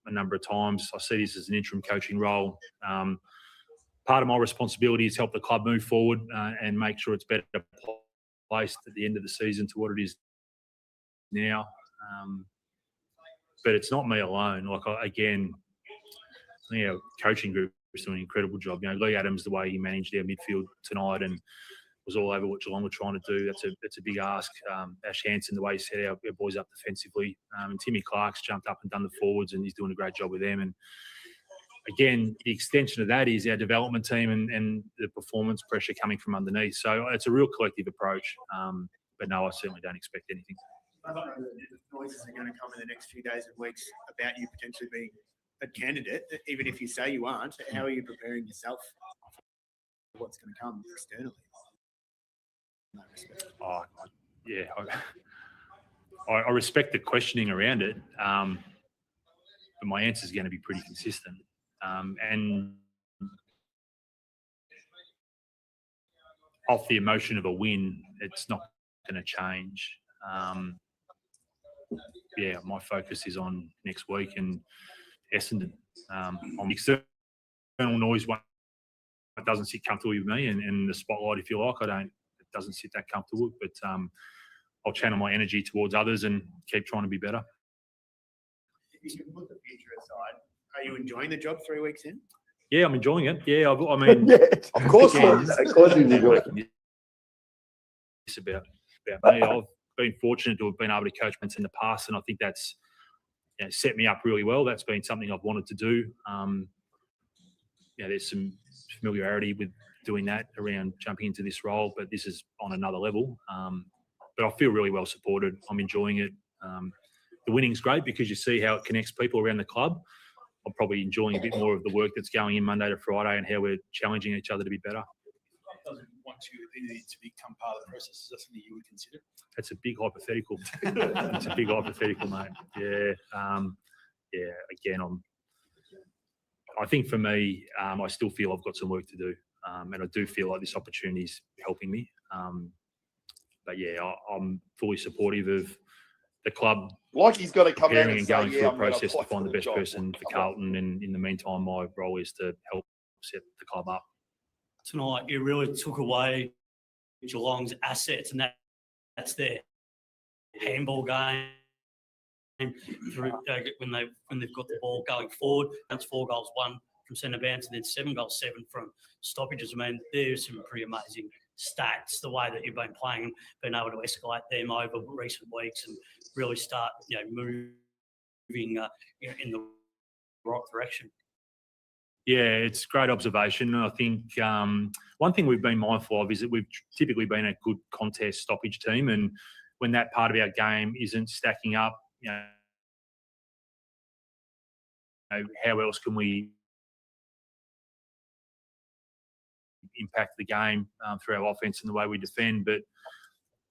a number of times. I see this as an interim coaching role. Part of my responsibility is help the club move forward and make sure it's better placed at the end of the season to what it is now. But it's not me alone. Like, again, our coaching group is doing an incredible job. Lee Adams, the way he managed our midfield tonight and was all over what Geelong were trying to do. That's a big ask. Ash Hansen, the way he set our boys up defensively. And Timmy Clark's jumped up and done the forwards, and he's doing a great job with them. And again, the extension of that is our development team and the performance pressure coming from underneath. So it's a real collective approach. But no, I certainly don't expect anything. I don't know the noises are going to come in the next few days and weeks about you potentially being a candidate, even if you say you aren't. How are you preparing yourself for what's going to come externally? No respect. I respect the questioning around it, but my answer is going to be pretty consistent. And off the emotion of a win, it's not going to change. My focus is on next week and Essendon. On external noise, it doesn't sit comfortably with me, and the spotlight, if you like, it doesn't sit that comfortable. But I'll channel my energy towards others and keep trying to be better. If you can put the future aside, are you enjoying the job 3 weeks in? Yeah, I'm enjoying it. Yeah, I mean, yeah, of course, of course, he's enjoying it. It's about me. I've been fortunate to have been able to coach in the past, and I think that's set me up really well. That's been something I've wanted to do. There's some familiarity with doing that around jumping into this role, but this is on another level. But I feel really well supported. I'm enjoying it. The winning's great because you see how it connects people around the club. I'm probably enjoying a bit more of the work that's going in Monday to Friday and how we're challenging each other to be better. Doesn't want you to become part of the process. Is that something you would consider? That's a big hypothetical. It's a big hypothetical, mate. Again, I think for me, I still feel I've got some work to do, and I do feel like this opportunity is helping me. I'm fully supportive of the club. Like he's got to come out and going say, through a process to find the best person for Carlton, and in the meantime, my role is to help set the club up. Tonight, you really took away Geelong's assets, and that's their handball game. Through, when they've got the ball going forward, that's 4 goals, 1 from centre bounce, and then 7 goals, 7 from stoppages. I mean, there's some pretty amazing stats. The way that you've been playing, been able to escalate them over recent weeks, and really start, moving, in the right direction. Yeah, it's a great observation. I think one thing we've been mindful of is that we've typically been a good contest stoppage team, and when that part of our game isn't stacking up, how else can we impact the game through our offense and the way we defend? But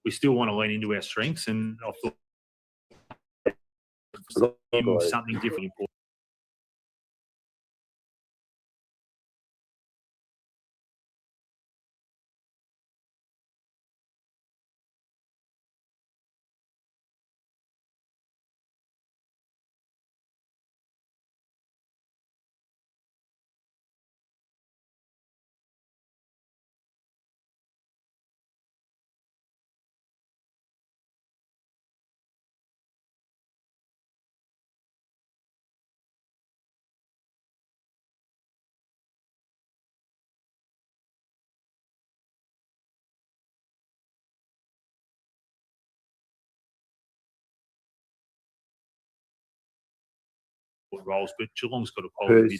we still want to lean into our strengths, and I thought something different important. Roles, but Geelong's got a quality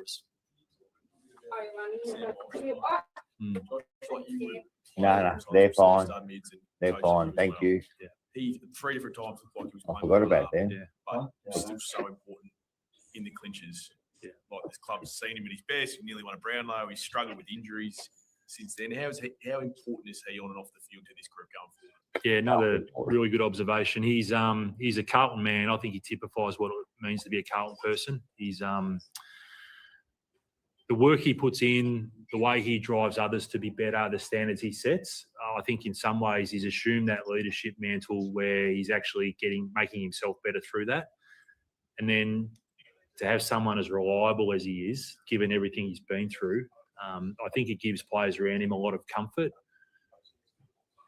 for us. No, they're fine. They're fine. Thank you. He 3 different times looked like he was I playing forgot well, about that. Yeah. but it's still so important in the clinches. Yeah. Like this club's seen him at his best. He nearly won a Brownlow. He's struggled with injuries since then. How important is he on and off the field to this group going forward? Yeah, another really good observation. He's a Carlton man. I think he typifies what it means to be a Carlton person. He's the work he puts in, the way he drives others to be better, the standards he sets. I think in some ways he's assumed that leadership mantle where he's actually making himself better through that. And then to have someone as reliable as he is, given everything he's been through, I think it gives players around him a lot of comfort.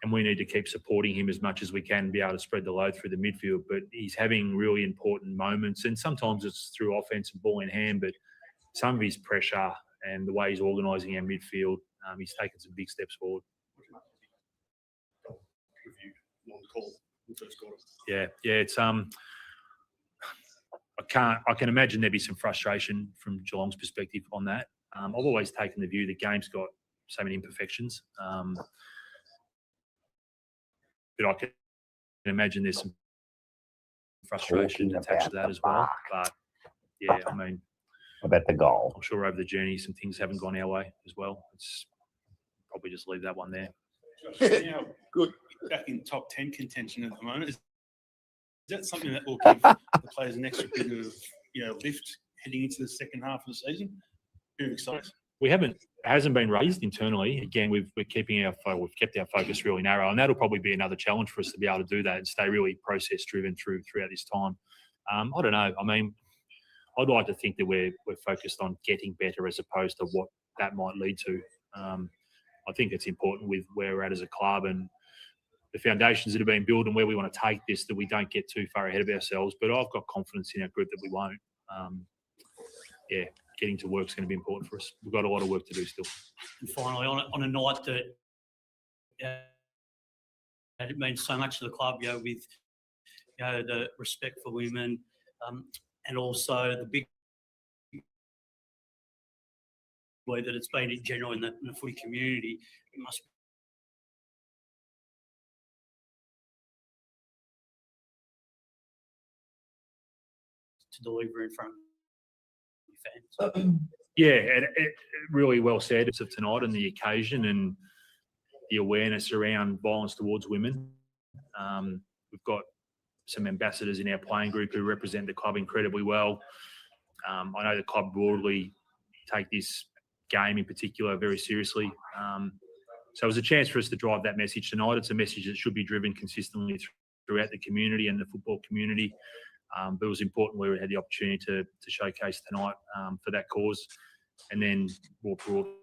And we need to keep supporting him as much as we can, be able to spread the load through the midfield. But he's having really important moments, and sometimes it's through offense and ball in hand, but some of his pressure and the way he's organising our midfield, he's taken some big steps forward. Yeah, it's I can imagine there'd be some frustration from Geelong's perspective on that. I've always taken the view the game's got so many imperfections, but I can imagine there's some frustration attached to that as well. But yeah, I mean, About the goal. I'm sure over the journey some things haven't gone our way as well. It's probably just leave that one there. Now, good. Back in top 10 contention at the moment. Is that something that will give the players an extra bit of lift heading into the second half of the season? Bit of excitement. It hasn't been raised internally. Again, we've kept our focus really narrow, and that'll probably be another challenge for us to be able to do that and stay really process driven throughout this time. I don't know. I mean, I'd like to think that we're focused on getting better as opposed to what that might lead to. I think it's important with where we're at as a club and the foundations that have been built and where we want to take this, that we don't get too far ahead of ourselves. But I've got confidence in our group that we won't. Getting to work is going to be important for us. We've got a lot of work to do still. And finally, on a night that it means so much to the club, with the respect for women, and also the big way that it's been in general in the footy community, it must to deliver in front of your fans. Yeah, and it really well said. It's of tonight and the occasion and the awareness around violence towards women. We've got some ambassadors in our playing group who represent the club incredibly well. I know the club broadly take this game in particular very seriously. So it was a chance for us to drive that message tonight. It's a message that should be driven consistently throughout the community and the football community. But it was important we had the opportunity to showcase tonight for that cause. And then more broadly,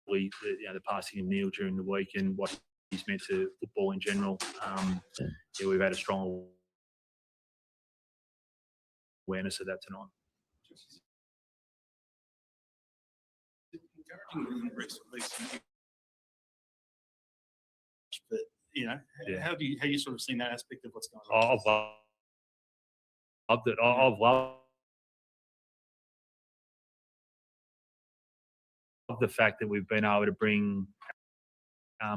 the passing of Neil during the week and what he's meant to football in general. We've had a strong awareness of that tonight. But how you sort of seen that aspect of what's going on? I've loved it. I've loved the fact that we've been able to bring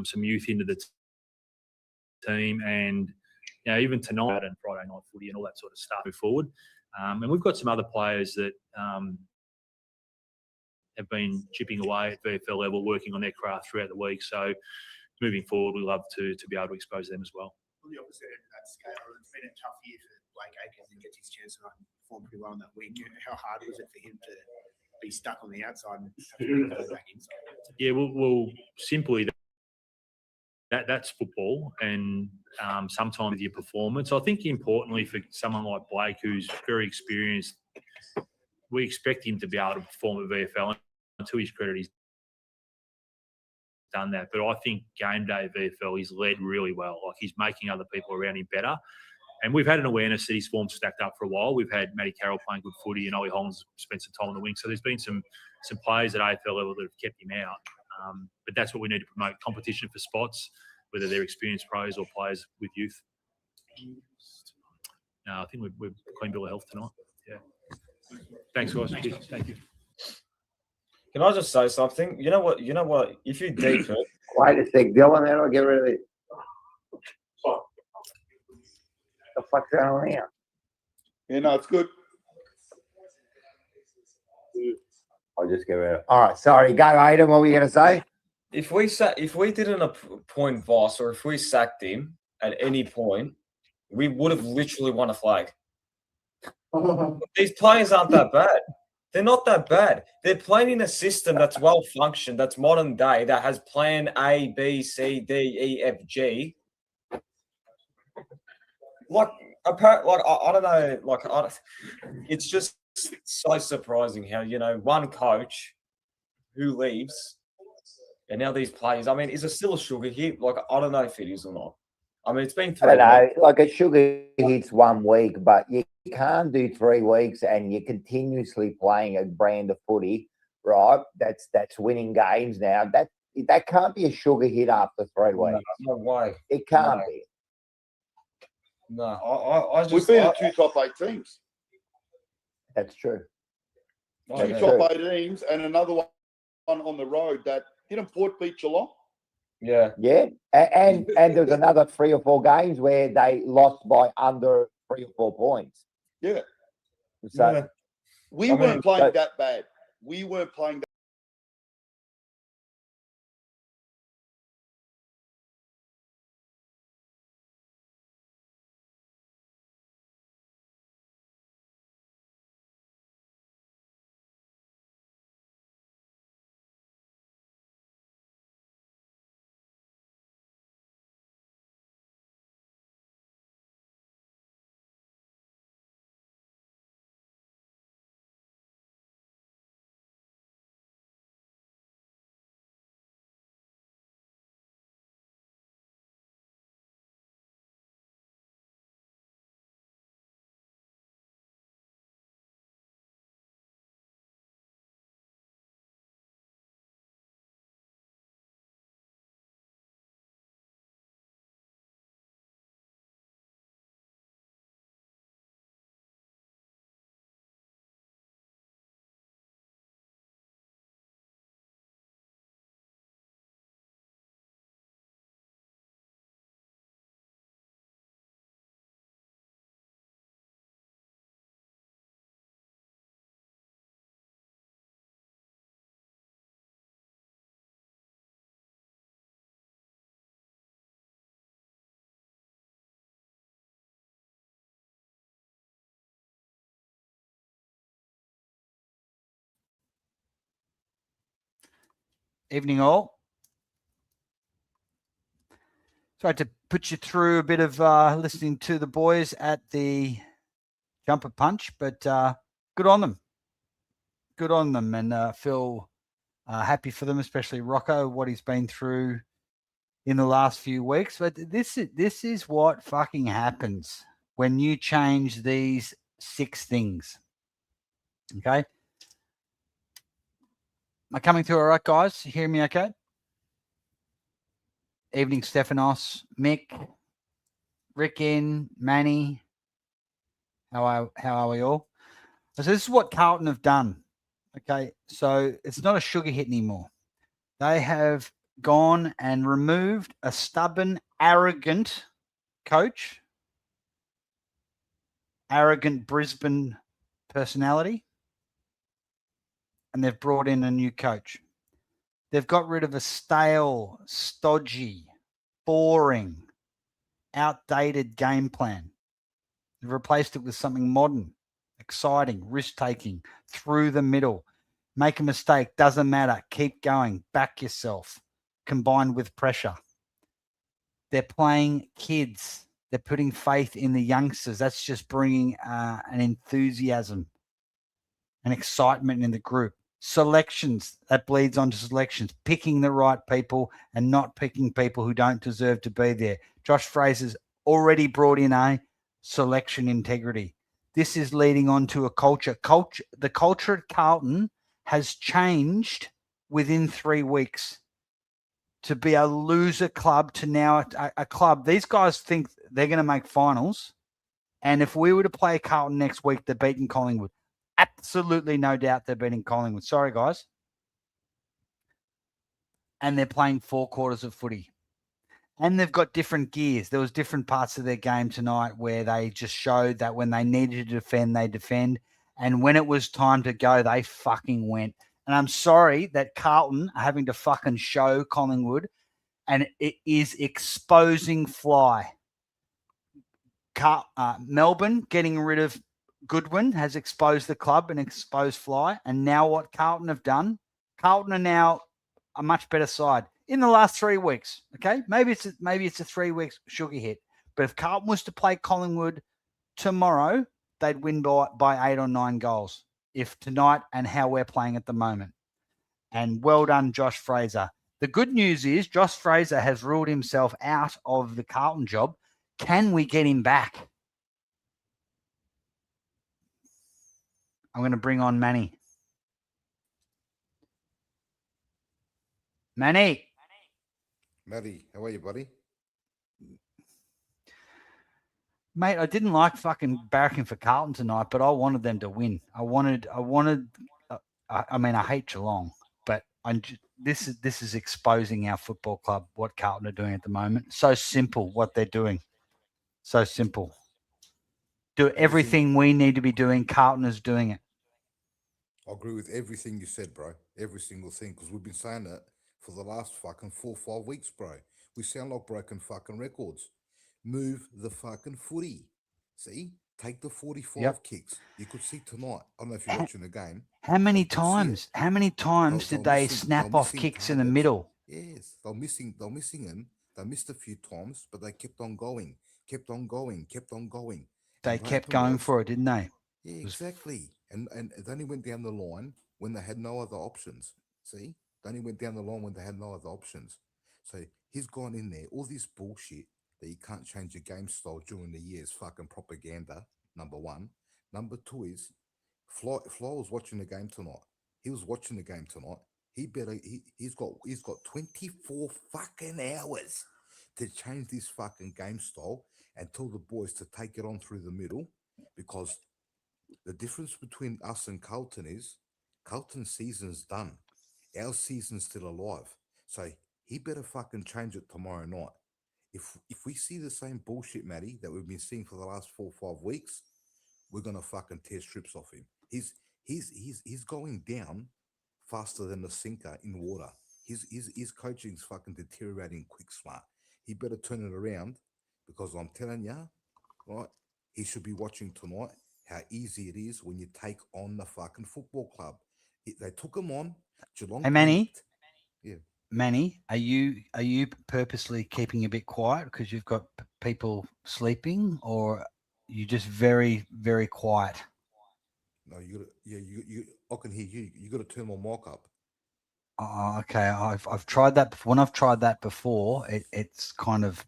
some youth into the team, and even tonight and Friday night footy and all that sort of stuff move forward. And we've got some other players that have been chipping away at VFL level, working on their craft throughout the week. So moving forward, we love to be able to expose them as well. On the opposite end of that scale, it's been a tough year for Blake Acres and gets his chance to perform pretty well in that week. How hard was it for him to be stuck on the outside and have to go back inside? Yeah, well, simply that's football, and sometimes your performance. I think importantly for someone like Blake, who's very experienced, we expect him to be able to perform at VFL. And to his credit, he's done that. But I think game day at VFL, he's led really well. Like, he's making other people around him better. And we've had an awareness that his form's stacked up for a while. We've had Matty Carroll playing good footy, and Ollie Holmes spent some time on the wing. So there's been some players at AFL level that have kept him out. But that's what we need to promote: competition for spots, whether they're experienced pros or players with youth. No, I think we've clean bill of health tonight. Yeah. Thanks, guys. Thank you. Can I just say something? You know what? If you deep it, Wait a sec, Dylan, how do I get rid of it? The fuck's going on here? Yeah, no, it's good. I'll just get rid of it. All right, sorry. Go, Aidan. What were you going to say? if we didn't appoint Voss, or if we sacked him at any point, we would have literally won a flag. These players aren't that bad. They're not that bad. They're playing in a system that's well functioned, that's modern day, that has plan A, B, C, D, E, F, G. I don't know. It's just so surprising how one coach who leaves, and now these players. I mean, is it still a sugar hit? I don't know if it is or not. I mean, it's been I 3 don't know. weeks. Like a sugar hits 1 week, but you can't do 3 weeks and you're continuously playing a brand of footy, right? That's winning games now. That can't be a sugar hit after 3 weeks. No way. It can't be. No, I just. We've been at 2 top 8 teams. That's true. Oh, 2 yeah. top 8 teams and another one on the road that didn't Port beat Geelong? Yeah. Yeah. And there's another 3 or 4 games where they lost by under 3 or 4 points. Yeah. So Yeah. We I weren't mean, playing that bad. We weren't playing that. Evening all. Tried to put you through a bit of listening to the boys at the jumper punch, but good on them. Good on them, and feel happy for them, especially Rocco, what he's been through in the last few weeks. But this is what fucking happens when you change these 6 things. Okay? Am I coming through all right, guys? You hear me okay? Evening, Stephanos, Mick, Rick in, Manny. How are we all? So this is what Carlton have done. Okay, so it's not a sugar hit anymore. They have gone and removed a stubborn, arrogant coach, arrogant Brisbane personality, and they've brought in a new coach. They've got rid of a stale, stodgy, boring, outdated game plan. They've replaced it with something modern, exciting, risk-taking, through the middle. Make a mistake, doesn't matter. Keep going. Back yourself, combined with pressure. They're playing kids. They're putting faith in the youngsters. That's just bringing an enthusiasm and excitement in the group. Selections, that bleeds onto selections. Picking the right people and not picking people who don't deserve to be there. Josh Fraser's already brought in a selection integrity. This is leading on to a culture. The culture at Carlton has changed within 3 weeks to be a loser club to now a club. These guys think they're going to make finals. And if we were to play Carlton next week, they're beating Collingwood. Absolutely no doubt they're beating Collingwood. Sorry, guys. and they're playing 4 quarters of footy. And they've got different gears. There was different parts of their game tonight where they just showed that when they needed to defend, they defend. And when it was time to go, they fucking went. And I'm sorry that Carlton are having to fucking show Collingwood, and it is exposing Fly. Melbourne getting rid of Goodwin has exposed the club and exposed Fly. And now what Carlton have done, Carlton are now a much better side in the last 3 weeks. Okay, maybe it's a 3 weeks sugar hit, but if Carlton was to play Collingwood tomorrow, they'd win by 8 or 9 goals. If tonight and how we're playing at the moment. And well done, Josh Fraser. The good news is Josh Fraser has ruled himself out of the Carlton job. Can we get him back? I'm going to bring on Manny. Manny. Matty, how are you, buddy? Mate, I didn't like fucking barracking for Carlton tonight, but I wanted them to win. I hate Geelong, but this is exposing our football club, what Carlton are doing at the moment. So simple what they're doing. So simple. Do everything we need to be doing. Carlton is doing it. I agree with everything you said, bro. Every single thing, because we've been saying it for the last fucking 4 or 5 weeks, bro. We sound like broken fucking records. Move the fucking footy. See? Take the 45 kicks. You could see tonight. I don't know if you're watching the game. How many times? How many times did they snap off kicks in the middle? Yes, they're missing them. They missed a few times, but they kept on going. They kept going for it, didn't they? Yeah, exactly. And it only went down the line when they had no other options. See? They only went down the line when they had no other options. So he's gone in there. All this bullshit that you can't change your game style during the year is fucking propaganda, number one. Number two is Fly was watching the game tonight. He was watching the game tonight. He's got 24 fucking hours to change this fucking game style and tell the boys to take it on through the middle, because the difference between us and Carlton is Carlton's season's done. Our season's still alive. So he better fucking change it tomorrow night. If we see the same bullshit, Matty, that we've been seeing for the last 4 or 5 weeks, we're gonna fucking tear strips off him. He's going down faster than the sinker in water. His coaching's fucking deteriorating quick, smart. He better turn it around, because I'm telling you, right, he should be watching tonight how easy it is when you take on the fucking football club. They took him on. Geelong. Hey, Manny. Yeah. Manny, are you purposely keeping a bit quiet because you've got people sleeping, or you just very, very quiet? No, I can hear you. You got to turn my mic up. Oh, okay. I've tried that before. When I've tried that before, it's kind of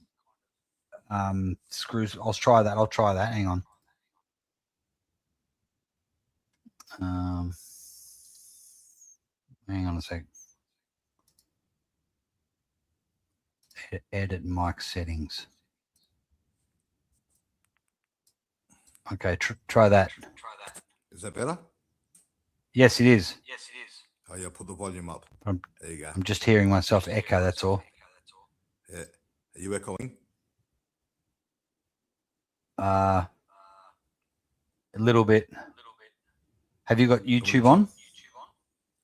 screws. I'll try that. Hang on. Hang on a sec. Edit mic settings. Okay, try that. Is that better? Yes, it is. Oh yeah, put the volume up. There you go. I'm just hearing myself echo. That's all. Yeah. Are you echoing? A little bit. Have you got YouTube on?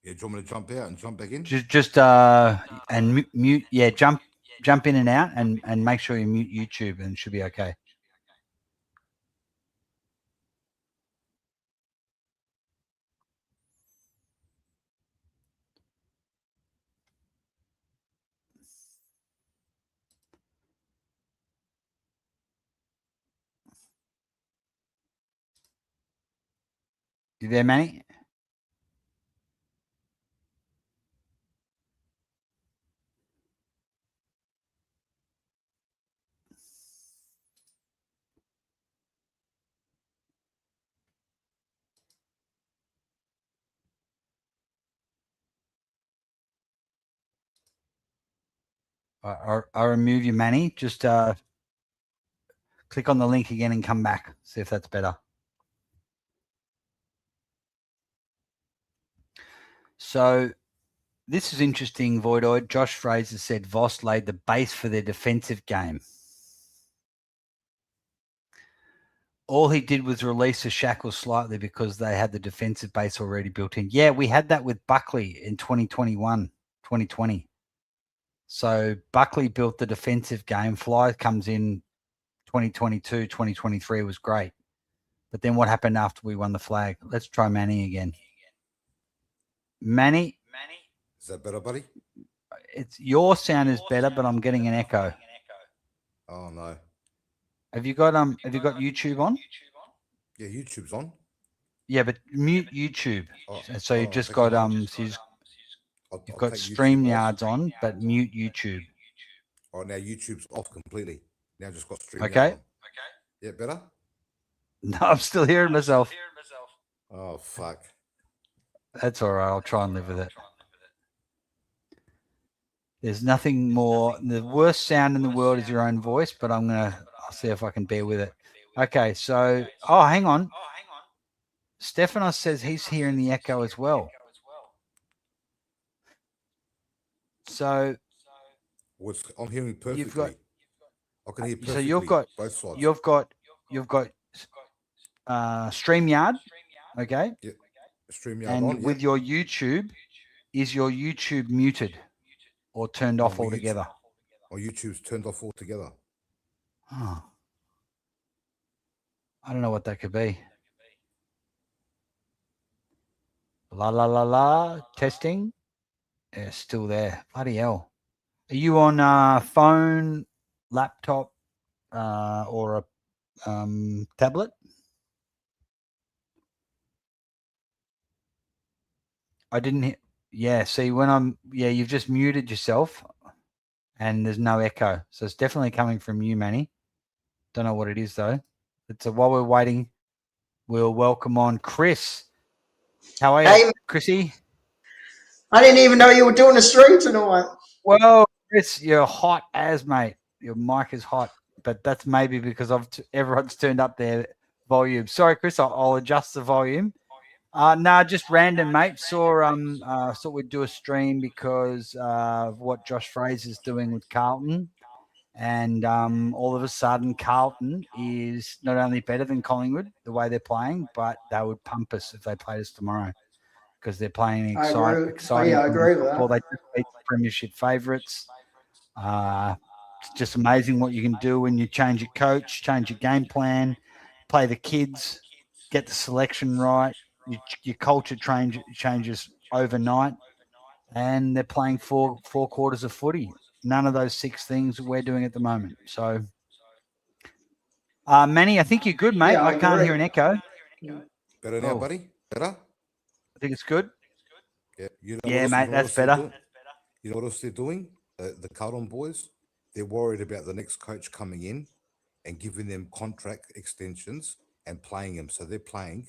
Yeah. Do you want me to jump out and jump back in? Just and mute. Yeah, jump in and out, and make sure you mute YouTube, and it should be okay. You there, Manny? I'll remove you, Manny. Just click on the link again and come back. See if that's better. So This is interesting, Voidoid. Josh Fraser said Voss laid the base for their defensive game. All he did was release the shackles slightly because they had the defensive base already built in. Yeah, we had that with Buckley in 2021, 2020. So Buckley built the defensive game. Fly comes in 2022, 2023 was great. But then what happened after we won the flag? Let's try Manny again. Manny, Is that better, buddy? it's your sound is better, but I'm getting an echo. Oh no. Have you got YouTube on? Yeah, YouTube's on. Yeah, but mute YouTube. Oh, So you oh, just take got it off. you've I'll got take YouTube StreamYards off. on, but mute YouTube. Oh, now YouTube's off completely. Now I've just got StreamYard Okay. on. Yeah, better? No, I'm still hearing myself. Oh, fuck. That's all right. I'll try and live with it. There's nothing more. The worst sound in the world is your own voice, but I'll see if I can bear with it. Okay, so hang on. Stephanos says he's hearing the echo as well. So I'm hearing perfectly. I can hear perfectly. So you've got both sides. You've got StreamYard, okay? Yeah. StreamYard And on. with your YouTube, is your YouTube muted or turned off my altogether? My YouTube's turned off altogether. Oh. I don't know what that could be. La la la la. Testing. Yeah, still there. Bloody hell. Are you on phone, laptop, or a tablet? I didn't hear. Yeah, see, you've just muted yourself and there's no echo. So it's definitely coming from you, Manny. Don't know what it is, though. While we're waiting, we'll welcome on Chris. How are you, Hey, Chrissy? I didn't even know you were doing a stream tonight. Well, Chris, you're hot as, mate. Your mic is hot, but that's maybe because everyone's turned up their volume. Sorry, Chris, I'll adjust the volume. No, just random, mate. Thought we'd do a stream because of what Josh Fraser's doing with Carlton. And all of a sudden, Carlton is not only better than Collingwood, the way they're playing, but they would pump us if they played us tomorrow because they're playing exciting I agree with football. that. They just beat the premiership favourites. It's just amazing what you can do when you change your coach, change your game plan, play the kids, get the selection right. Your culture changes overnight, and they're playing four quarters of footy. None of those 6 things we're doing at the moment. So, Manny, I think you're good, mate. Yeah, I I can't agree. hear an echo. Better now, buddy? Better? I think it's good. Yeah, Mate, that's better. You know what else they're doing? The Carlton boys, they're worried about the next coach coming in and giving them contract extensions and playing them. So they're playing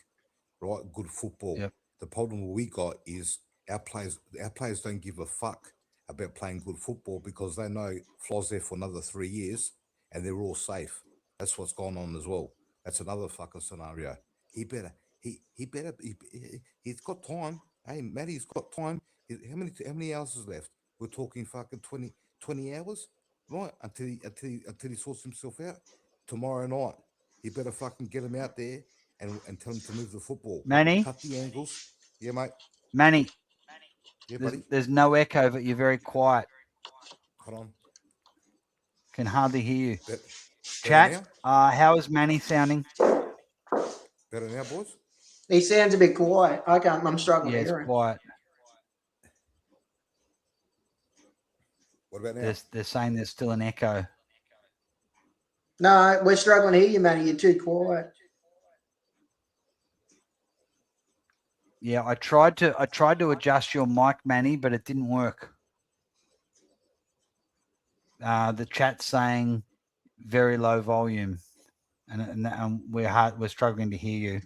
good football. Yep. The problem we got is our players don't give a fuck about playing good football because they know Flo's there for another 3 years and they're all safe. That's what's gone on as well. That's another fucking scenario. He's got time. Hey, Matty's got time. How many hours is left? We're talking fucking 20 hours, right? Until he sorts himself out. Tomorrow night, he better fucking get him out there and tell him to move the football. Manny? Cut the angles. Yeah, mate. Manny, Yeah, buddy. there's no echo, but you're very quiet. Hold on. Can hardly hear you. Better Chat, now? how is Manny sounding? Better now, boys? He sounds a bit quiet. I'm struggling Yeah, to it's hear him. quiet. What about now? They're saying there's still an echo. No, we're struggling to hear you, Matty. You're too quiet. Yeah, I tried to adjust your mic, Manny, but it didn't work. The chat's saying very low volume, and we're struggling to hear you.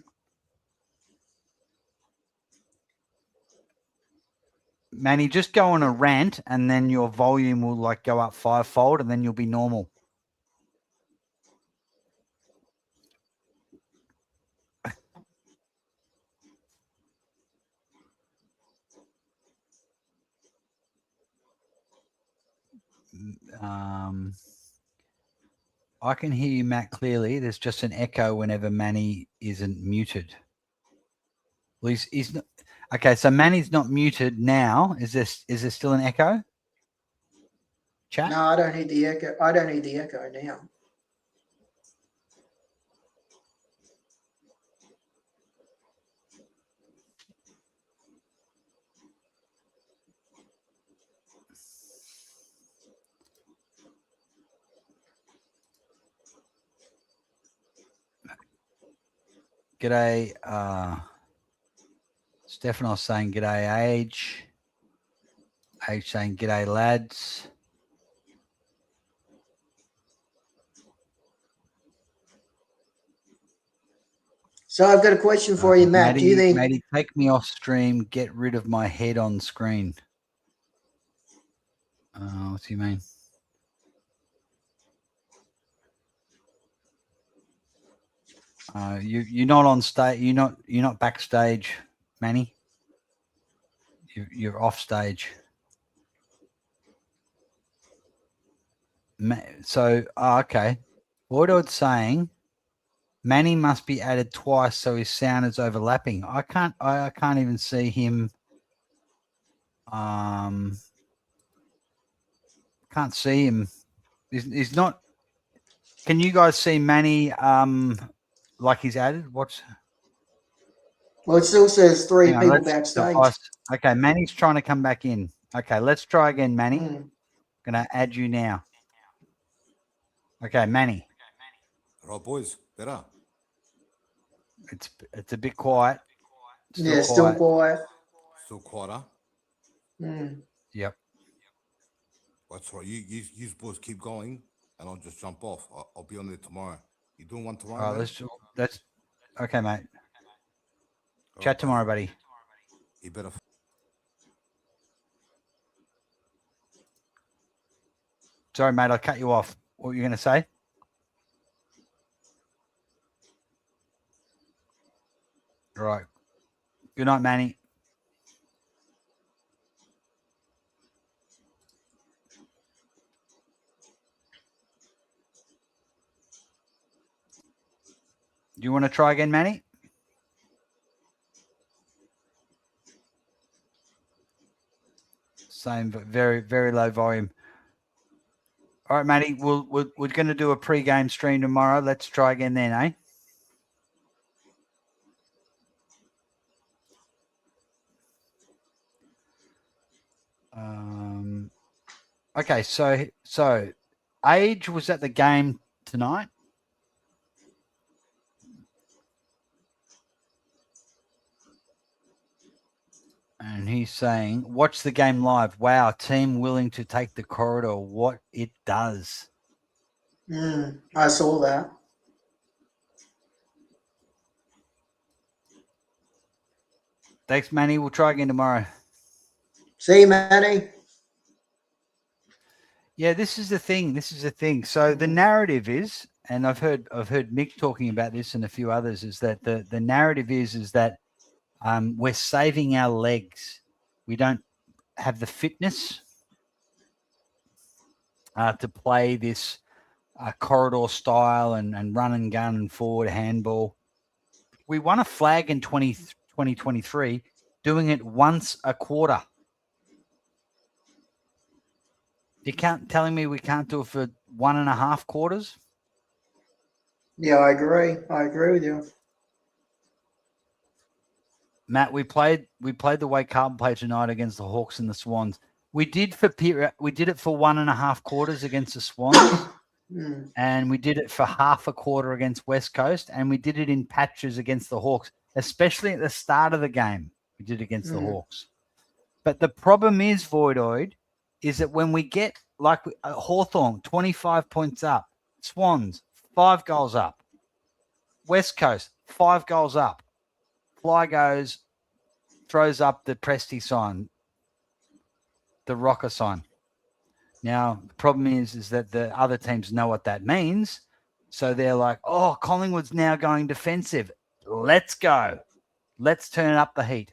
Manny, just go on a rant, and then your volume will go up 5-fold, and then you'll be normal. I can hear you, Matt, clearly. There's just an echo whenever Manny isn't muted. Well, he's not. Okay, so Manny's not muted now. Is there still an echo? Chat? No, I don't need the echo. I don't need the echo now. G'day, Stephanos saying g'day, Age. Age saying g'day, lads. So I've got a question for you, Matt. Do you think? Matty, take me off stream. Get rid of my head on screen. What do you mean? You're not on stage. You're not backstage, Manny. You're off stage. So okay. Voidod's saying Manny must be added twice, so his sound is overlapping. I can't even see him. Can't see him. He's not. Can you guys see Manny? Like he's added. What's? Well, it still says three Hang on, people let's backstage. device- Okay, Manny's trying to come back in. Okay, let's try again, Manny. Gonna add you now. Okay, Manny. Right, boys, better. It's a bit quiet. Still quiet. Still quieter. Yep. That's right. You boys keep going, and I'll just jump off. I'll be on there tomorrow. You doing one tomorrow? All right, mate? let's. Okay, mate. All Chat right, tomorrow, buddy. You better. Sorry, mate. I cut you off. What were you going to say? All right. Good night, Manny. Do you want to try again, Manny? Same, but very, very low volume. All right, Manny. We're going to do a pre-game stream tomorrow. Let's try again then, eh? Okay, so Age was at the game tonight. And he's saying, watch the game live. Wow, team willing to take the corridor. What it does. I saw that. Thanks, Manny. We'll try again tomorrow. See you, Manny. Yeah, this is the thing. So the narrative is, and I've heard Mick talking about this and a few others, is that the narrative is that we're saving our legs. We don't have the fitness to play this corridor style and run and gun and forward handball. We won a flag in 2023 doing it once a quarter. You can't telling me we can't do it for 1.5 quarters? Yeah, I agree. I agree with you. Matt, we played the way Carlton played tonight against the Hawks and the Swans. We did it for 1.5 quarters against the Swans, and we did it for half a quarter against West Coast, and we did it in patches against the Hawks, especially at the start of the game. We did against the Hawks. But the problem is, Voidoid, is that when we get like Hawthorn, 25 points up, Swans, 5 goals up, West Coast, 5 goals up, Fly goes, throws up the Presti sign, the rocker sign. Now, the problem is that the other teams know what that means. So they're like, oh, Collingwood's now going defensive. Let's go. Let's turn up the heat.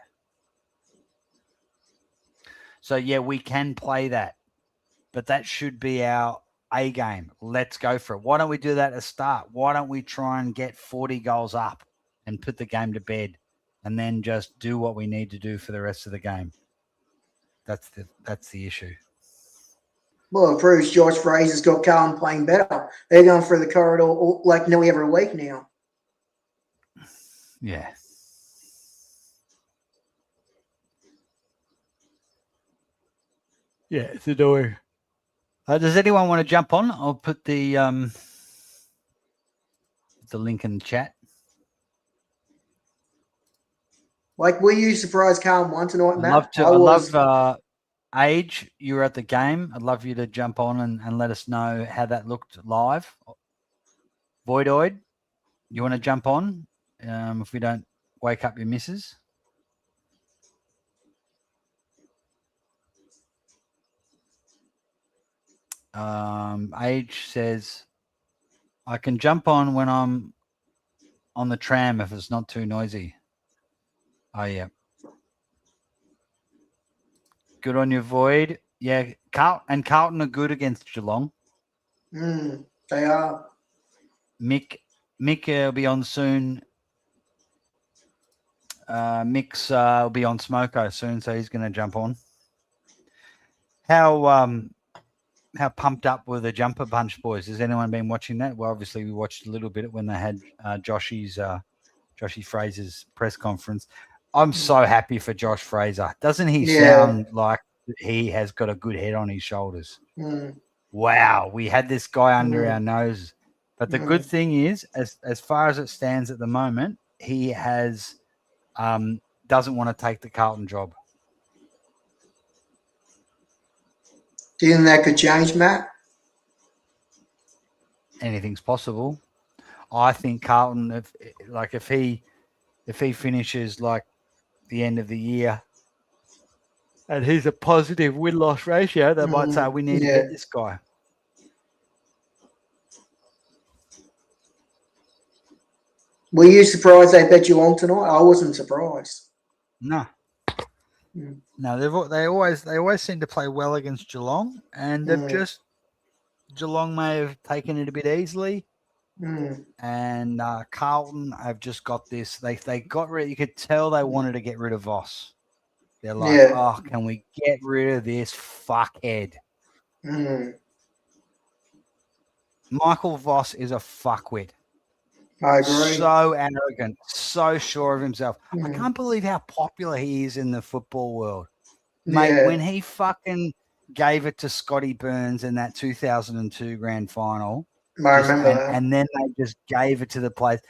So, yeah, we can play that. but that should be our A game. Let's go for it. Why don't we do that at the start? Why don't we try and get 40 goals up and put the game to bed and then just do what we need to do for the rest of the game? That's the issue. Well, it proves Josh Fraser's got Carlton playing better. They're going through the corridor like nearly every week now. Yeah. Yeah, it's annoying. Does anyone want to jump on? I'll put the link in the chat. Like, were you surprised Carlton won tonight, Matt? I love Age. You were at the game. I'd love you to jump on and let us know how that looked live. Voidoid, you want to jump on if we don't wake up your missus? Age says, I can jump on when I'm on the tram if it's not too noisy. Oh, yeah. Good on your Void. Yeah, Carlton are good against Geelong. They are. Mick will be on soon. Mick's will be on Smoko soon, so he's going to jump on. How pumped up were the Jumper Bunch boys? Has anyone been watching that? Well, obviously we watched a little bit when they had Joshy Fraser's press conference. I'm so happy for Josh Fraser. Doesn't he sound like he has got a good head on his shoulders? Wow, we had this guy under our nose. But the good thing is, as far as it stands at the moment, he has doesn't want to take the Carlton job. Do you think that could change, Matt? Anything's possible. I think Carlton, if he finishes like the end of the year and he's a positive win-loss ratio, they might say we need to get this guy. Were you surprised they bet Geelong tonight? I wasn't surprised. No. No, they always seem to play well against Geelong, and they've Geelong may have taken it a bit easily, and Carlton have just got this. They got rid. You could tell they wanted to get rid of Voss. They're like, oh, can we get rid of this fuckhead? Michael Voss is a fuckwit. I agree. So arrogant, so sure of himself. I can't believe how popular he is in the football world. Mate, when he fucking gave it to Scotty Burns in that 2002 grand final, I remember that. And then they just gave it to the players.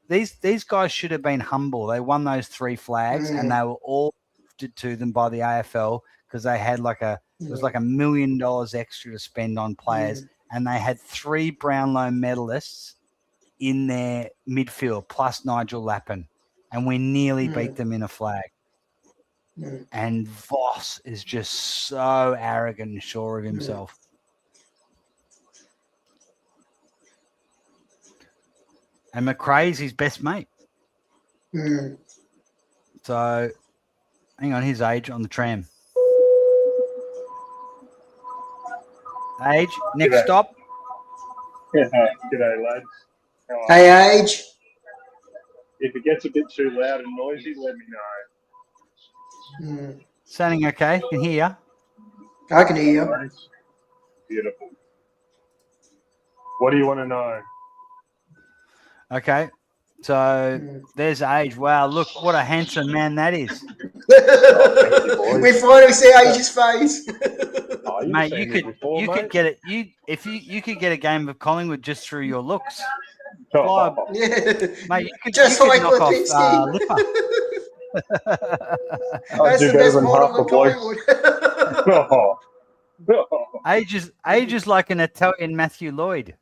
These guys should have been humble. They won those 3 flags and they were all gifted to them by the AFL because they had it was like $1 million extra to spend on players, and they had 3 Brownlow medalists in their midfield, plus Nigel Lappin, and we nearly beat them in a flag. And Voss is just so arrogant and sure of himself. And McRae's his best mate. So, hang on, his Age on the tram. Age, next stop. G'day, lads. Hey, Age. If it gets a bit too loud and noisy, let me know. Sounding okay? Can hear you. I can hear you. Beautiful. What do you want to know? Okay. So there's Age. Wow, look what a handsome man that is. We finally see Age's face. Mate, you could get it. You could get a game of Collingwood just through your looks. Mate, you could knock off Lipper. That's the best model of Collingwood. Age is like an Italian Matthew Lloyd.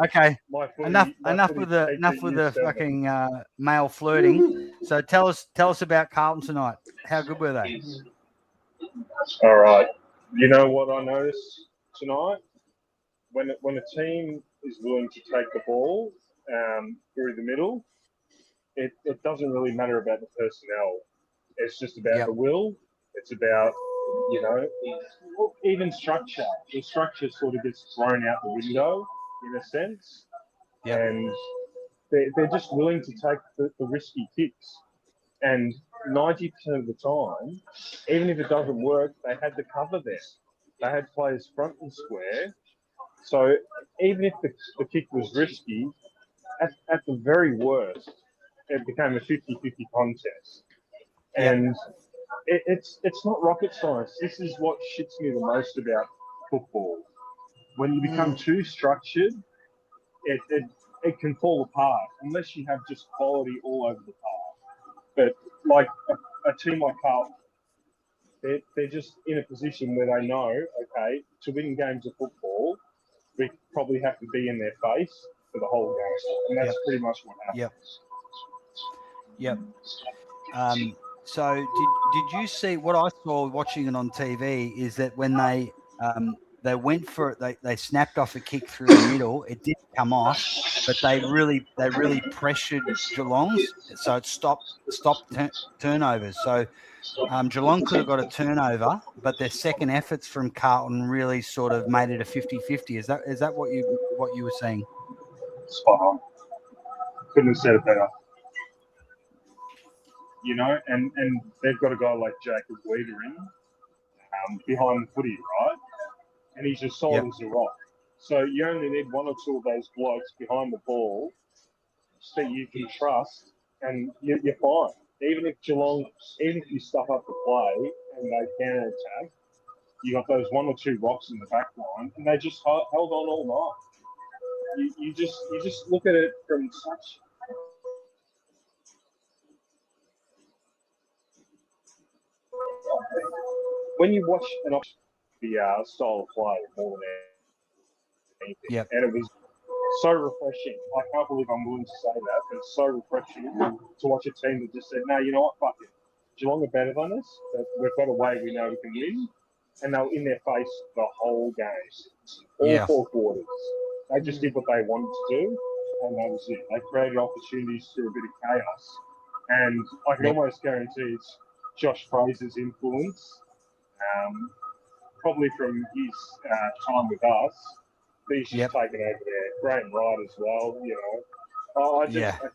Okay, enough with the fucking male flirting. So tell us about Carlton tonight. How good were they? All right. You know what I noticed tonight? When a team is willing to take the ball through the middle, it doesn't really matter about the personnel. It's just about the will It's about, even structure. The structure sort of gets thrown out the window in a sense. Yep. And they're just willing to take the risky kicks. And 90% of the time, even if it doesn't work, they had the cover there. They had players front and square. So even if the kick was risky, at the very worst, it became a 50-50 contest. Yep. And it's not rocket science. This is what shits me the most about football. When you become too structured, it can fall apart unless you have just quality all over the park. But like a team like Carlton, they're just in a position where they know, okay, to win games of football, we probably have to be in their face for the whole game. And that's pretty much what happens. Yep. So did you see what I saw watching it on TV is that when they went for it, they snapped off a kick through the middle. It didn't come off, but they really pressured Geelong's, so it stopped turnovers. So Geelong could have got a turnover, but their second efforts from Carlton really sort of made it a 50-50. Is that what you were saying? Spot on. Couldn't have said it better. And they've got a guy like Jacob Wiedering behind the footy, right? And he's as solid as a rock. So you only need one or two of those blokes behind the ball that you can trust, and you're fine. Even if you stuff up the play and they can attack, you got those one or two rocks in the back line, and they just held on all night. You just look at it from such. When you watch the style of play more than anything, and it was so refreshing. I can't believe I'm willing to say that, but it's so refreshing to watch a team that just said, no, you know what, fuck it. Geelong are better than us, but we've got a way we know we can win. And they were in their face the whole game, all 4 quarters. They just did what they wanted to do, and that was it. They created opportunities through a bit of chaos. And I can almost guarantee it's Josh Fraser's influence, probably from his time with us. He's just taken over there. Great ride as well, I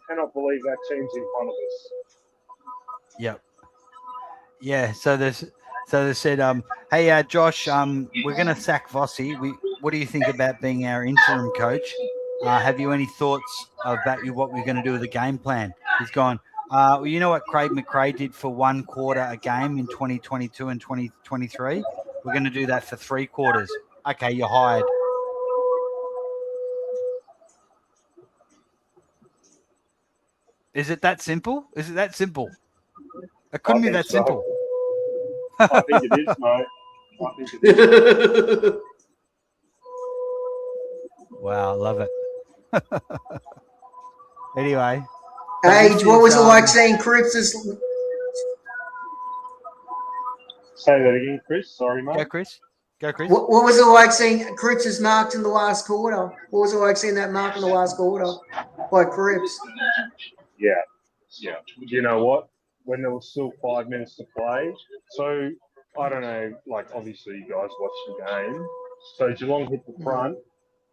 cannot believe that team's in front of us. Yep. Yeah. So they said, hey, Josh, we're going to sack Vossi. What do you think about being our interim coach? Have you any thoughts about what we're going to do with the game plan? He's gone, well, you know what Craig McRae did for 1 quarter a game in 2022 and 2023? We're going to do that for 3 quarters. Okay, you're hired. Is it that simple? Is it that simple? It couldn't be that simple. I think it is, mate. I think it is. Wow, love it. Anyway. Age, what was it like seeing Cripps' Say that again, Chris. Sorry, mate. Go, Chris. What was it like seeing Cripps' marked in the last quarter? What was it like seeing that mark in the last quarter by Cripps? Yeah. You know what? When there was still 5 minutes to play, so I don't know. Like, obviously, you guys watched the game. So Geelong hit the front.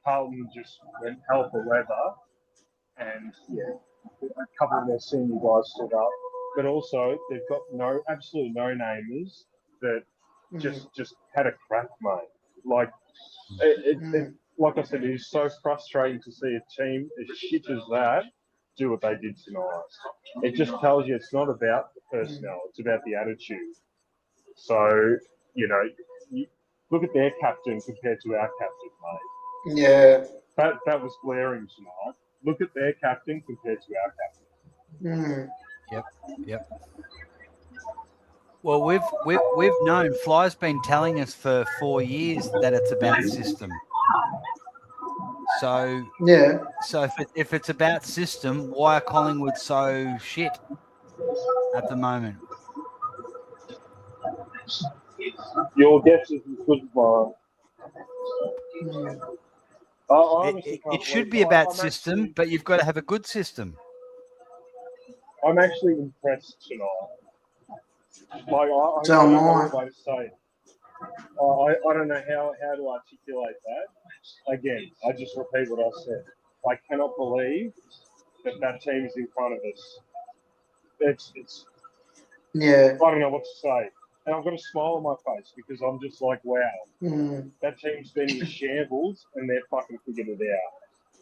Carlton just went hell for leather, and a couple of their senior guys stood up. But also, they've got absolute no-namers that just had a crack, mate. Like, like I said, it is so frustrating to see a team as shit as that do what they did tonight. It just tells you it's not about the personnel; it's about the attitude. So, you look at their captain compared to our captain, mate. Yeah. That was glaring tonight. Look at their captain compared to our captain. Yep. Well, we've known. Fly's been telling us for 4 years that it's about system. So So if it's about system, why are Collingwood so shit at the moment? Your guess is as good as mine. It should be about system, but you've got to have a good system. I'm actually impressed tonight. Like I So don't am know I. what way to say it. I don't know how to articulate that. Again, I just repeat what I said. I cannot believe that team is in front of us. It's Yeah. I don't know what to say. And I've got a smile on my face because I'm just like, wow, Mm. that team's been in shambles and they've fucking figured it out.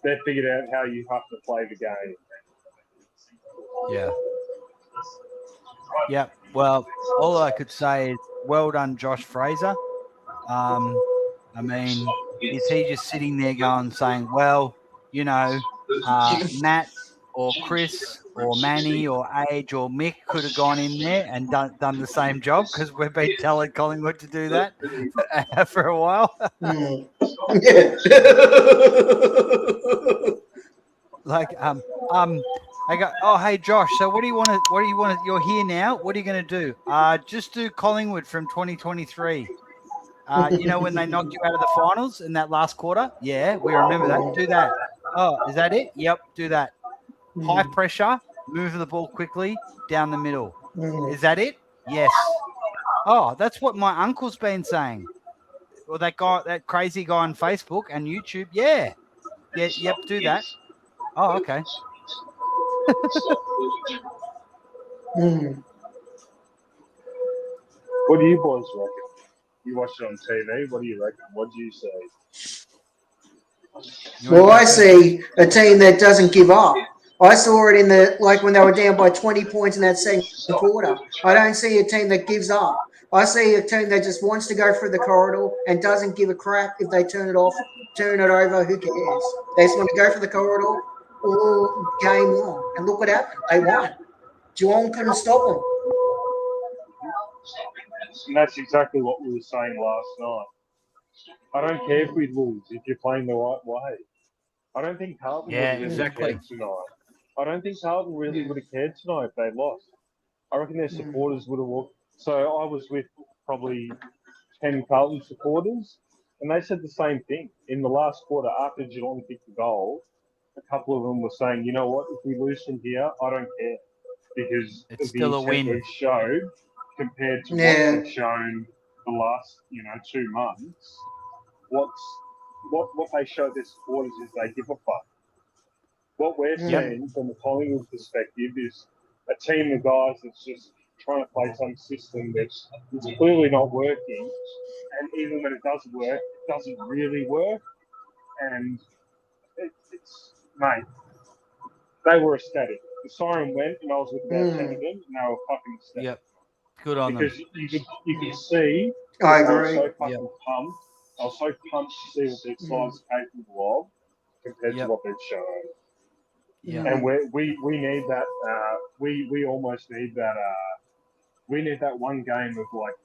They've figured out how you have to play the game. Yeah. Yep. Well, all I could say is well done, Josh Fraser. I mean, is he just sitting there going, saying, well, you know, Matt or Chris or Manny or Age or Mick could have gone in there and done the same job because we've been telling Collingwood to do that for a while. Mm. Yeah. Like, I go, oh, hey, Josh, so what do you want to, you're here now. What are you going to do? Just do Collingwood from 2023. You know, when they knocked you out of the finals in that last quarter? Yeah, we remember that. Do that. Oh, is that it? Yep, do that. High pressure, move the ball quickly down the middle. Is that it? Yes. Oh, that's what my uncle's been saying. Or that guy, that crazy guy on Facebook and YouTube. Yeah. Yeah, yep, do that. Oh, okay. What do you boys reckon? You watch it on TV. What do you reckon? What do you say? Well, I see a team that doesn't give up. I saw it in when they were down by 20 points in that second quarter. I don't see a team that gives up. I see a team that just wants to go through the corridor and doesn't give a crap if they turn it off, turn it over, who cares? They just want to go for the corridor all game long. And look what happened. They won. Geelong couldn't stop them. And that's exactly what we were saying last night. I don't care if we lose if you're playing the right way. I don't think Carlton would have really cared tonight. I don't think Carlton really would have cared tonight if they lost. I reckon their supporters would have walked. So I was with probably 10 Carlton supporters, and they said the same thing. In the last quarter, after Geelong kicked the goal, a couple of them were saying, you know what, if we lose from here, I don't care. Because it's of still the a win. we've showed compared to what we've shown the last, 2 months. What they show their supporters is they give a fuck. What we're seeing from a Collingwood perspective is a team of guys that's just trying to play some system that's clearly not working. And even when it does work, it doesn't really work. And it's mate, they were ecstatic. The siren went, and I was with about 10 of them, and they were fucking ecstatic. Yep. Good on them. Because you could see I they were agree. so fucking pumped. I was so pumped to see what their side's capable of compared to what they've shown. Yeah. And we need that. We almost need that. We need that one game of like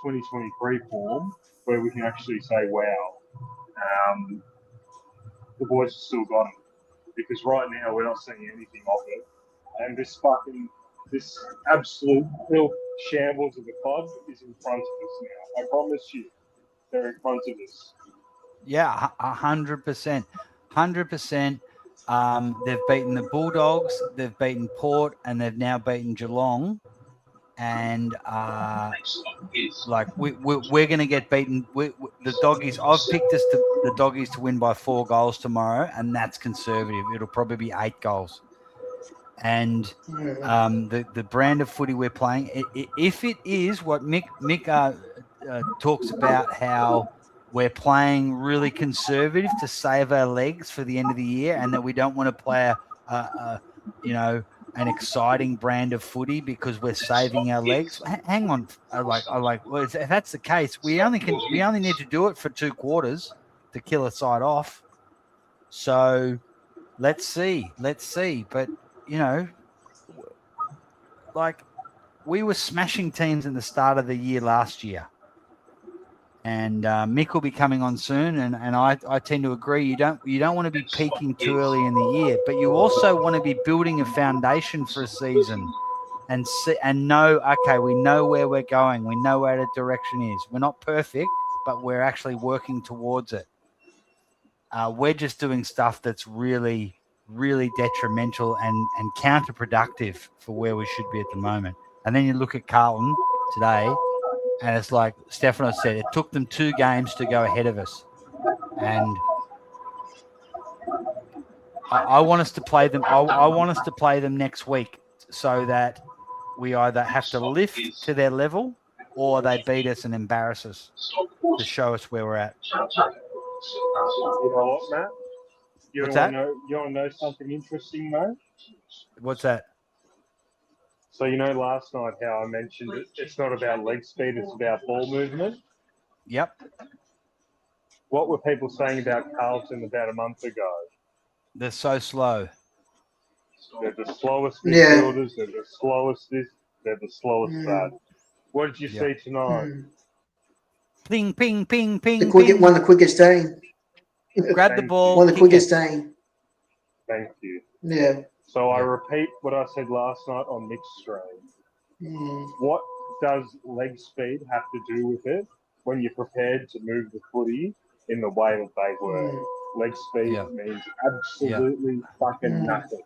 2023 form where we can actually say, "Wow, the boys have still got it." Because right now we're not seeing anything of it. And this absolute filth shambles of the club is in front of us now. I promise you, they're in front of us. Yeah, 100%. 100%. They've beaten the Bulldogs, they've beaten Port, and they've now beaten Geelong. And we're going to get beaten. The Doggies. I've picked the Doggies to win by 4 goals tomorrow, and that's conservative. It'll probably be 8 goals. And the brand of footy we're playing, if it is what Mick talks about, how we're playing really conservative to save our legs for the end of the year, and that we don't want to play an exciting brand of footy because we're saving our legs. Hang on, well, if that's the case, we only need to do it for 2 quarters to kill a side off. So let's see. But we were smashing teams in the start of the year last year. And Mick will be coming on soon, and I tend to agree. You don't want to be peaking too early in the year, but you also want to be building a foundation for a season, and know, okay, we know where we're going, we know where the direction is. We're not perfect, but we're actually working towards it. We're just doing stuff that's really, really detrimental and counterproductive for where we should be at the moment. And then you look at Carlton today, and it's like Stefano said, it took them 2 games to go ahead of us. And I want us to play them. I want us to play them next week so that we either have to lift to their level or they beat us and embarrass us to show us where we're at. You know what, Matt? What's that? You want to know something interesting, mate? What's that? So you know last night how I mentioned it's not about leg speed, it's about ball movement? Yep. What were people saying about Carlton about a month ago? They're so slow. They're the slowest Yeah. midfielders, they're the slowest this, they're the slowest that. What did you see tonight? Ping, ping, ping, ping, The quickest ping. one, the quickest team. Grab the ball. One of the kick quickest it. team. Thank you. Yeah. So I repeat what I said last night on mixed stream. Mm. What does leg speed have to do with it when you're prepared to move the footy in the way that they were? Leg speed means absolutely fucking nothing.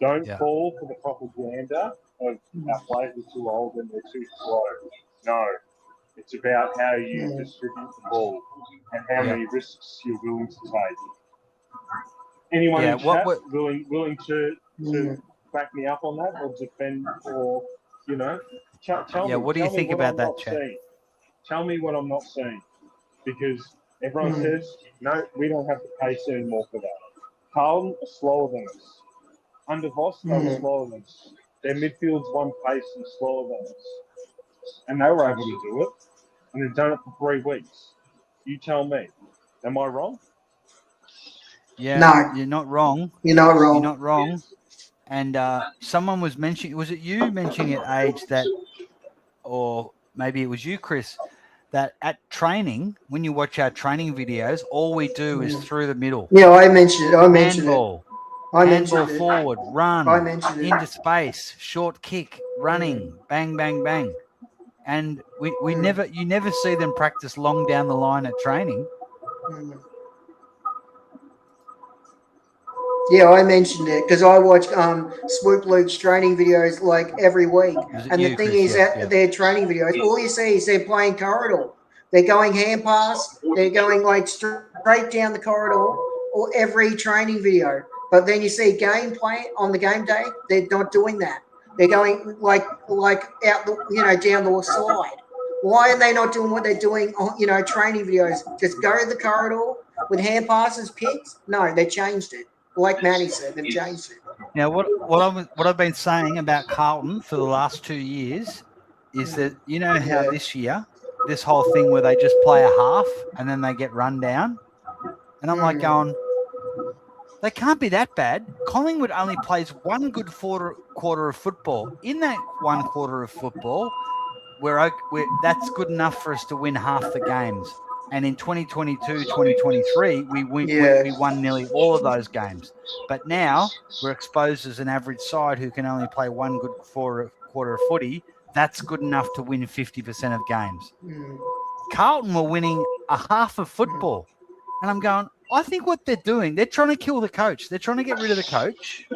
Don't fall for the propaganda of our players are too old and they're too slow. No. It's about how you distribute the ball and how many risks you're willing to take. Anyone in chat willing to back me up on that or defend or, you know, tell me. What do you think about that, chat? Tell me what I'm not seeing. Because everyone says, no, we don't have the pace anymore for that. Carlton are slower than us. Under Voss, they were slower than us. Their midfield's one pace and slower than us. And they were able to do it. And they've done it for 3 weeks. You tell me. Am I wrong? Yeah, No. you're not wrong. You're not wrong. You're not wrong. And someone was mentioning, was it you mentioning at age that, or maybe it was you, Chris, that at training, when you watch our training videos, all we do is through the middle. Yeah, I mentioned it. I mentioned handball, it. I handball mentioned it. forward, run, I mentioned it. into space, short kick, running, bang, bang, bang. And we never, you never see them practice long down the line at training. Yeah, I mentioned it because I watch Swoop Luke's training videos like every week. And the thing is that their training videos, all you see is they're playing corridor. They're going hand pass. They're going like straight down the corridor or every training video. But then you see gameplay on the game day, they're not doing that. They're going like out the, down the side. Why are they not doing what they're doing on, training videos? Just go to the corridor with hand passes, picks? No, they changed it. Like Manny said, they've changed it. Now, what I've been saying about Carlton for the last 2 years is that, how this year, this whole thing where they just play a half and then they get run down. And I'm like going, they can't be that bad. Collingwood only plays one good quarter of football. In that one quarter of football, that's good enough for us to win half the games. And in 2022, 2023, we won nearly all of those games. But now we're exposed as an average side who can only play one good quarter of footy. That's good enough to win 50% of games. Carlton were winning a half of football. And I'm going, I think what they're doing, they're trying to kill the coach. They're trying to get rid of the coach.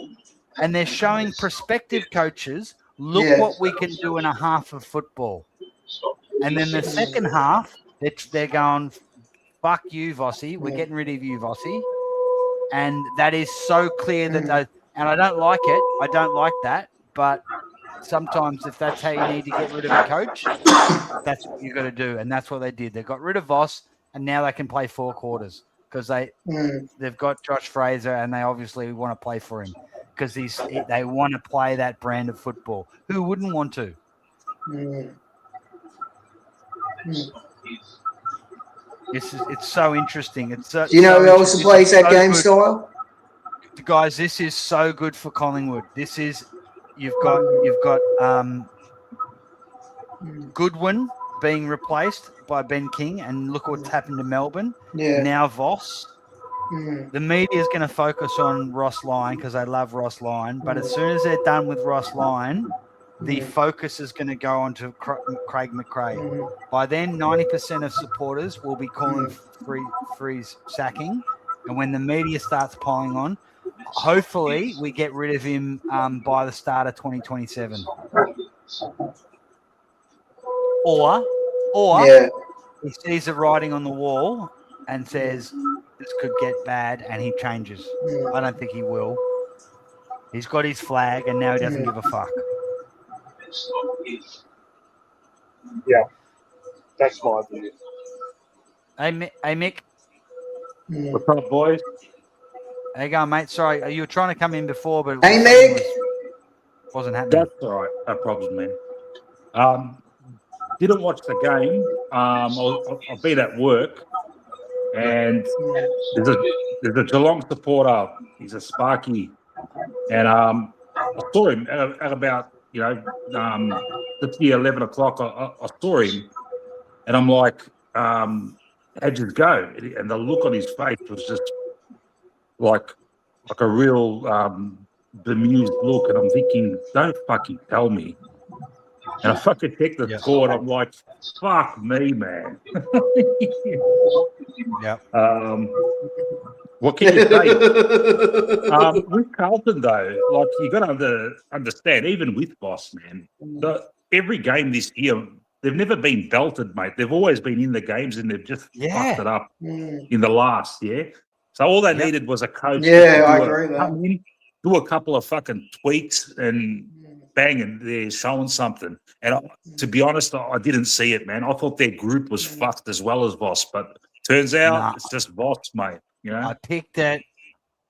And they're showing prospective coaches, look what we can do in a half of football. And then the second half, they're going, fuck you, Vossy. We're getting rid of you, Vossy. And that is so clear that and I don't like it. I don't like that. But sometimes if that's how you need to get rid of a coach, that's what you've got to do. And that's what they did. They got rid of Voss, and now they can play 4 quarters because they've got Josh Fraser, and they obviously want to play for him because they want to play that brand of football. Who wouldn't want to? It's so interesting. It's so, who else plays that game style? Guys, this is so good for Collingwood. This is you've got Goodwin being replaced by Ben King, and look what's happened to Melbourne. Yeah. Now Voss. The media is going to focus on Ross Lyon because they love Ross Lyon, but as soon as they're done with Ross Lyon, the focus is going to go on to Craig McRae. By then, 90% of supporters will be calling Freeze sacking. And when the media starts piling on, hopefully we get rid of him by the start of 2027. Or Yeah. he sees the writing on the wall and says this could get bad, and he changes. I don't think he will. He's got his flag, and now he doesn't give a fuck. Yeah, that's my view. Hey, Mick, What's up, boys? how you going, mate? Sorry, you were trying to come in before, but Hey, something Mick. wasn't happening. That's all right. No problems, man. Didn't watch the game. I've been at work, and there's a Geelong supporter. He's a Sparky, and I saw him at about 11 o'clock. I saw him, and I'm like, how'd you go? And the look on his face was just like a real bemused look, and I'm thinking, don't fucking tell me. And I fucking checked the score, and I'm like, fuck me, man. Yeah. What can you say? With Carlton, though, like, you got to understand, even with Voss, man, every game this year, they've never been belted, mate. They've always been in the games, and they've just fucked it up in the last, So all they needed was a coach. Yeah, I agree, man. Come in, do a couple of fucking tweaks, and bang, and they're showing something. And to be honest, I didn't see it, man. I thought their group was fucked as well as Voss, but turns out it's just Voss, mate. You know? I picked it.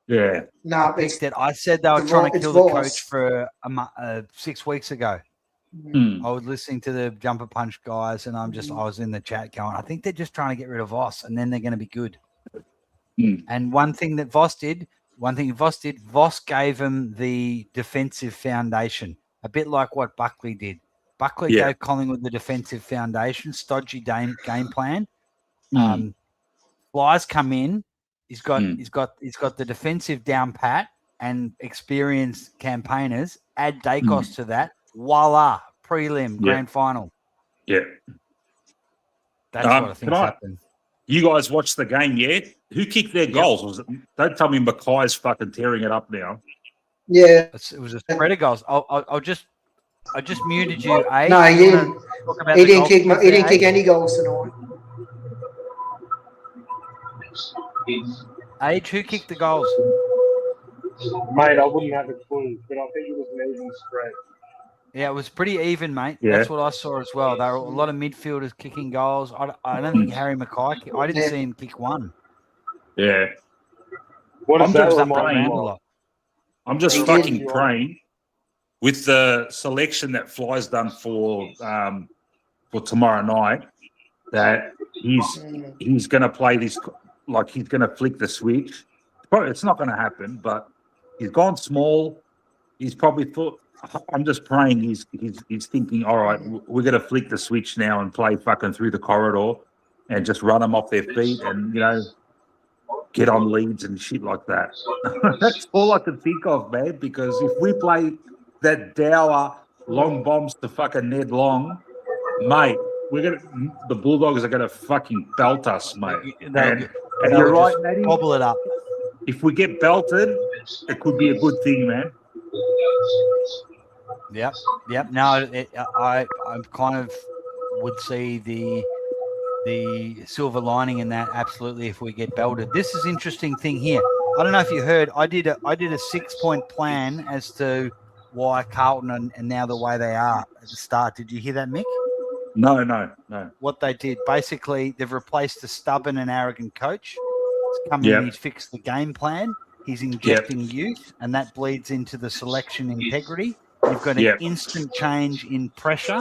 Yeah. No, I picked it. I said they were trying to kill the coach for 6 weeks ago. I was listening to the Jumper Punch guys, and I was in the chat going, I think they're just trying to get rid of Voss, and then they're going to be good. And one thing Voss did, Voss gave him the defensive foundation, a bit like what Buckley did. Buckley gave Collingwood the defensive foundation, stodgy game plan. Fly's come in. He's got the defensive down pat and experienced campaigners. Add Dacos to that. Voila, prelim, grand final. Yeah. That's what I think happened. You guys watched the game yet? Who kicked their goals? Was it? Don't tell me Mackay's fucking tearing it up now. Yeah. It was a spread of goals. I just muted you. No, he didn't. He didn't kick any goals tonight. Age, who kicked the goals? Mate, I wouldn't have a clue, but I think it was an even spread. Yeah, it was pretty even, mate. That's what I saw as well. There were a lot of midfielders kicking goals. I don't think Harry Mackay. I didn't see him kick one. Yeah. What does that praying. remind you of? I'm just fucking praying with the selection that Fly's done for tomorrow night that he's going to play this like he's going to flick the switch. It's not going to happen, but he's gone small. He's probably thought. I'm just praying he's thinking, all right, we're going to flick the switch now and play fucking through the corridor and just run them off their feet and, get on leads and shit like that. That's all I can think of, man, because if we play that dour long bombs to fucking Ned Long, mate, the Bulldogs are going to fucking belt us, mate. And you're right, Matty. Bobble it up. If we get belted, it could be a good thing, man. Yep. No, I kind of would see the silver lining in that. Absolutely, if we get belted. This is interesting thing here. I don't know if you heard. I did a 6-point plan as to why Carlton and now the way they are at the start. Did you hear that, Mick? No. What they did, basically, they've replaced a stubborn and arrogant coach. He's come in, he's fixed the game plan. He's injecting youth, and that bleeds into the selection integrity. You've got an instant change in pressure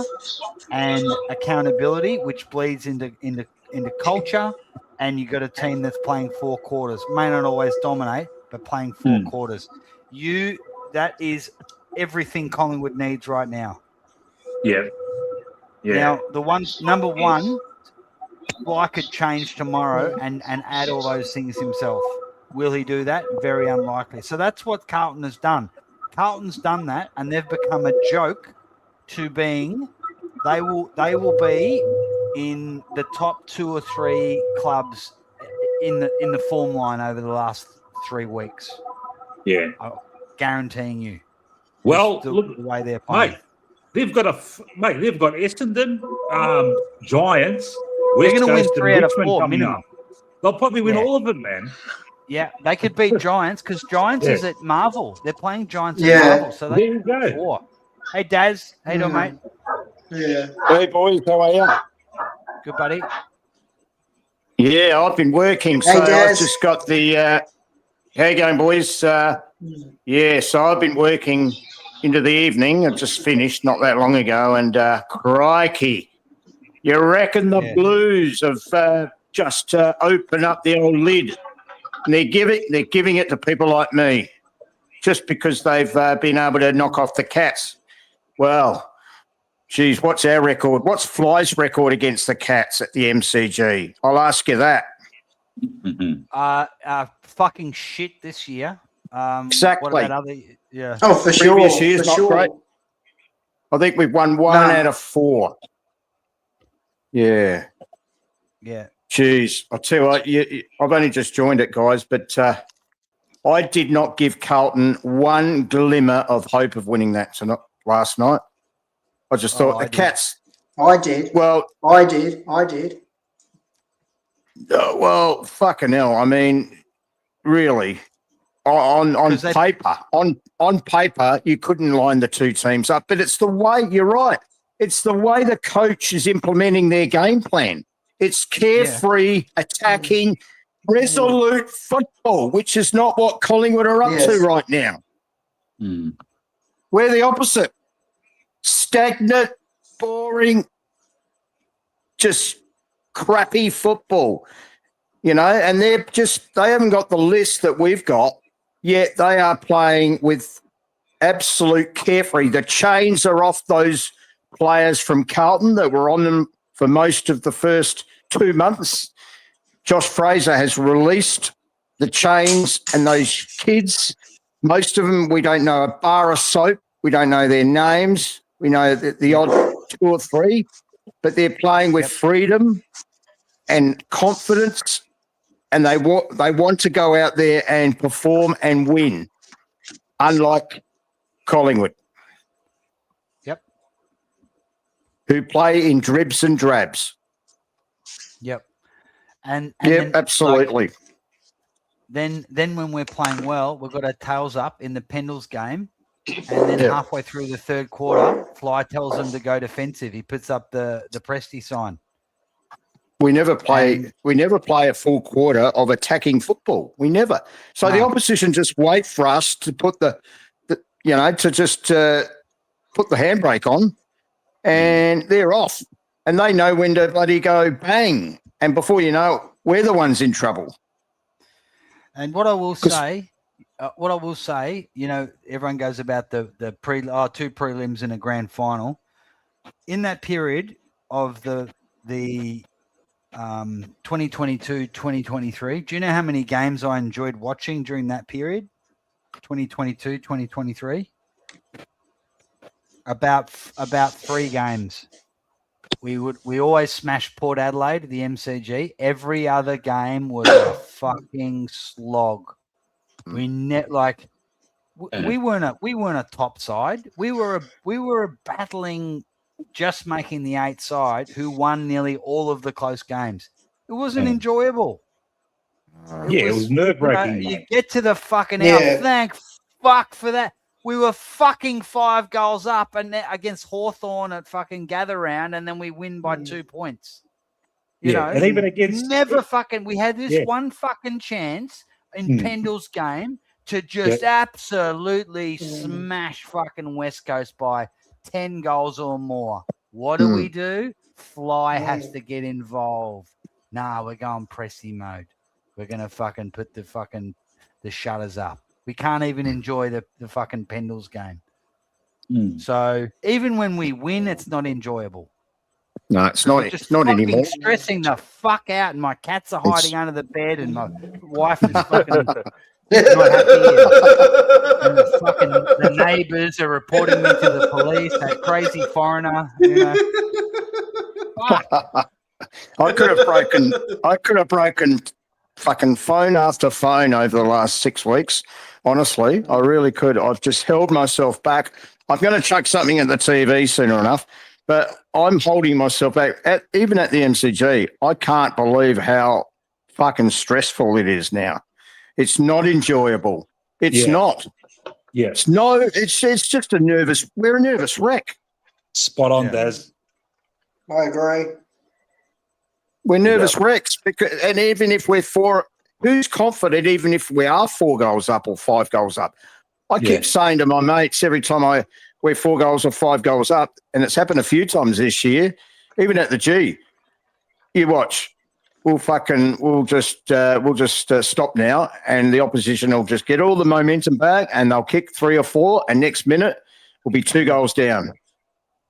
and accountability, which bleeds into culture. And you've got a team that's playing 4 quarters. May not always dominate, but playing 4 quarters. That is everything Collingwood needs right now. Yeah. Now, number one, Fly could change tomorrow and add all those things himself. Will he do that? Very unlikely. So that's what Carlton has done. Carlton's done that, and they've become a joke to being. They will be in the top 2 or 3 clubs in the form line over the last 3 weeks. Yeah, guaranteeing you. Well, the look, way they're playing. mate, They've got They've got Essendon, Giants, They're West going to win Coast, and 3 out of Richmond 4 coming minimum. up. They'll probably win Yeah. all of them, man. Yeah, they could beat Giants because Giants Yeah. is at Marvel. They're playing Giants Yeah. at Marvel, so There they you could win go. 4. Hey, Daz. How you doing, mate? Yeah. Hey boys, how are you? Good, buddy. Yeah, I've been working, Hey, so I've Daz. just got the. How you going, boys? Yeah, so I've been working into the evening. I've just finished not that long ago, and crikey, you reckon the Blues have just opened up the old lid, and they're giving it to people like me, just because they've been able to knock off the Cats. Well. Geez, what's our record? What's Fly's record against the Cats at the MCG? I'll ask you that. Fucking shit this year. Exactly. What about other? Yeah. Oh, for sure. Previous years, For not sure. great. I think we've won 1 out of 4. Yeah. Yeah. Geez, I'll tell you what, I've only just joined it, guys, but I did not give Carlton one glimmer of hope of winning that last night. I just thought the Cats. I did. Well, I did. Well, fucking hell. I mean, really, on paper, on paper, you couldn't line the two teams up. But it's the way. You're right. It's the way the coach is implementing their game plan. It's carefree, attacking, resolute football, which is not what Collingwood are up to right now. We're the opposite. Stagnant, boring, just crappy football, and they haven't got the list that we've got, yet they are playing with absolute carefree. The chains are off those players from Carlton that were on them for most of the first 2 months. Josh Fraser has released the chains, and those kids, most of them, we don't know a bar of soap. We don't know their names. We know the odd 2 or 3, but they're playing with freedom and confidence, and they want to go out there and perform and win, unlike Collingwood. Yep. Who play in dribs and drabs. Yep. And yep, absolutely. Then when we're playing well, we've got our tails up in the Pendles game. And then halfway through the third quarter, Fly tells them to go defensive. He puts up the Presti sign. We never play a full quarter of attacking football. We never. So the opposition just wait for us to put to just put the handbrake on, and they're off. And they know when to bloody go bang. And before you know it, we're the ones in trouble. And what I will say, everyone goes about the 2 prelims and a grand final. In that period of the 2022-2023, do you know how many games I enjoyed watching during that period? 2022-2023? About 3 games. We always smashed Port Adelaide at the MCG. Every other game was a fucking slog. We weren't a top side. We were battling, just making the 8 side, who won nearly all of the close games. It wasn't enjoyable. It was nerve-wracking. You get to the fucking hour. Thank fuck for that. We were fucking 5 goals up and against Hawthorn at fucking gather round, and then we win by 2 points. You know, and even against we had this one fucking chance in Pendle's game to just absolutely smash fucking West Coast by 10 goals or more. What do? Fly has to get involved. Nah, we're going Presti mode. We're gonna fucking put the shutters up. We can't even enjoy the fucking Pendles game. So even when we win, it's not enjoyable. No, it's not. It's not anymore. Stressing the fuck out, and my cats are hiding under the bed, and my wife is fucking not happy. And the neighbours are reporting me to the police. That crazy foreigner, Fuck. I could have broken fucking phone after phone over the last 6 weeks. Honestly, I really could. I've just held myself back. I'm going to chuck something at the TV sooner enough, but I'm holding myself back. Even at the MCG, I can't believe how fucking stressful it is now. It's not enjoyable. It's not. Yeah. It's just a nervous. We're a nervous wreck. Spot on, Daz. I agree. We're nervous wrecks because, and even if we're who's confident? Even if we are 4 goals up or 5 goals up, I keep saying to my mates every time we're 4 goals or 5 goals up, and it's happened a few times this year, even at the G. You watch. We'll just stop now, and the opposition will just get all the momentum back, and they'll kick 3 or 4, and next minute we'll be 2 goals down.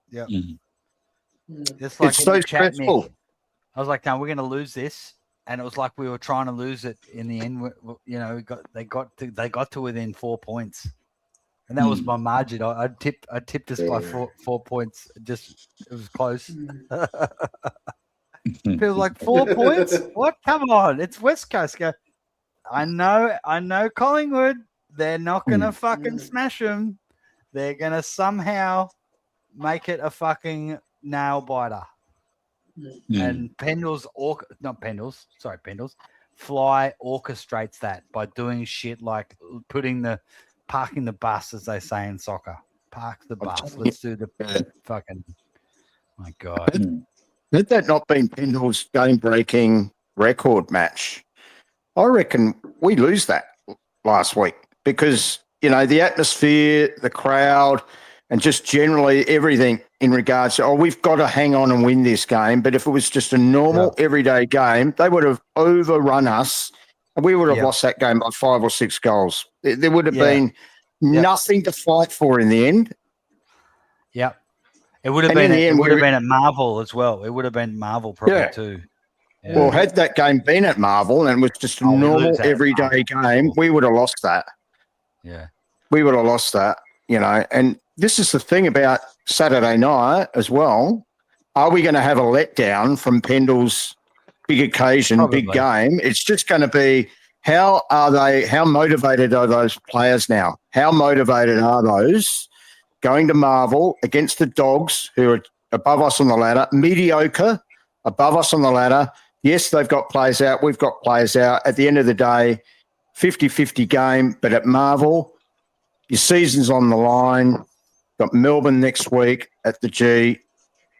Yeah. It's like so in the chat, stressful. Nick, I was like, no, we're going to lose this. And it was like we were trying to lose it in the end. You know, they got to within 4 points. And that was my margin. I tipped us by 4 points. It was close. Feels like 4 points. What? Come on. It's West Coast. I know Collingwood. They're not going to fucking smash them. They're going to somehow make it a fucking nail biter. And Pendles, Fly orchestrates that by doing shit like parking the bus, as they say in soccer. Park the bus. Let's do the fucking. My God. Had that not been Pendle's game-breaking record match, I reckon we lose that last week because, you know, the atmosphere, the crowd, and just generally everything in regards to, we've got to hang on and win this game. But if it was just a normal, everyday game, they would have overrun us and we would have lost that game by 5 or 6 goals. There would have been nothing to fight for in the end. Yep. It would have been at Marvel as well. It would have been Marvel probably too. Yeah. Well, had that game been at Marvel and it was just a normal everyday game, we would have lost that. Yeah. We would have lost that, you know. And this is the thing about Saturday night as well. Are we going to have a letdown from Pendle's big occasion, big game? It's just going to be how motivated are those players now? How motivated are those going to Marvel against the Dogs who are above us on the ladder, mediocre, above us on the ladder? Yes, they've got players out. We've got players out. At the end of the day, 50-50 game. But at Marvel, your season's on the line. Got Melbourne next week at the G.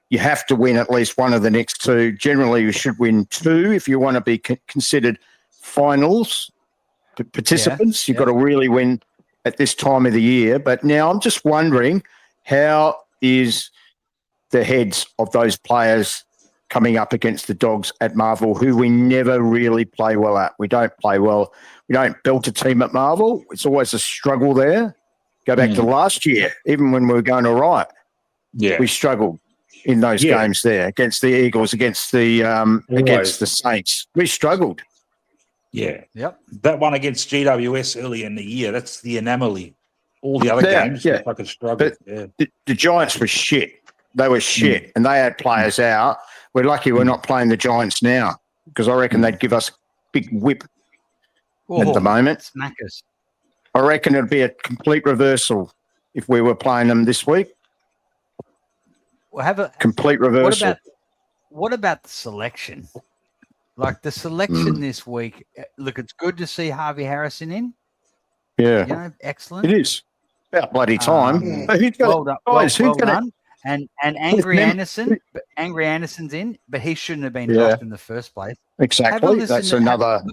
You have to win at least one of the next 2. Generally, you should win 2 if you want to be considered finals participants. You've got to really win at this time of the year. But now I'm just wondering, how is the heads of those players coming up against the Dogs at Marvel, who we never really play well at? We don't play well. We don't belt a team at Marvel. It's always a struggle there. Go back to last year, even when we were going all right. Yeah. We struggled in those games there against the Eagles, against the Saints. We struggled. Yeah. Yep. That one against GWS early in the year, that's the anomaly. All the other games look like a struggle. The Giants were shit. They were shit, and they had players out. We're lucky we're not playing the Giants now because I reckon they'd give us a big whip at the moment. Smack us. I reckon it'd be a complete reversal if we were playing them this week. We'll have a complete reversal. What about the selection? Like the selection this week. Look, it's good to see Harvey Harrison in. Yeah, you know, excellent. It is about bloody time. Well done. And Angry Anderson, Anderson's in, but he shouldn't have been dropped in the first place. Exactly. That's another.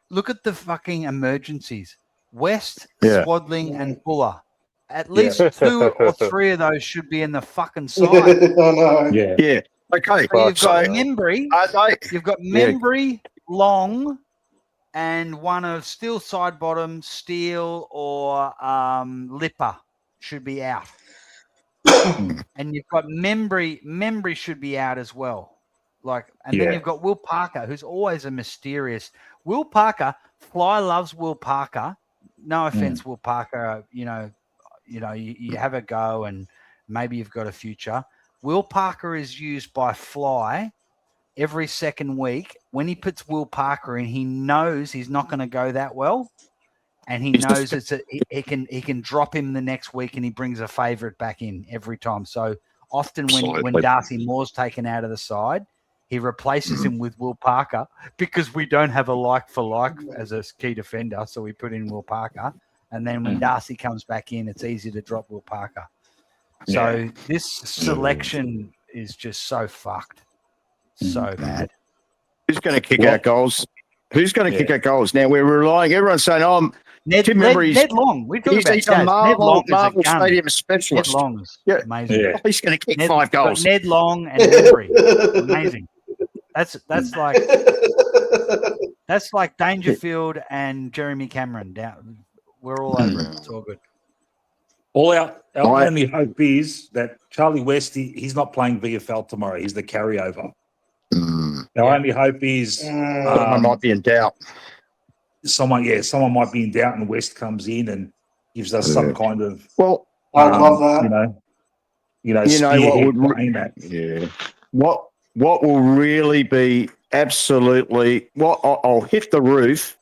Look at the fucking emergencies. West, Swadling, and Fuller. At least 2 or 3 of those should be in the fucking side. Yeah. Okay. So you've got Membry. You've got Membry, Long, and one of Steele side bottom, Steele or Lipper should be out. And you've got Membry should be out as well. Then you've got Will Parker, who's always a mysterious. Will Parker, Fly loves Will Parker. No offense, Will Parker. You have a go and maybe you've got a future. Will Parker is used by Fly every second week. When he puts Will Parker in, he knows he's not going to go that well. and he He's knows just- he can drop him the next week, and he brings a favourite back in every time. So often when Absolutely. Darcy Moore's taken out of the side, he replaces Mm-hmm. him with Will Parker because we don't have a like for like as a key defender, so we put in Will Parker, and then when Darcy comes back in, it's easy to drop Will Parker. So this selection is just so fucked, so bad. Who's going to kick our goals? Who's going to kick our goals? Now we're relying. Everyone's saying, "Oh, Ned Long. We're talking about he's a Ned Marvel, Long is a Marvel gun. Stadium specialist. Ned Long's Yeah. amazing. Yeah. He's going to kick 5 goals. Ned Long and Embry, amazing. That's like Dangerfield and Jeremy Cameron. Down, we're all over it. It's all good. All our only hope is that Charlie West, he's not playing VFL tomorrow. He's the carryover. Our only hope is I might be in doubt. Someone might be in doubt, and West comes in and gives us some kind of I love that. You know what would what will really be absolutely I'll hit the roof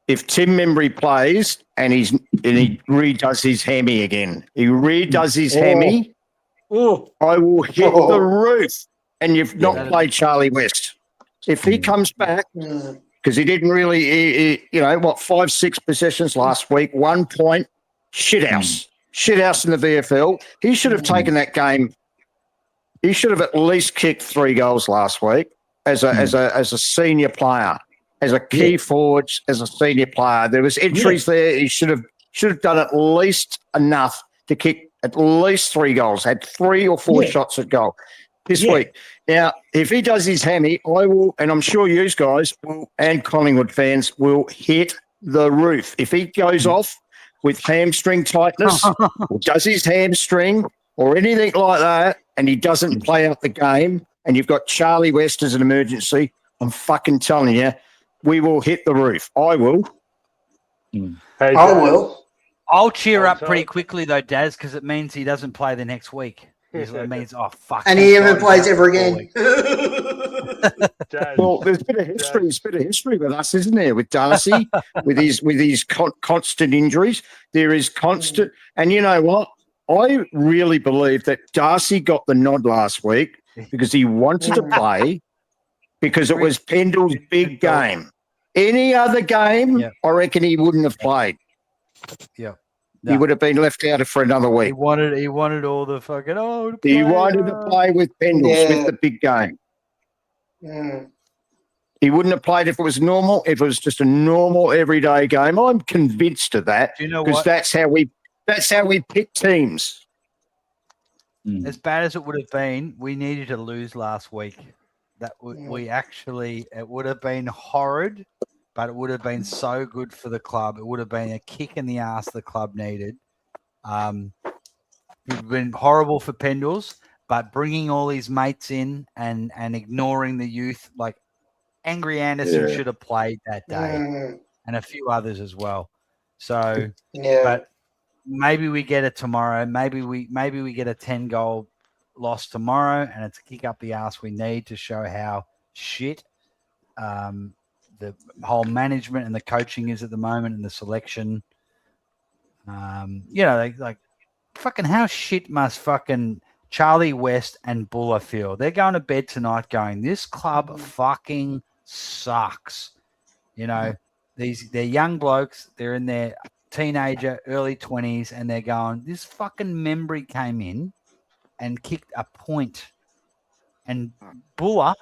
if Tim Membry plays and he redoes his hammy again. He redoes his hammy. I will hit the roof. And you've not played Charlie West. If he comes back, because he didn't really, 5-6 possessions last week, 1 point, shithouse in the VFL. He should have taken that game. He should have at least kicked 3 goals last week as a senior player, as a key forward, as a senior player. There was entries there. He should have done at least enough to kick at least 3 goals. Had 3 or 4 shots at goal this week. Now, if he does his hammy, I will, and I'm sure you guys will, and Collingwood fans will hit the roof. If he goes off with hamstring tightness, or does his hamstring, or anything like that, and he doesn't play out the game, and you've got Charlie West as an emergency, I'm fucking telling you, we will hit the roof. I will. I will. I'll cheer up pretty quickly though, Daz, because it means he doesn't play the next week. It means, oh fuck, and he never plays ever again. Well, there's a bit of history. There's a bit of history with us, isn't there? With Darcy, with his constant injuries, there is constant. And you know what? I really believe that Darcy got the nod last week because he wanted to play, because it was Pendle's big game. Any other game, I reckon he wouldn't have played. Yeah. He would have been left out for another week. He wanted all the fucking He wanted to play with Pendles with the big game. He wouldn't have played if it was normal. If it was just a normal everyday game, I'm convinced of that. Do you know because what? that's how we pick teams. As bad as it would have been, we needed to lose last week. That it would have been horrid. But it would have been so good for the club. It would have been a kick in the ass the club needed. It would have been horrible for Pendles, but bringing all his mates in and ignoring the youth, like Angry Anderson should have played that day, and a few others as well. So, but maybe we get it tomorrow. Maybe we get a 10-goal loss tomorrow, and it's a kick up the ass we need to show how shit the whole management and the coaching is at the moment, and the selection. Like fucking how shit must fucking Charlie West and Buller feel? They're going to bed tonight going, this club fucking sucks. They're young blokes. They're in their teenager, early 20s, and they're going, this fucking Membry came in and kicked a point. And Buller,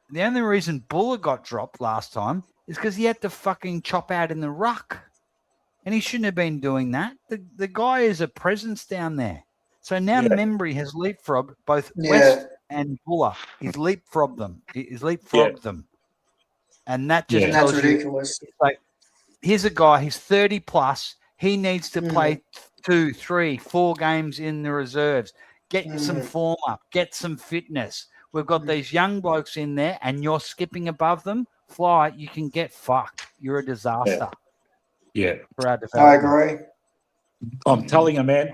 the only reason Buller got dropped last time is because he had to fucking chop out in the ruck. And he shouldn't have been doing that. The guy is a presence down there. So now Membry has leapfrogged both West and Buller. He's leapfrogged them. Them. And that just that's tells ridiculous. You, like, here's a guy, he's 30 plus. He needs to play 2, 3, 4 games in the reserves. Get some form up. Get some fitness. We've got these young blokes in there, and you're skipping above them. Fly, you can get fucked. You're a disaster. Yeah. For our I agree. I'm telling you, man,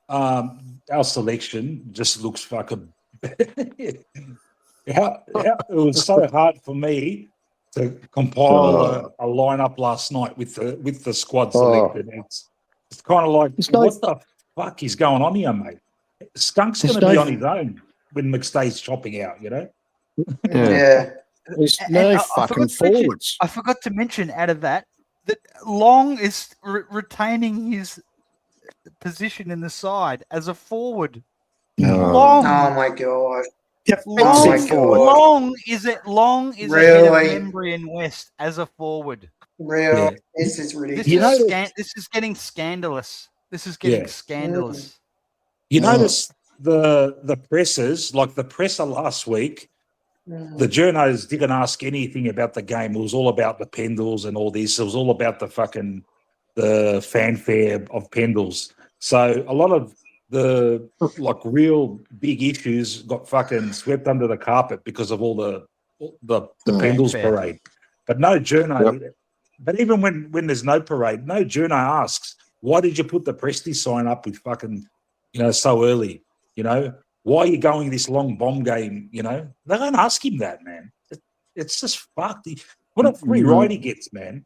our selection just looks fucking. It was so hard for me to compile a lineup last night with the squad selected. It's kind of like, what the fuck is going on here, mate? Skunk's going to be on his own when McStay's chopping out, you know? Yeah. There's And no I fucking forgot to mention- forwards. I forgot to mention out of that Long is retaining his position in the side as a forward. Long. Oh my god. Long is ahead Really? of Membry and West as a forward. Real. Yeah. This is ridiculous. This is getting scandalous. This is getting Yeah. scandalous. You notice the pressers, like the presser last week, the journos didn't ask anything about the game. It was all about the Pendles and all this. It was all about the fanfare of Pendles. So a lot of the real big issues got fucking swept under the carpet because of all the Pendles parade. But no journo. But even when there's no parade, no journo asks, why did you put the Presti sign up with fucking, so early? Why are you going this long bomb game? They don't ask him that, man. It's just fucked. What a free ride he gets, man.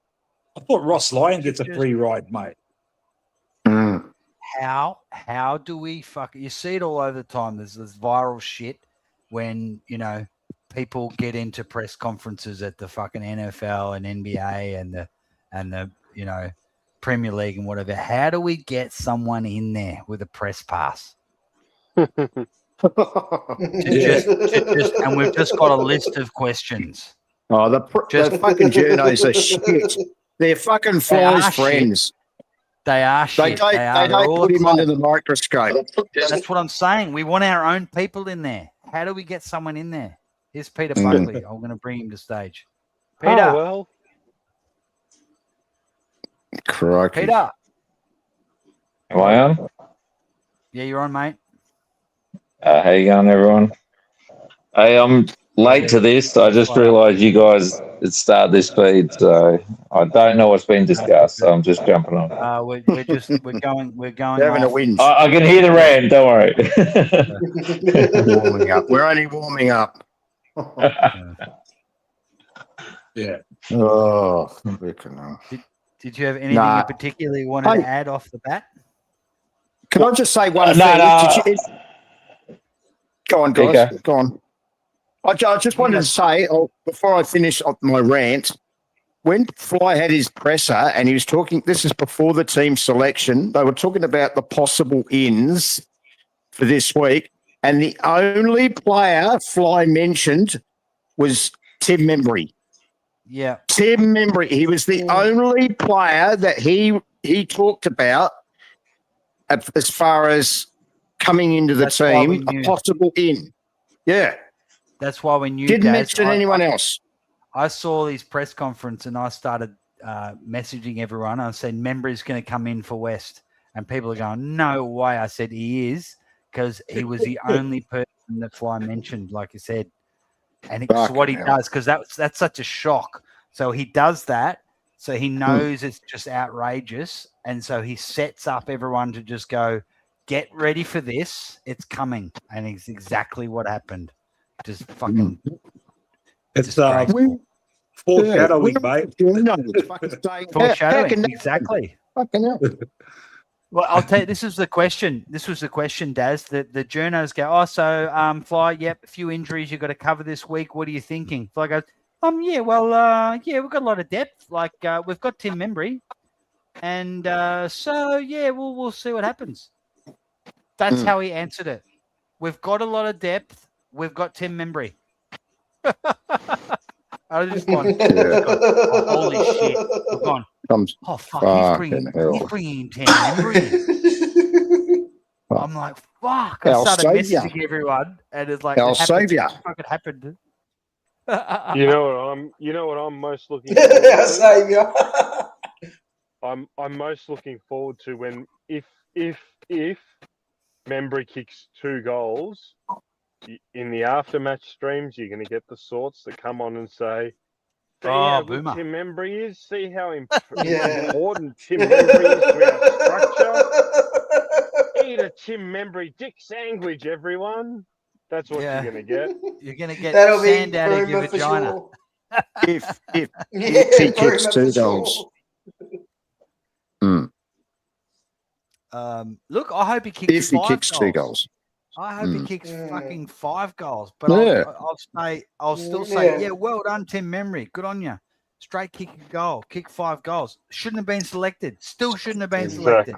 I thought Ross Lyon gets a free ride, mate. How do we fuck? You see it all over the time. There's this viral shit when people get into press conferences at the fucking NFL and NBA and the Premier League and whatever. How do we get someone in there with a press pass? And we've just got a list of questions. Oh, the fucking journos are shit. They're fucking Fly's friends. They are shit. They don't put him under the microscope. That's what I'm saying. We want our own people in there. How do we get someone in there? Here's Peter Buckley. I'm going to bring him to stage. Peter. Oh, well. Crikey. Peter. Am I on? Yeah, you're on, mate. How you going, everyone? Hey, I'm late to this. I just realised you guys had started this feed, so I don't know what's been discussed. So I'm just jumping on. We're going. They're having a win. I can hear the rant. Don't worry. Warming up. We're only warming up. Yeah. Oh, did you have anything in particular you wanted to add off the bat? Can I just say one thing? Go on, guys. Okay. Go on. I just wanted to say, before I finish off my rant, when Fly had his presser and he was talking, this is before the team selection, they were talking about the possible ins for this week, and the only player Fly mentioned was Tim Membry. Yeah. Tim Membry. He was the only player that he talked about as far as coming into the team, a possible in. Yeah. That's why we knew. Didn't mention anyone else. I saw his press conference and I started messaging everyone. I said, Membry's going to come in for West. And people are going, no way. I said, he is, because he was the only person that Fly mentioned, like you said. And it's what he does, because that's such a shock. So he does that. So he knows it's just outrageous. And so he sets up everyone to just go, get ready for this. It's coming. And it's exactly what happened. Just fucking. It's foreshadowing, mate. Foreshadowing, exactly. Fucking hell. Well, I'll tell you, this is the question. This was the question, Daz. The journos go, Fly, yep, a few injuries you've got to cover this week. What are you thinking? Fly goes, we've got a lot of depth. Like, we've got Tim Membry. And we'll see what happens. That's how he answered it. We've got a lot of depth. We've got Tim Membry. I was just going, holy shit. We've gone, oh, fuck, he's bringing Tim Membry. I'm like, fuck. I started messaging everyone, and it's like, I'll save you. Fuck, it happened. You know what I'm most looking forward to? I'll save you. I'm most looking forward to when if Membry kicks 2 goals in the aftermatch streams, you're going to get the sorts that come on and say, "See how good Tim Membry is. See how important Tim Membry is to our structure. Eat a Tim Membry dick sandwich, everyone." That's what you're going to get. You're going to get That'll sand be out of your Boomer for vagina. sure. if Yeah, he very kicks much 2 so. goals. Mm. Look, I hope he kicks If he 5 kicks 2 goals. goals. I hope he Mm. kicks Mm. fucking 5 goals. But Yeah. I'll still say, Yeah. yeah, well done, Tim Memory. Good on you. Straight kick a goal, kick 5 goals. Shouldn't have been selected. Still shouldn't have been selected.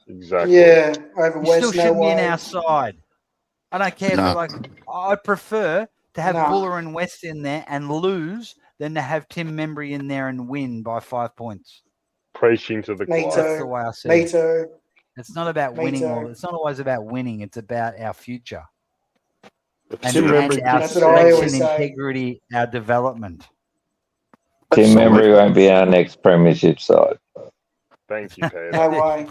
Exactly. Yeah, over He still West, no shouldn't be in way. our side. I don't care No. if like I'd prefer to have No. Buller and West in there and lose than to have Tim Membry in there and win by 5 points. Preaching to the Me choir. That's the too. way I see Me it. too. It's not about Me winning. too. It's not always about winning. It's about our future and, Tim and Membry our That's what I always selection say. integrity, our development. Tim Memory won't be our next premiership side. Thank you, Peter. No way.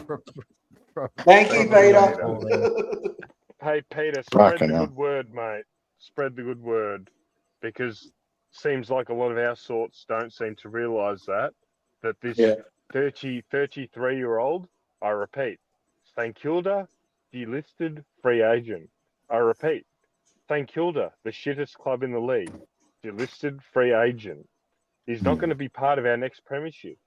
Thank you, Thank you, Peter. Hey, Peter, spread Fucking the hell. good word, mate. Spread the good word. Because seems like a lot of our sorts don't seem to realise that this 33-year-old, I repeat, St Kilda, delisted free agent. I repeat, St Kilda, the shittest club in the league, delisted free agent. He's not going to be part of our next premiership.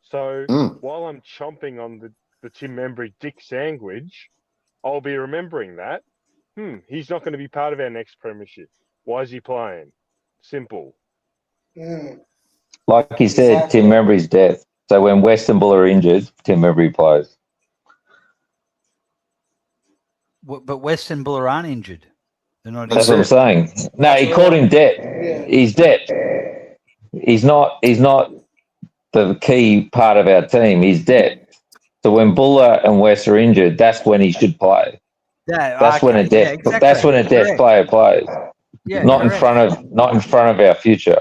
So while I'm chomping on the Tim Membry dick sandwich, I'll be remembering that. He's not going to be part of our next premiership. Why is he playing? Simple. Mm. Like he said, Tim Membry's death. So when West and Bull are injured, Tim Membry plays. But West and Buller aren't injured. They're not That's what I'm injured. saying. No, he called him dead. He's dead. He's not the key part of our team. He's dead. So when Buller and West are injured, that's when he should play. Yeah, That's when a okay, death. exactly. That's when a death Correct. player plays. Yeah, not correct. in front of our future.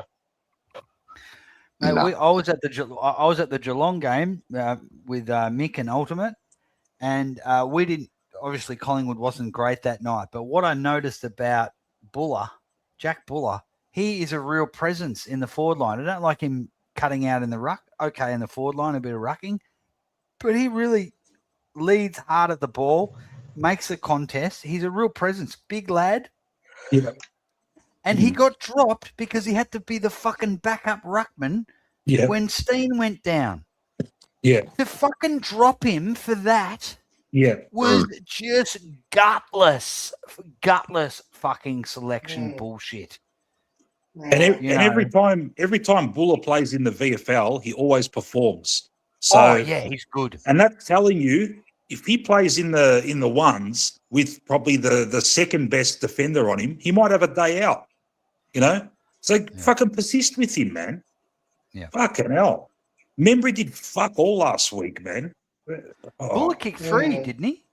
Mate, I was at the Geelong game with Mick and Ultimate, and we didn't. Obviously, Collingwood wasn't great that night. But what I noticed about Buller, Jack Buller, he is a real presence in the forward line. I don't like him cutting out in the ruck. Okay, in the forward line, a bit of rucking, but he really leads hard at the ball, makes the contest. He's a real presence, big lad. Yeah. And he got dropped because he had to be the fucking backup ruckman when Steen went down. Yeah. To fucking drop him for that was Mm. just gutless fucking selection bullshit. And every time Buller plays in the VFL, he always performs. So yeah, he's good. And that's telling you if he plays in the ones with probably the second best defender on him, he might have a day out. You know? So fucking persist with him, man. Yeah. Fucking hell. Membry did fuck all last week, man. Buller kicked 3, didn't he?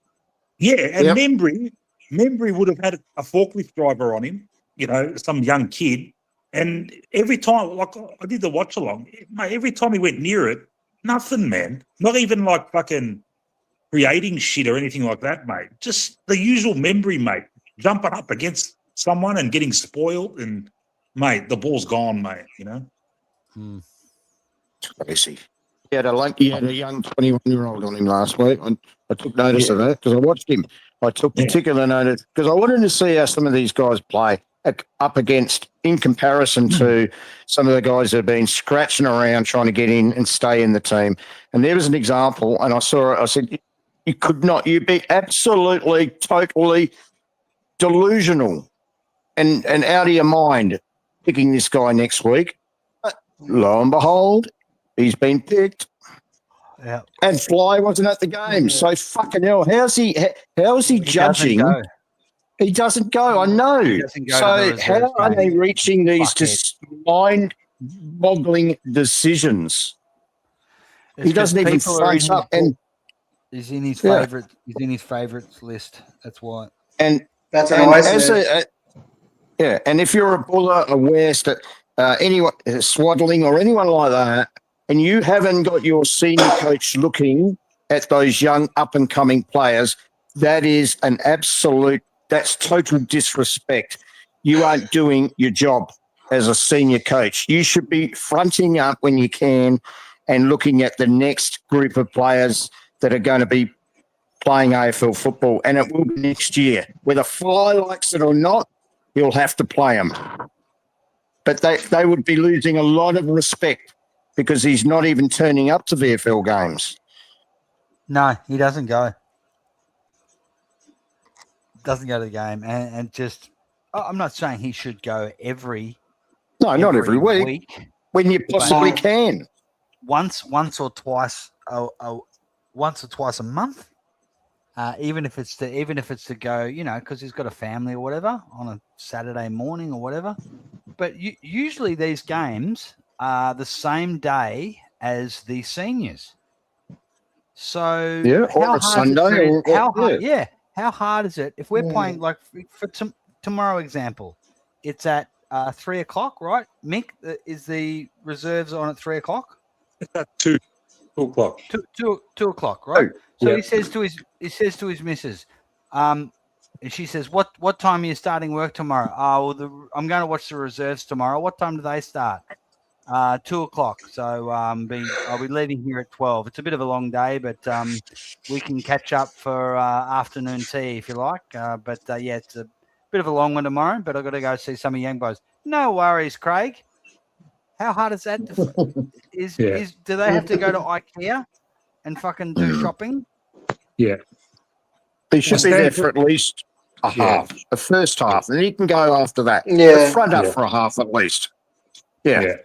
Yeah, and Membry would have had a forklift driver on him, you know, some young kid. And every time, like I did the watch along, mate, every time he went near it, nothing, man. Not even like fucking creating shit or anything like that, mate. Just the usual Membry, mate. Jumping up against someone and getting spoiled, and mate, the ball's gone, mate. You know. Crazy. He had a young 21-year-old on him last week. I took notice of that because I watched him. I took particular notice because I wanted to see how some of these guys play up against, in comparison to some of the guys that have been scratching around trying to get in and stay in the team. And there was an example, and I saw it. I said, you'd be absolutely, totally delusional and out of your mind picking this guy next week. But lo and behold, he's been picked. Yeah. And Fly wasn't at the game. So fucking hell, how's he judging? He doesn't go. I know. So how are they reaching these mind-boggling decisions? He doesn't even front up. And he's in his favorite. He's in his favorites list. That's why. And that's what I said. And if you're a Buller, a West, anyone, Swaddling, or anyone like that, and you haven't got your senior coach looking at those young up-and-coming players, that is that's total disrespect. You aren't doing your job as a senior coach. You should be fronting up when you can and looking at the next group of players that are going to be playing AFL football, and it will be next year. Whether Fly likes it or not, he'll have to play them. but they would be losing a lot of respect because he's not even turning up to VFL games. No, he doesn't go. Doesn't go to the game, and just. I'm not saying he should go every. No, not every week. When you possibly can. Once or twice a month. Even if it's to go, because he's got a family or whatever on a Saturday morning or whatever. But usually these games are the same day as the seniors. So or a Sunday. How hard is it if we're playing like for tomorrow example? It's at 3:00, right? Mick, is the reserves on at 3:00? It's at 2:00. 2:00, right? So yeah. he says to his missus, and she says, "What time are you starting work tomorrow?" Well, I'm going to watch the reserves tomorrow. What time do they start? 2:00. So I'll be leaving here at 12. It's a bit of a long day, but we can catch up for afternoon tea if you like. It's a bit of a long one tomorrow, but I've got to go see some of young boys. No worries, Craig. How hard is that? Do they have to go to IKEA and fucking do shopping? Yeah. He should be there for at least a half, the first half, and he can go after that. Yeah. The front up for a half at least. Yeah.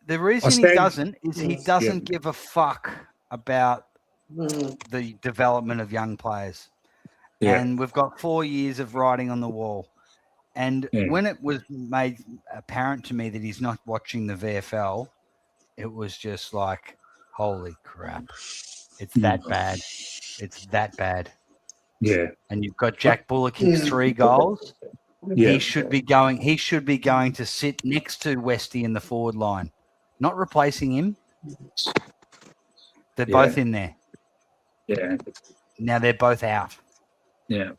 The reason he doesn't is he doesn't give a fuck about the development of young players. Yeah. And we've got 4 years of writing on the wall. And when it was made apparent to me that he's not watching the VFL, it was just like, holy crap. It's that bad. It's that bad. Yeah. And you've got Jack Buller kicks 3 goals. Yeah. He should be going to sit next to Westy in the forward line, not replacing him. They're both in there. Yeah. Now they're both out. Yeah.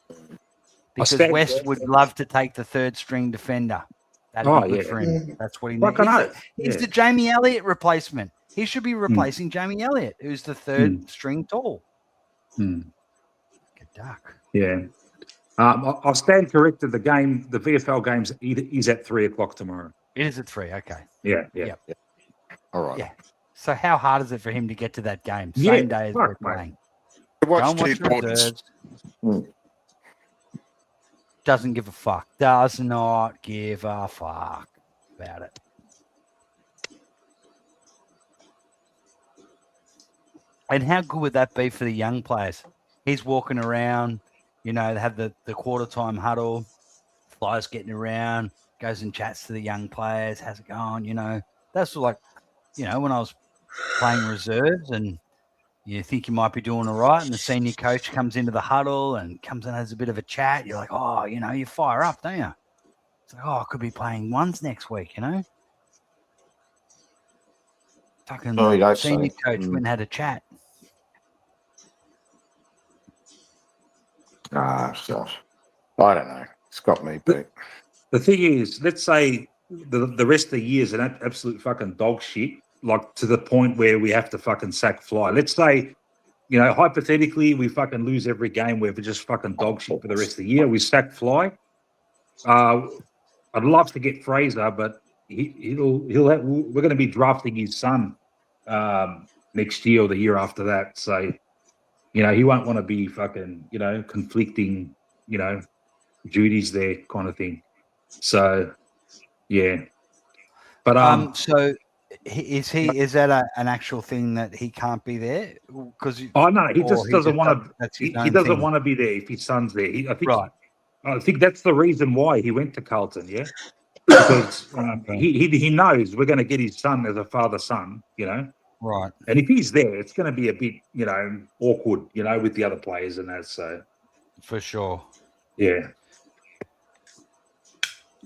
Because West would love to take the third string defender. That'd be good for him. That's what he needs. He's the Jamie Elliott replacement. He should be replacing Jamie Elliott, who's the third string tall. Good duck. Yeah. I'll stand corrected. The VFL games is at 3:00 tomorrow. It is at 3. Okay. Yeah. Yep. All right. Yeah. So how hard is it for him to get to that game? Same day as we're playing. Watch Go and two watch the quarters. reserves. Doesn't give a fuck. Does not give a fuck about it. And how good would that be for the young players? He's walking around, they have the quarter time huddle, Fly's getting around, goes and chats to the young players. How's it going? That's like, when I was playing reserves and you think you might be doing all right, and the senior coach comes into the huddle and comes and has a bit of a chat. You're like, oh, you fire up, don't you? It's like, oh, I could be playing ones next week, Fucking senior coach went and had a chat. I don't know. It's got me beat. The thing is, let's say the rest of the year is an absolute fucking dog shit, like to the point where we have to fucking sack Fly. Let's say, hypothetically, we fucking lose every game where we're just fucking dog shit for the rest of the year. We sack Fly. I'd love to get Fraser, but we're going to be drafting his son next year or the year after that. So, he won't want to be fucking, conflicting, duties there kind of thing. So, yeah. But so is that an actual thing that he can't be there? Because he just doesn't want to. He doesn't want to be there if his son's there. I think that's the reason why he went to Carlton. Yeah, because he knows we're going to get his son as a father-son. Right. And if he's there, it's going to be a bit, awkward, with the other players and that. So, for sure. Yeah.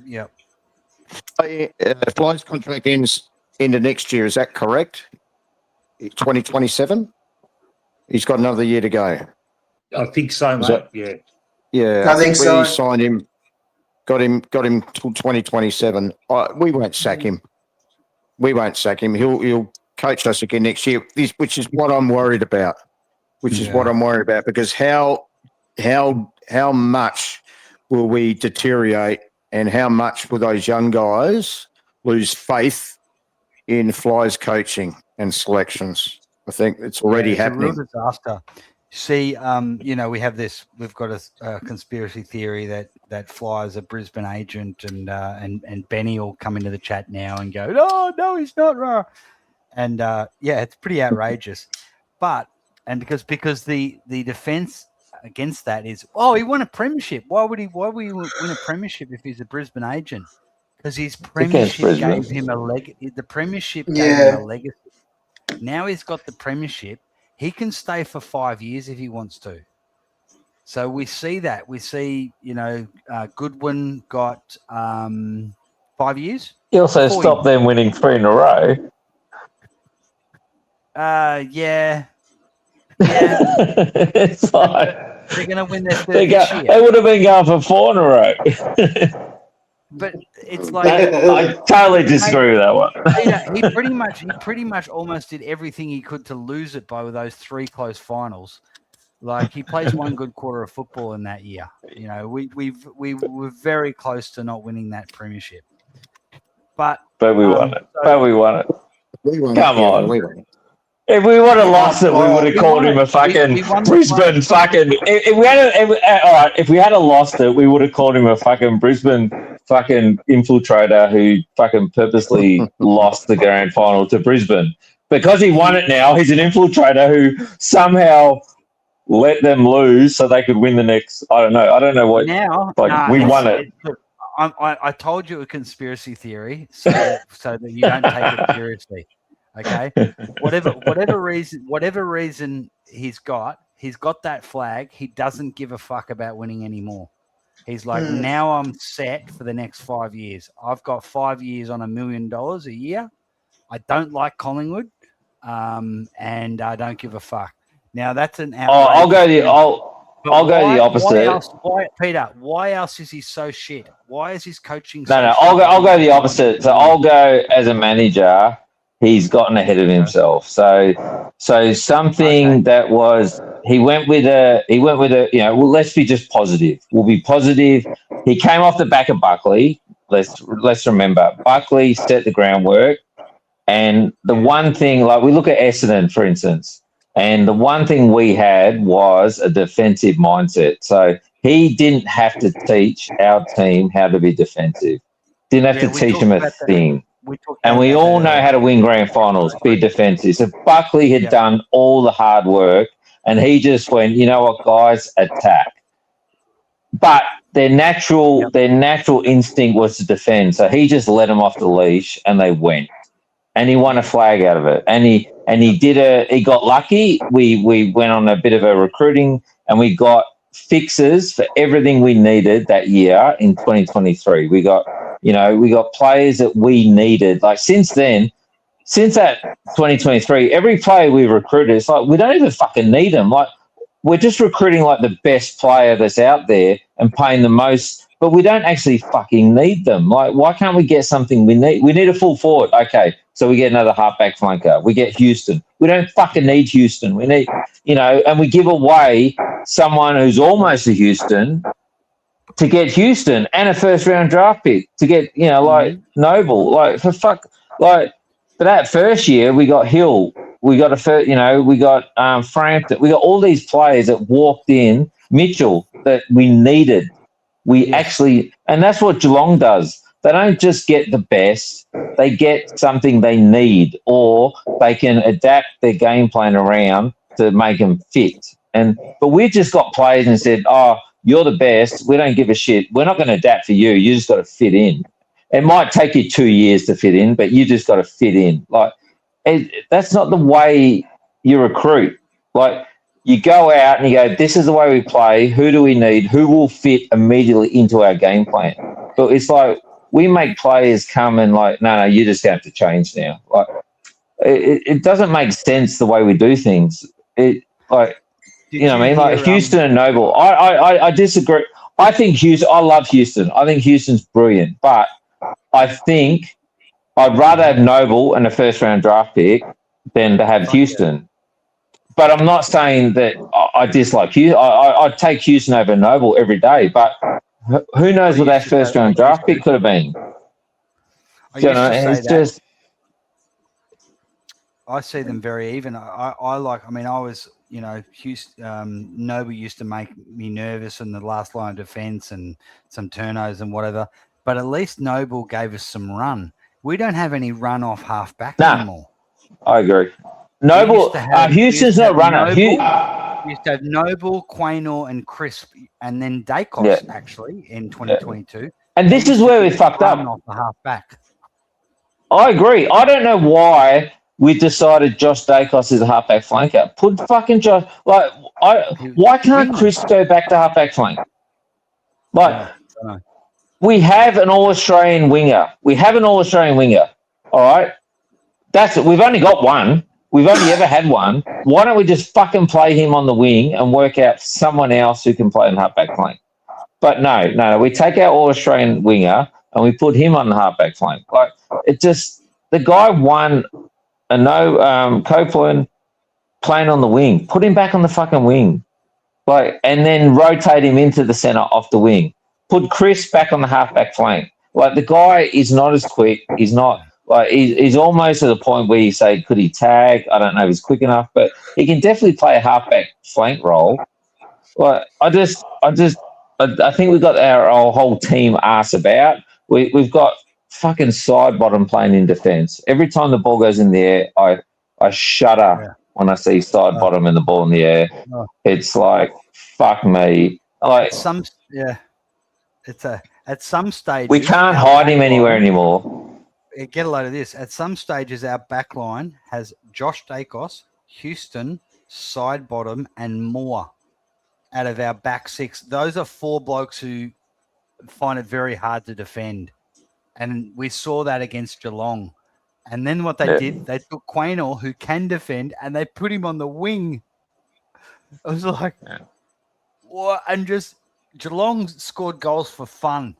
Yep. Fly's contract ends into next year. Is that correct? 2027. He's got another year to go. I think so, mate. Yeah. Yeah. I think so. We signed him. Got him till 2027. We won't sack him. He'll coach us again next year, which is what I'm worried about. Because how much will we deteriorate, and how much will those young guys lose faith in Fly's coaching and selections. I think it's already it's happening. a real disaster. See, we have this. We've got a conspiracy theory that Fly is a Brisbane agent, and Benny will come into the chat now and go, no, he's not. Rah. And it's pretty outrageous. But because the defense against that is, he won a premiership. Why would he win a premiership if he's a Brisbane agent? Because his premiership gave him a legacy. The premiership gave him a legacy. Now he's got the premiership. He can stay for 5 years if he wants to. So we see that. We see, Goodwin got 5 years. He also stopped them winning 3 in a row. Yeah. It's like they're going to win their third this year. They would have been going for 4 in a row. But it's like I totally disagree with that one. He pretty much almost did everything he could to lose it by those 3 close finals. Like he plays 1 good quarter of football in that year. We were very close to not winning that premiership. But we won it. We won it. Come on. We won it. If we would have lost it, we would have called him a fucking Brisbane fucking. If we had lost it, we would have called him a fucking Brisbane fucking infiltrator who fucking purposely lost the grand final to Brisbane. Because he won it now, he's an infiltrator who somehow let them lose so they could win the next. I don't know what. Now, we won it. I told you a conspiracy theory so that you don't take it seriously. Okay, whatever reason he's got that flag. He doesn't give a fuck about winning anymore. He's like, now I'm set for the next 5 years. I've got 5 years on $1 million a year. I don't like Collingwood, and I don't give a fuck. Now that's an. I'll go the opposite. Peter? Why else is he so shit? Why is his coaching? No. I'll go the opposite. So I'll go as a manager. He's gotten ahead of himself. So something that was he went with a let's be just positive. We'll be positive. He came off the back of Buckley. Let's remember Buckley set the groundwork. And the one thing, like we look at Essendon, for instance, and the one thing we had was a defensive mindset. So he didn't have to teach our team how to be defensive. Didn't have to teach them a thing. And we all know how to win grand finals, be defensive. So Buckley had done all the hard work and he just went, you know what, guys, attack. But their natural instinct was to defend. So he just let them off the leash and they went. And he won a flag out of it. And he got lucky. We went on a bit of a recruiting and we got fixes for everything we needed that year in 2023. We got players that we needed. Like since that 2023, every player we recruited, it's like we don't even fucking need them. Like we're just recruiting like the best player that's out there and paying the most, but we don't actually fucking need them. Like why can't we get something we need? We need a full forward. Okay, so we get another halfback flanker. We get Houston. We don't fucking need Houston. We need, and we give away someone who's almost a Houston to get Houston and a first round draft pick to get, like Noble, like for that first year, we got Hill, we got we got Frampton, we got all these players that walked in, Mitchell, that we needed. And that's what Geelong does. They don't just get the best, they get something they need, or they can adapt their game plan around to make them fit. But we just got players and said, oh, you're the best. We don't give a shit. We're not going to adapt for you. You just got to fit in. It might take you 2 years to fit in, but you just got to fit in. Like that's not the way you recruit. Like you go out and you go, this is the way we play. Who do we need? Who will fit immediately into our game plan? But it's like we make players come and like, no, you just have to change now. Like it doesn't make sense the way we do things. Like Houston and Noble. I disagree. I think Houston. I love Houston. I think Houston's brilliant, but I think I'd rather have Noble and a first round draft pick than to have Houston. But I'm not saying that I dislike Houston. I'd take Houston over Noble every day. But who knows what that first round draft pick could have been? I You used know, to and say it's that. just I see them very even. I like. I mean, I was, Houston. Noble used to make me nervous in the last line of defence and some turnovers and whatever. But at least Noble gave us some run. We don't have any run off half back anymore. I agree. We Noble, used to have- Houston's we used to not have runner. We used to have Noble, Quaynor, and Crisp, and then Dacos Yeah. actually in 2022. And this They is used to where we get fucked run up. off the half back. I agree. I don't know why we decided Josh Dacos is a halfback flanker. Put fucking Josh. Like, why can't Chris go back to halfback flank? Like, we have an All Australian winger. All right, that's it. We've only got one. We've only ever had one. Why don't we just fucking play him on the wing and work out someone else who can play in halfback flank? But no. We take our All Australian winger and we put him on the halfback flank. Like, it just, the guy won a Copeland playing on the wing. Put him back on the fucking wing. Like, and then rotate him into the centre off the wing. Put Chris back on the halfback flank. Like, the guy is not as quick. He's not, like, he's almost at the point where you say, could he tag? I don't know if he's quick enough, but he can definitely play a halfback flank role. Like, I think we've got our whole team arse about. We've got fucking side bottom playing in defence. Every time the ball goes in the air, I shudder when I see side bottom and the ball in the air. It's like, fuck me. Like, At some stage we can't hide him anywhere anymore. Get a load of this. At some stages, our back line has Josh Dacos, Houston, side bottom, and Moore out of our back six. Those are four blokes who find it very hard to defend. And we saw that against Geelong. And then what they did, they took Quaynor, who can defend, and they put him on the wing. I was like, what? And just Geelong scored goals for fun.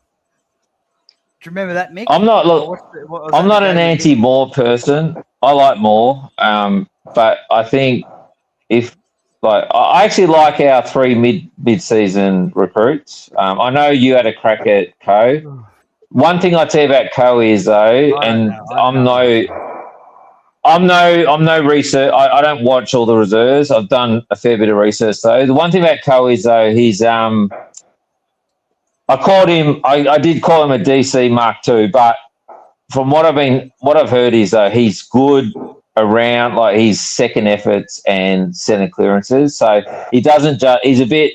Do you remember that, Mick? I'm not an anti-Moore person. I like Moore, but I think I actually like our three mid-season recruits. I know you had a crack at Co. One thing I tell you about Co is though, I'm no research. I don't watch all the reserves. I've done a fair bit of research though. The one thing about Co is though, he's I did call him a DC Mark II, but from what I've heard is he's good around, like, his second efforts and centre clearances. So he doesn't he's a bit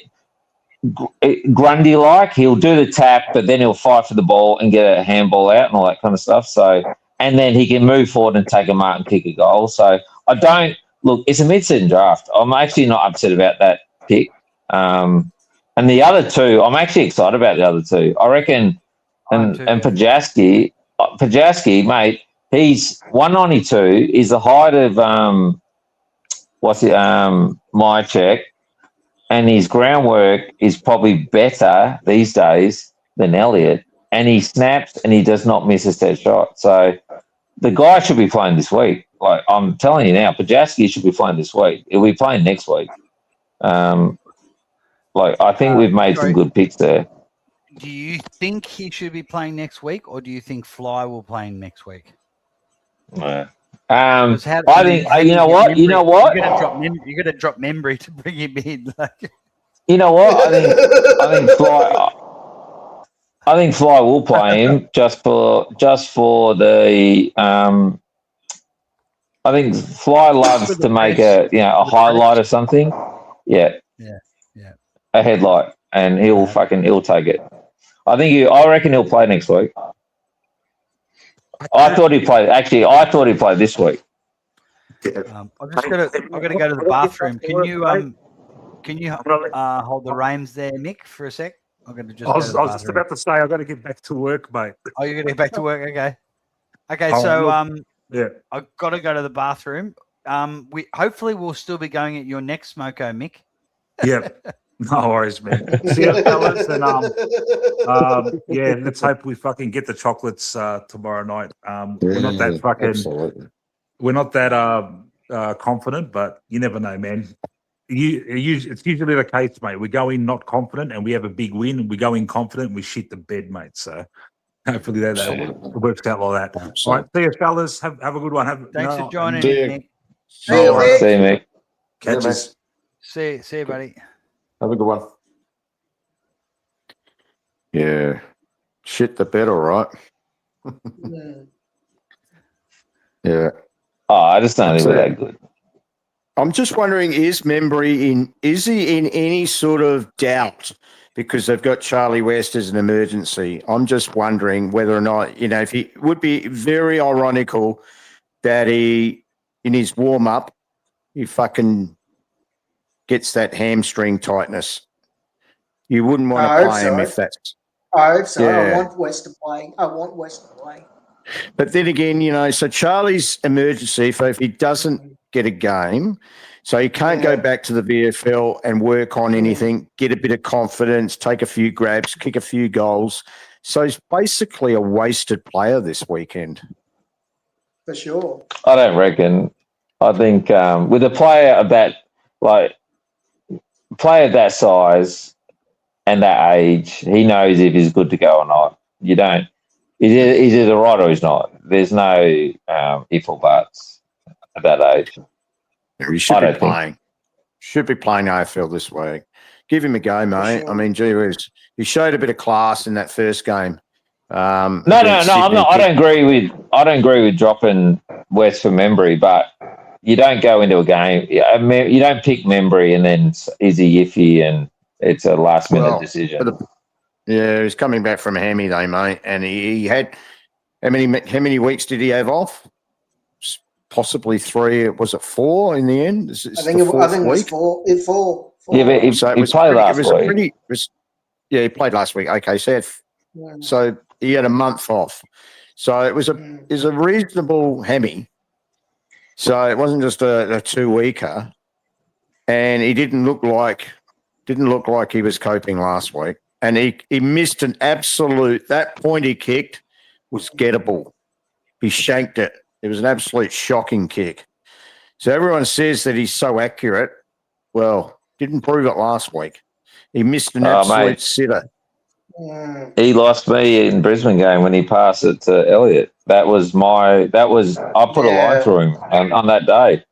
Grundy like. He'll do the tap, but then he'll fight for the ball and get a handball out and all that kind of stuff. So, and then he can move forward and take a mark and kick a goal. So it's a mid-season draft. I'm actually not upset about that pick. And the other two, I'm actually excited about the other two. I reckon, and Pajaski, mate, he's 192. Is the height of my check, and his groundwork is probably better these days than Elliott. And he snaps and he does not miss a set shot. So the guy should be playing this week. Like, I'm telling you now, Pajaski should be playing this week. He'll be playing next week. I think we've made some good picks there. Do you think he should be playing next week, or do you think Fly will play next week? I think you know what? You're going to drop Membry to bring him in. You know what? I think Fly will play him just for the. I think Fly loves to make a highlight or something. Yeah. A headlight, and he'll take it. I reckon he'll play next week. I thought he'd play this week. I've got to go to the bathroom. Can you hold the reins there, Mick, for a sec? I'm going to just. I was just about to say I've got to get back to work, mate. Oh, you're going to get back to work? Okay. Yeah. I've got to go to the bathroom. Hopefully we'll still be going at your next smoko, Mick. Yeah. No worries, man. See you, fellas, and let's hope we fucking get the chocolates tomorrow night. We're not that fucking. Absolutely. We're not that confident, but you never know, man. It's usually the case, mate. We go in not confident, and we have a big win. And we go in confident, and we shit the bed, mate. So Hopefully that works out like that. All right, see you, fellas. Have a good one. Thanks for joining See in, you. Nick. See you, Nick. See you, mate. Catch us. See you, buddy. Have a good one. Yeah. Shit the bed, all right. Yeah. Oh, I just don't That's think we're it. that good. I'm just wondering, is he in any sort of doubt because they've got Charlie West as an emergency? I'm just wondering whether or not, if he would be very ironical that he, in his warm up, he fucking gets that hamstring tightness. You wouldn't want I to hope play him so. if that's. I hope so. I Yeah. want West to play. But then again, so Charlie's emergency, if he doesn't get a game, so he can't go back to the VFL and work on anything, get a bit of confidence, take a few grabs, kick a few goals. So he's basically a wasted player this weekend. For sure. I don't reckon. I think with a player of that, player of that size and that age, he knows if he's good to go or not. You don't. He's either right or he's not. There's no if or buts at that age. He should be playing. Should be playing AFL this week. Give him a go, mate. I mean, gee whiz. He showed a bit of class in that first game. No, I'm not. I don't agree with dropping West for Membry, but you don't go into a game. You don't pick Membry and then is he iffy and it's a last minute decision. Yeah, he's coming back from hammy though, mate, and he had how many weeks did he have off? Possibly 3. Was it 4 in the end? I think it was 4. Yeah, but he played last week. He played last week. Okay, so he had a month off. So it was a reasonable hammy. So it wasn't just a 2-weeker, and he didn't look like he was coping last week. And he missed an absolute. That point he kicked was gettable. He shanked it. It was an absolute shocking kick. So everyone says that he's so accurate. Well, didn't prove it last week. He missed an absolute sitter. He lost me in Brisbane game when he passed it to Elliott. I put a line through him on that day.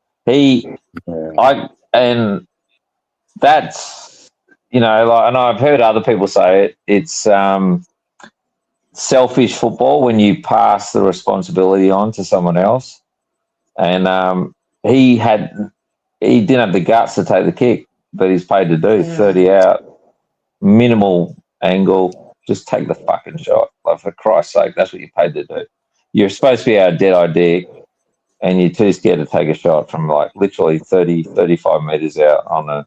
That's, and I've heard other people say it. It's selfish football when you pass the responsibility on to someone else. And he didn't have the guts to take the kick, but he's paid to do 30 out, minimal angle, just take the fucking shot. Like, for Christ's sake, that's what you're paid to do. You're supposed to be our dead-eye dick, and you're too scared to take a shot from literally 30, 35 metres out on it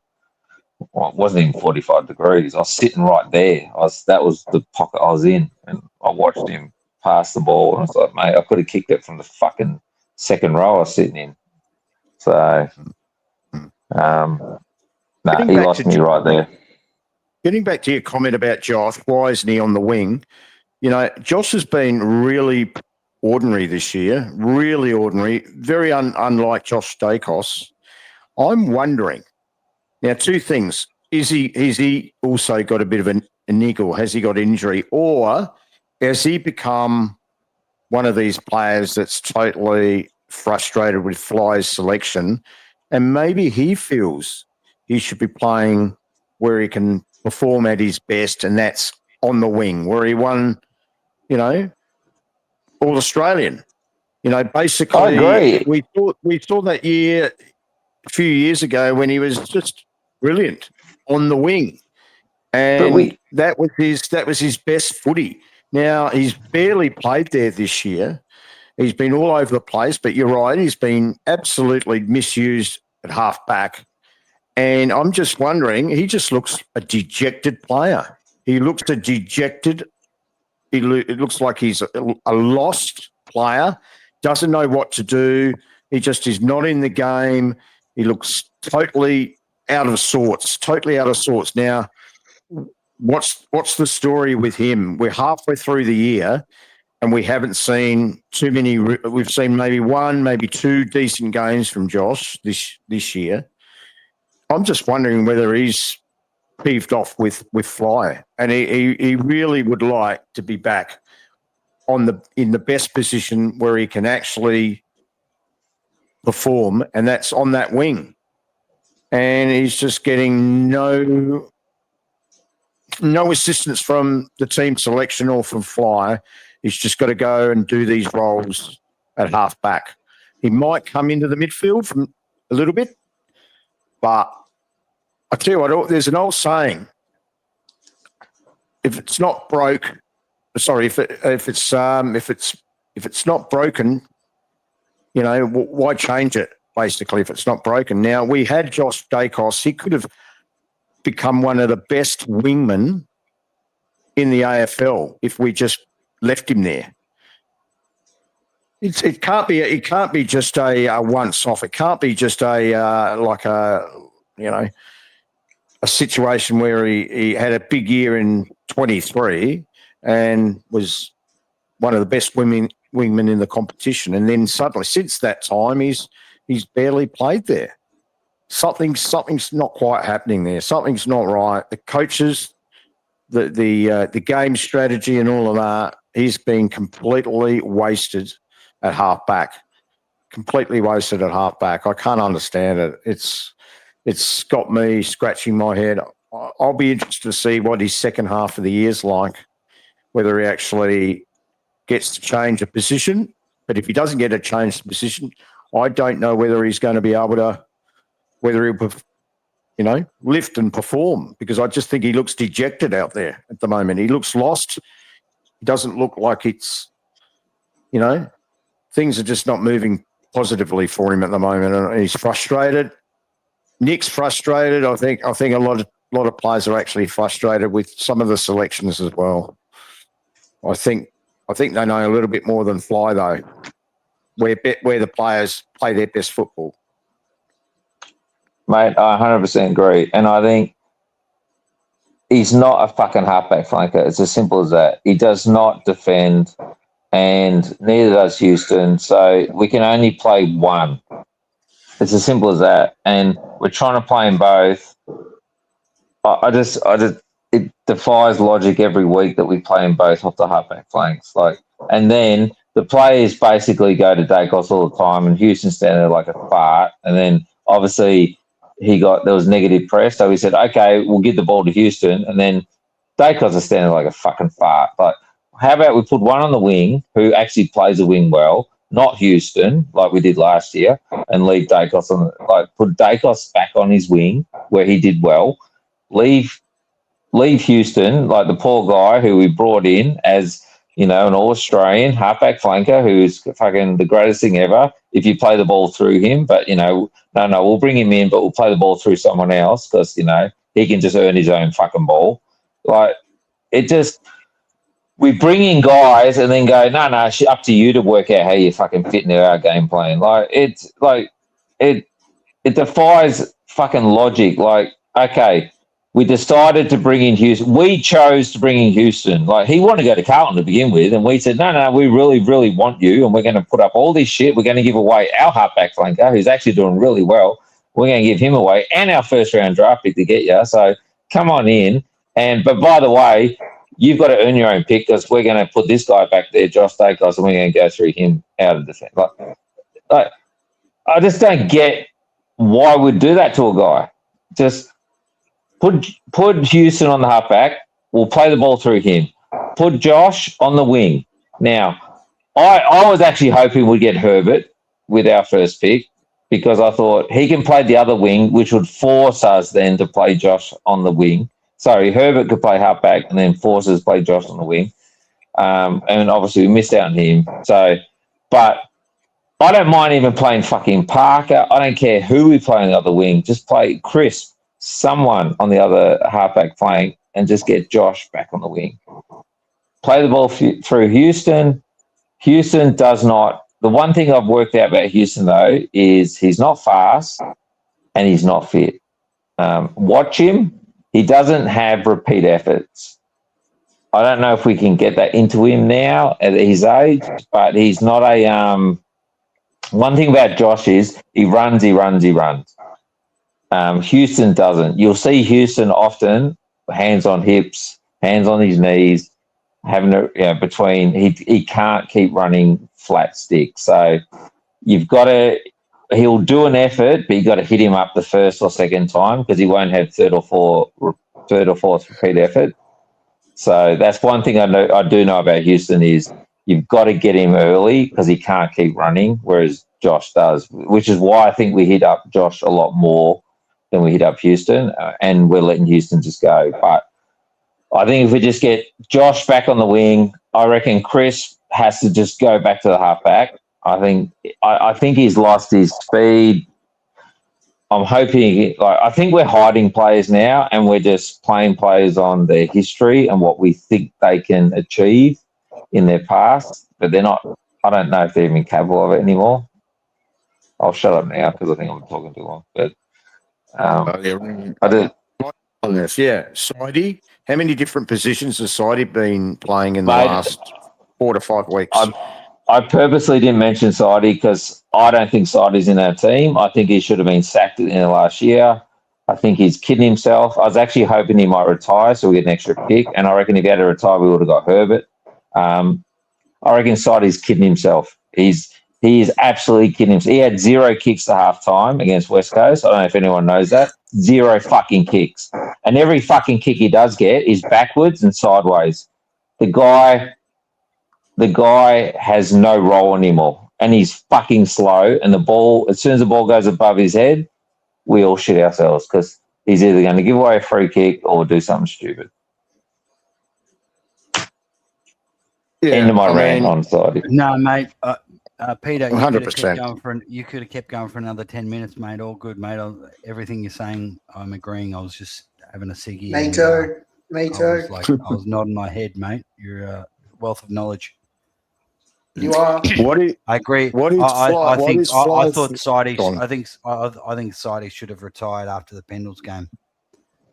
wasn't even 45 degrees. I was sitting right there. That was the pocket I was in, and I watched him pass the ball, and I was like, mate, I could have kicked it from the fucking second row I was sitting in. So, he lost me right there. Getting back to your comment about Josh, why isn't he on the wing? Josh has been really ordinary this year, really ordinary, very unlike Josh Dacos. I'm wondering, now, 2 things. Is he also got a bit of a niggle? Has he got injury? Or has he become one of these players that's totally frustrated with Fly's selection, and maybe he feels he should be playing where he can perform at his best, and that's on the wing, where he won, All Australian. Basically, I agree. We saw that year a few years ago when he was just brilliant on the wing, and that was his best footy. Now he's barely played there this year. He's been all over the place, but you're right, he's been absolutely misused at half back. And I'm just wondering, he just looks a dejected player. He looks a dejected. It looks like he's a lost player, doesn't know what to do. He just is not in the game. He looks totally out of sorts. Now, what's the story with him? We're halfway through the year, and we haven't seen too many. We've seen maybe 1, maybe 2 decent games from Josh this year. I'm just wondering whether he's peeved off with Fly, and he really would like to be back in the best position where he can actually perform, and that's on that wing. And he's just getting no assistance from the team selection or from Fly. He's just got to go and do these roles at half back. He might come into the midfield from a little bit, but I tell you what, there's an old saying: if it's not broke, sorry, if it's not broken, you know, why change it? Basically, if it's not broken. Now, we had Josh Dacos. He could have become one of the best wingmen in the AFL if we just left him there. It can't be just a once off. It can't be just a situation where he had a big year in 23 and was one of the best wingmen in the competition, and then suddenly, since that time, he's barely played there. Something's not quite happening there. Something's not right. The coaches, the game strategy, and all of that, he's been completely wasted at halfback. Completely wasted at halfback. I can't understand it. It's got me scratching my head. I'll be interested to see what his second half of the year's like, whether he actually gets to change a position. But if he doesn't get a change of position, I don't know whether he's going to be able to, whether he'll, lift and perform, because I just think he looks dejected out there at the moment. He looks lost. He doesn't look like it's, things are just not moving positively for him at the moment, and he's frustrated. Nick's frustrated. I think a lot of players are actually frustrated with some of the selections as well. I think they know a little bit more than Fly, though, where the players play their best football. Mate, I 100% agree. And I think he's not a fucking halfback flanker. It's as simple as that. He does not defend, and neither does Houston. So we can only play one. It's as simple as that. And we're trying to play them both. It defies logic every week that we play them both off the halfback flanks. And then the players basically go to Dacos all the time, and Houston's standing there like a fart. And then obviously there was negative press, so we said, okay, we'll give the ball to Houston, and then Dacos is standing like a fucking fart. But how about we put one on the wing who actually plays a wing well, not Houston like we did last year, and leave Dacos put Dacos back on his wing where he did well. Leave Houston, like the poor guy who we brought in as, an All-Australian halfback flanker who's fucking the greatest thing ever if you play the ball through him. But, no, we'll bring him in, but we'll play the ball through someone else because, he can just earn his own fucking ball. We bring in guys and then go, no, up to you to work out how you fucking fit into our game plan. It defies fucking logic. Okay, we decided to bring in Houston. We chose to bring in Houston. He wanted to go to Carlton to begin with, and we said, no, we really, really want you, and we're going to put up all this shit. We're going to give away our halfback flanker, who's actually doing really well. We're going to give him away, and our first-round draft pick to get you. So come on in. But by the way, you've got to earn your own pick because we're going to put this guy back there, Josh Dacos, and we're going to go through him out of defence. I just don't get why we'd do that to a guy. Just put Houston on the halfback. We'll play the ball through him. Put Josh on the wing. Now, I was actually hoping we'd get Herbert with our first pick because I thought he can play the other wing, which would force us then to play Josh on the wing. Sorry, Herbert could play halfback and then force us to play Josh on the wing. And obviously we missed out on him. But I don't mind even playing fucking Parker. I don't care who we play on the other wing. Just play Chris, someone on the other halfback flank, and just get Josh back on the wing. Play the ball through Houston. Houston does not. The one thing I've worked out about Houston, though, is he's not fast and he's not fit. Watch him. He doesn't have repeat efforts. I don't know if we can get that into him now at his age, but he's not a one thing about Josh is he runs. Houston doesn't. You'll see Houston often hands on hips, hands on his knees, having a between he can't keep running flat stick. So you've got to. He'll do an effort, but you got to hit him up the first or second time because he won't have third or fourth repeat effort. So that's one thing I do know about Houston is you've got to get him early because he can't keep running, whereas Josh does, which is why I think we hit up Josh a lot more than we hit up Houston, and we're letting Houston just go. But I think if we just get Josh back on the wing, I reckon Chris has to just go back to the halfback. I think he's lost his speed. I'm hoping, I think we're hiding players now, and we're just playing players on their history and what we think they can achieve in their past. But they're not. I don't know if they're even capable of it anymore. I'll shut up now because I think I'm talking too long. But I did. On this, Sidey. How many different positions has Sidey been playing in the last 4 to 5 weeks? I purposely didn't mention Sidey because I don't think Sidey's in our team. I think he should have been sacked in the last year. I think he's kidding himself. I was actually hoping he might retire so we get an extra pick. And I reckon if he had to retire, we would have got Herbert. I reckon Sidey's kidding himself. He is absolutely kidding himself. He had 0 kicks to half time against West Coast. I don't know if anyone knows that. 0 fucking kicks. And every fucking kick he does get is backwards and sideways. The guy has no role anymore, and he's fucking slow. And the ball, as soon as the ball goes above his head, we all shit ourselves because he's either going to give away a free kick or do something stupid. End of my rant on Sidey. No, mate. Peter, 100%. You could have kept going for another 10 minutes, mate. All good, mate. Everything you're saying, I'm agreeing. I was just having a ciggy. Me too. Me too. I was nodding my head, mate. You're a wealth of knowledge. You are. I agree. I thought Sidey. I think Sidey should have retired after the Pendles game,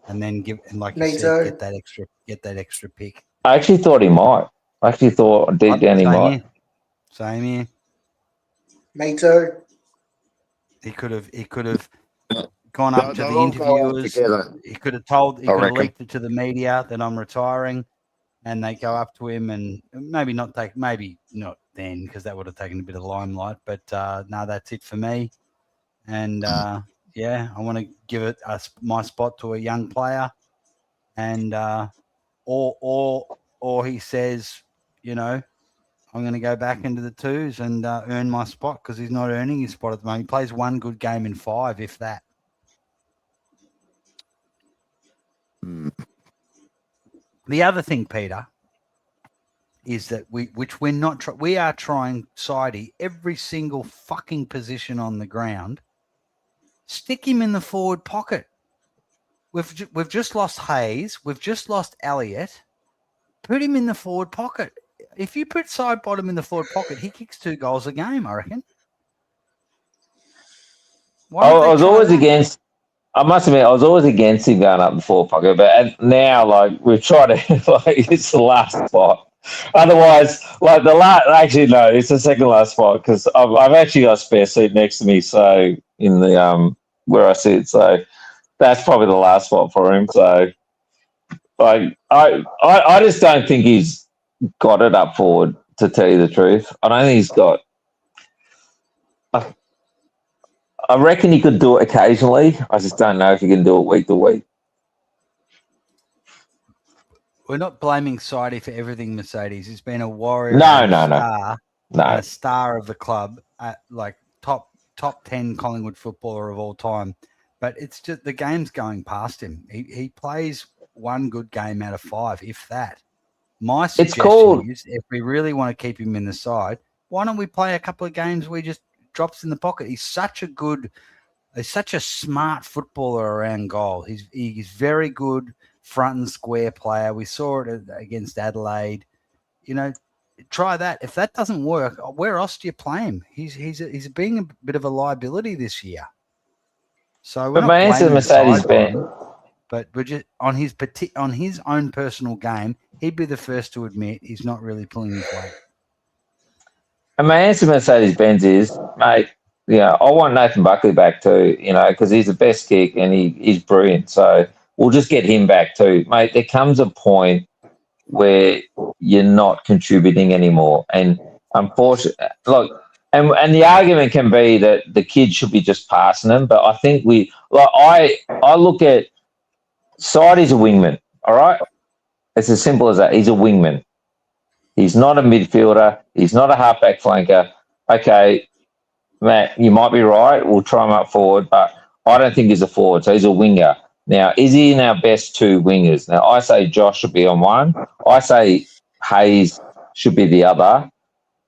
and then like you said, get that extra pick. I actually thought he might. I actually thought deep down he might. Same here. Me too. He could have gone up to the interviewers. He could have leaked it to the media that I'm retiring, and they go up to him and maybe not then because that would have taken a bit of limelight. But no, that's it for me. And I want to give it my spot to a young player, and or he says, I'm going to go back into the twos and earn my spot because he's not earning his spot at the moment. He plays 1 good game in 5, if that. The other thing, Peter, is that we are trying Sidey every single fucking position on the ground. Stick him in the forward pocket. We've just lost Hayes. We've just lost Elliott. Put him in the forward pocket. If you put side bottom in the forward pocket, he kicks 2 goals a game, I reckon. I was always against. I must admit, I was always against him going up the forward pocket, but now, we've tried to. It's the last spot. Otherwise, the last. Actually, no, it's the second last spot because I've actually got a spare seat next to me, so in the where I sit, so that's probably the last spot for him. So, I just don't think he's got it up forward, to tell you the truth. I don't think he's got. I reckon he could do it occasionally. I just don't know if he can do it week to week. We're not blaming Sidey for everything, Mercedes. He's been a warrior. No. A star of the club, top 10 Collingwood footballer of all time. But it's just the game's going past him. He plays 1 good game out of 5, if that. My suggestion is, if we really want to keep him in the side, why don't we play a couple of games where he just drops in the pocket? He's such a smart footballer around goal. He's very good front and square player. We saw it against Adelaide. Try that. If that doesn't work, where else do you play him? He's being a bit of a liability this year. So, but my answer to Mercedes-Benz. But we're just on his own personal game, he'd be the first to admit he's not really pulling his weight. And my answer to Mercedes-Benz is, mate, I want Nathan Buckley back too, because he's the best kick and he's brilliant. So we'll just get him back too. Mate, there comes a point where you're not contributing anymore. And unfortunately, look, and the argument can be that the kid should be just passing them, but I think I look at Sidey's a wingman, all right? It's as simple as that. He's a wingman. He's not a midfielder. He's not a halfback flanker. Okay, Matt, you might be right. We'll try him up forward, but I don't think he's a forward, so he's a winger. Now, is he in our best two wingers? Now, I say Josh should be on one. I say Hayes should be the other.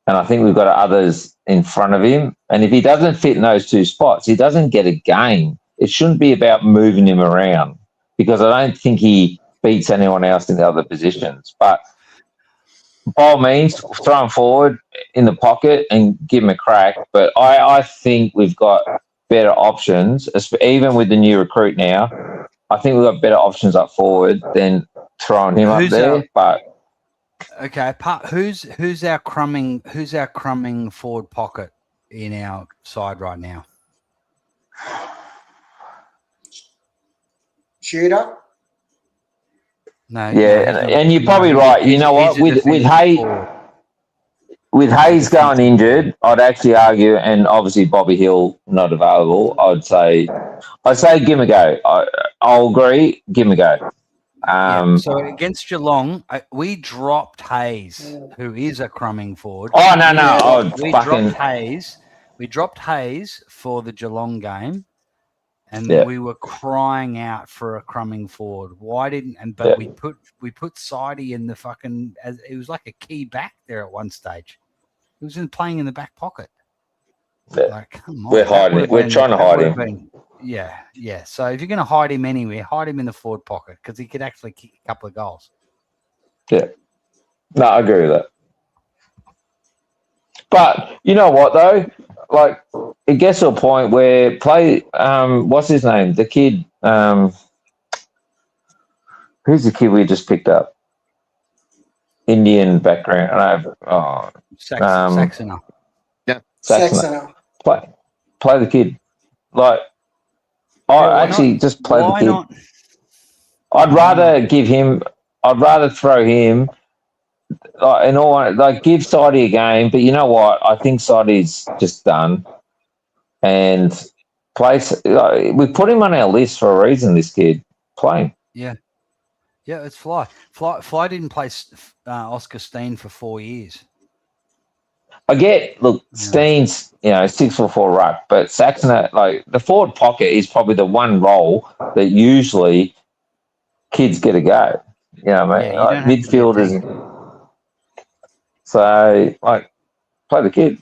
And I think we've got others in front of him. And if he doesn't fit in those two spots, he doesn't get a game. It shouldn't be about moving him around because I don't think he beats anyone else in the other positions. But by all means, throw him forward in the pocket and give him a crack. But I think we've got better options, even with the new recruit now. I think we've got better options up forward than throwing him up there. But okay, who's our crumbing forward pocket in our side right now? Shooter. No. Yeah, no, and you're probably right. You know what? With Hayes going injured, I'd actually argue, and obviously Bobby Hill not available. I'd say give him a go. I'll agree. Give him a go. So against Geelong, we dropped Hayes, who is a crumbing forward. Oh no! We dropped Hayes for the Geelong game, and we were crying out for a crumbing forward. Why didn't? But we put Sidey in the fucking. It was like a key back there at one stage. He was playing in the back pocket. Yeah. Like, come on, we're hiding it. We're trying to hide him. Yeah. So if you're going to hide him anywhere, hide him in the forward pocket because he could actually kick a couple of goals. Yeah. No, I agree with that. But you know what though? Like it gets to a point where what's his name? The kid. Who's the kid we just picked up? Indian background. Saxoner. Yeah. Saxoner. Play the kid. Like I actually just play the kid. Not? I'd rather throw him give Sidey a game, but you know what? I think Sidey's just done. And we put him on our list for a reason, this kid. Play him. Yeah. Yeah, it's Fly. Fly didn't play Oscar Steen for 4 years. I get, Steen's, 6'4" ruck, but Saxoner, the forward pocket is probably the one role that usually kids get a go. You know what I mean? Midfielders. So, play the kid.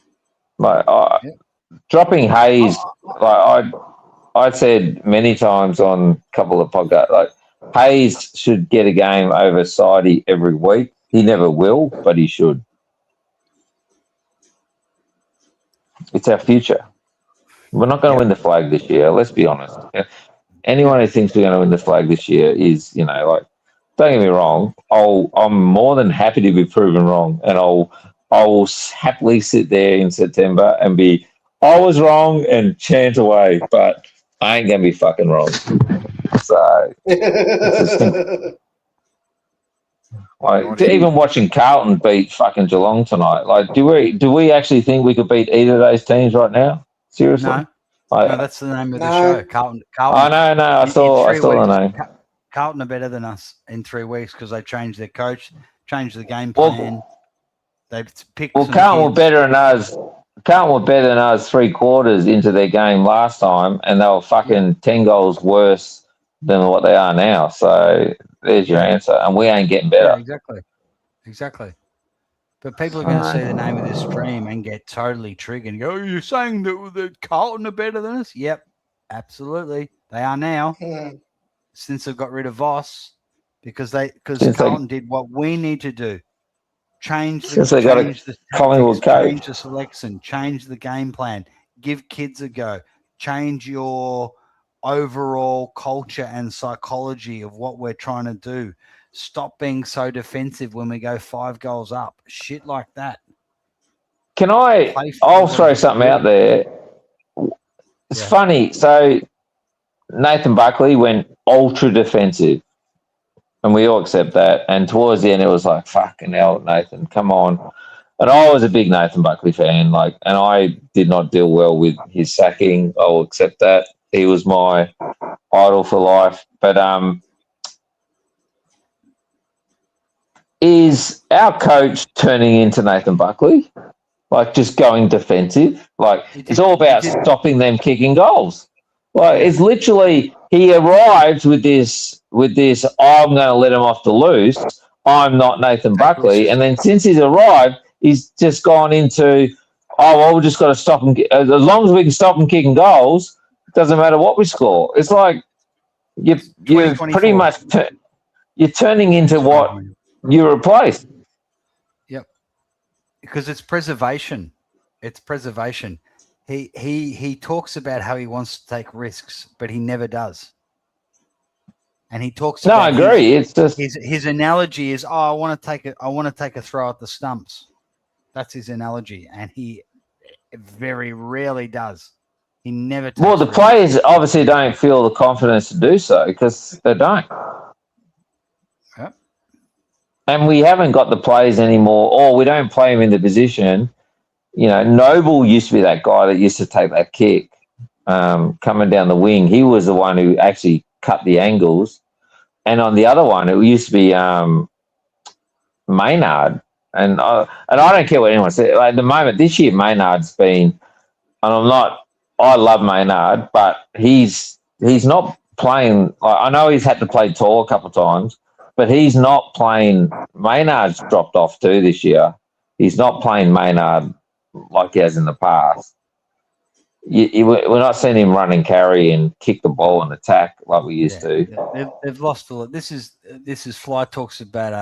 Dropping Hayes, I said many times on a couple of podcasts, Hayes should get a game over Sidey every week. He never will, but he should. It's our future. We're not going to win the flag this year. Let's be honest. Anyone who thinks we're going to win the flag this year is, don't get me wrong. I'm more than happy to be proven wrong, and I will happily sit there in September and be, I was wrong and chant away, but I ain't going to be fucking wrong. So, even watching Carlton beat fucking Geelong tonight, do we actually think we could beat either of those teams right now? Seriously? No, that's the name of the show. Carlton. I know. I saw the name. Carlton are better than us in 3 weeks because they changed their coach, changed the game plan. They've picked. Carlton were better than us. Carlton were better than us 3 quarters into their game last time, and they were fucking 10 goals worse than what they are now. So there's your answer, and we ain't getting better. Yeah, exactly. But people are going to see the name of this stream and get totally triggered and go, "Oh, you're saying that Carlton are better than us?" Yep, absolutely, they are now. Since they've got rid of Voss, because Carlton did what we need to do. Change the Collingwood change the selection, change the game plan, give kids a go, change your overall culture and psychology of what we're trying to do. Stop being so defensive when we go 5 goals up. Shit like that. I'll throw something out there. It's funny. So Nathan Buckley went ultra defensive. and we all accept that. And towards the end, it was like, fucking hell, Nathan, come on. And I was a big Nathan Buckley fan, and I did not deal well with his sacking. I will accept that. He was my idol for life. But is our coach turning into Nathan Buckley? Like, just going defensive? Like, it's all about stopping them kicking goals. Like, it's literally, he arrived with this, I'm going to let him off the loose. I'm not Nathan Buckley. And then since he's arrived, he's just gone into, we've just got to stop him. As long as we can stop him kicking goals, it doesn't matter what we score. It's like you're pretty much you're turning into what you replaced. Yep, because it's preservation. It's preservation. He talks about how he wants to take risks, but he never does. And he talks. No, I agree. It's just his analogy is, I want to take a throw at the stumps. That's his analogy, and he very rarely does. He never. Well, the players obviously don't feel the confidence to do so because they don't. Yep. And we haven't got the players anymore, or we don't play him in the position. Noble used to be that guy that used to take that kick coming down the wing. He was the one who actually cut the angles. And on the other one, it used to be Maynard. And I don't care what anyone says. At the moment, this year, Maynard's been, and I love Maynard, but he's not playing. I know he's had to play tall a couple of times, but he's not playing. Maynard's dropped off too this year. He's not playing Maynard like he has in the past. We're not seeing him run and carry and kick the ball and attack like we used to. They've lost a lot. This is Fly talks about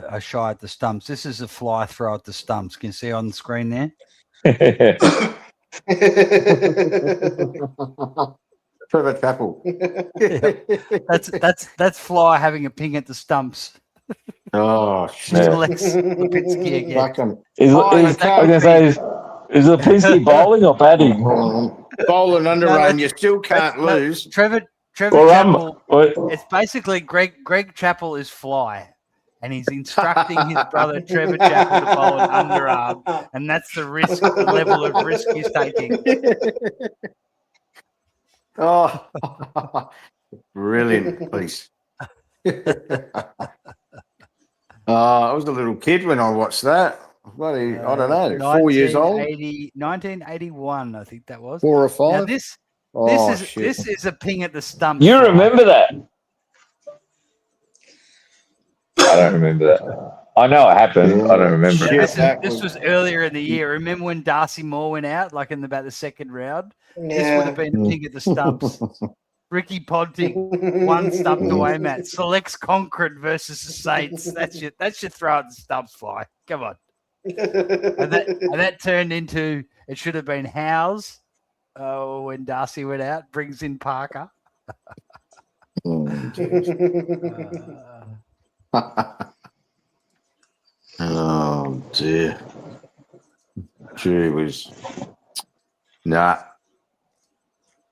a shy at the stumps. This is a Fly throw at the stumps. Can you see on the screen there? Trevor Chappell. That's Fly having a ping at the stumps. Oh, shit. Alex Lipinski again. Is Lipinski bowling or batting? Bowling under run, you still can't lose. Trevor Chappell. It's basically Greg Chappell is Fly, and he's instructing his brother Trevor Chappell to bowl an underarm, and that's the level of risk he's taking. Oh, brilliant, please. I was a little kid when I watched that. Bloody, I don't know, 4 years old. 1981, I think that was. 4 or 5. Now this is a ping at the stump. You remember that? I don't remember that. I know it happened. I don't remember. This was earlier in the year. Remember when Darcy Moore went out, like in about the second round? Yeah. This would have been a ping at the stumps. Ricky Ponting, one stump away, Matt. Selects Concord versus the Saints. That's your throw at the stumps, Fly. Come on. and that turned into, it should have been Howes when Darcy went out, brings in Parker. Oh, dear. Gee whiz. Nah.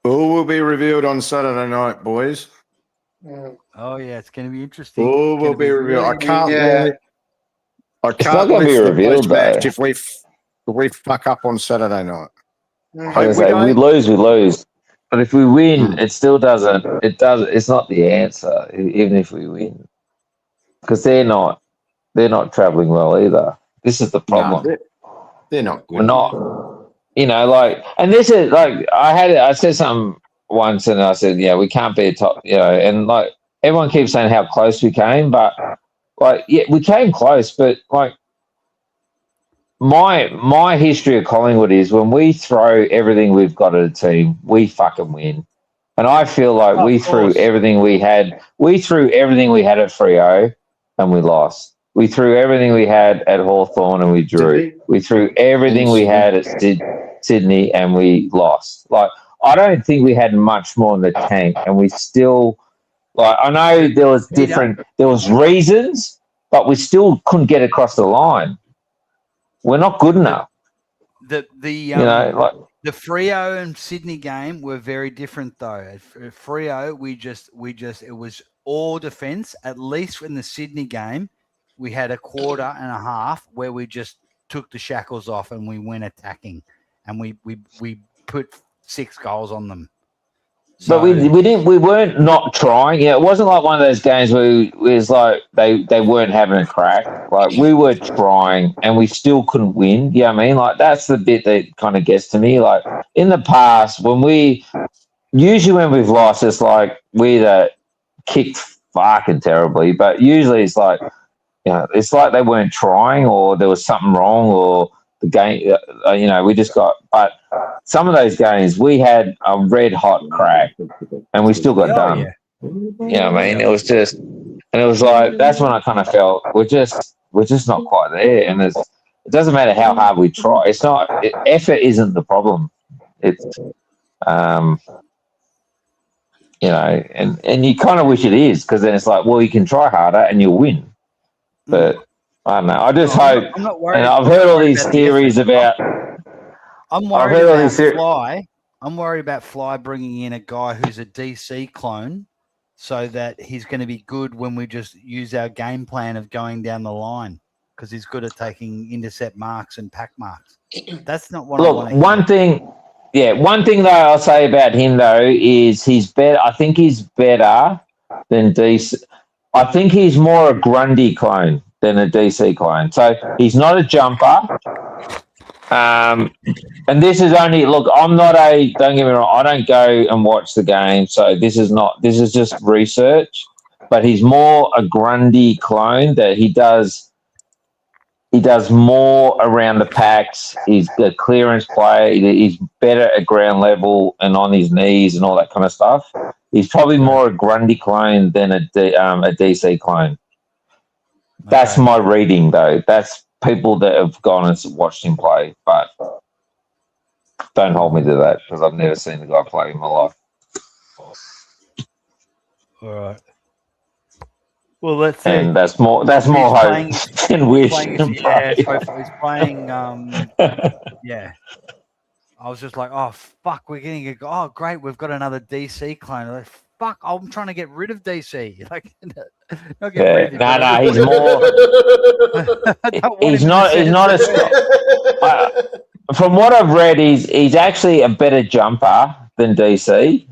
All will be revealed on Saturday night, boys. Oh, yeah, it's going to be interesting. All will be revealed. I can't It's not going to be revealed, though. if we fuck up on Saturday night. We lose. But if we win, it still doesn't. It's not the answer, even if we win, because they're not traveling well either. This is the problem. No, they're not good. We're not. And this is I said something once, and I said, we can't be a top. And everyone keeps saying how close we came, but we came close, but my history of Collingwood is when we throw everything we've got at a team, we fucking win. And I feel like we threw everything we had. We threw everything we had at Freo, and we lost. We threw everything we had at Hawthorn, and we drew. We threw everything we had at Sydney, and we lost. I don't think we had much more in the tank, and we still. I know there was reasons, but we still couldn't get across the line. We're not good enough. The Freo and Sydney game were very different though. At Freo, it was all defence, at least in the Sydney game, we had a quarter and a half where we just took the shackles off and we went attacking, and we put 6 goals on them. But we weren't not trying. Yeah, it wasn't like one of those games where it was like they weren't having a crack. Like we were trying and we still couldn't win. You know what I mean? Like that's the bit that kind of gets to me. Like in the past, when we've lost, it's like we either kicked fucking terribly, but usually it's like, you know, it's like they weren't trying or there was something wrong or the game, you know, we just got, but some of those games we had a red hot crack and we still got done. Yeah. You know what I mean? It was just, and it was like, that's when I kind of felt we're just not quite there. And it doesn't matter how hard we try. It's not, effort isn't the problem. It's, you know, and you kind of wish it is, because then it's like, well, you can try harder and you'll win. But I don't know. I just hope. I'm not worried. And I've heard all these theories about. I'm worried about Fly. I'm worried about Fly bringing in a guy who's a DC clone, so that he's going to be good when we just use our game plan of going down the line, because he's good at taking intercept marks and pack marks. That's not what I want. Look, one thing though I'll say about him though is he's better. I think he's better than DC. I think he's more a Grundy clone than a DC clone. So he's not a jumper. And this is only, look, don't get me wrong, I don't go and watch the game. So this is just research, but he's more a Grundy clone, that he does more around the packs. He's a clearance player. He's better at ground level and on his knees and all that kind of stuff. He's probably more a Grundy clone than a DC clone. That's my reading, though. That's people that have gone and watched him play, but don't hold me to that, because I've never seen the guy play in my life. All right. Well, let's see. And that's more hope than wish. He's playing. Yeah. I was just like, oh fuck, we're getting great, we've got another DC clone. Like, fuck, I'm trying to get rid of DC. Like, not get rid of him. No, he's more. He's not a. From what I've read, he's actually a better jumper than DC,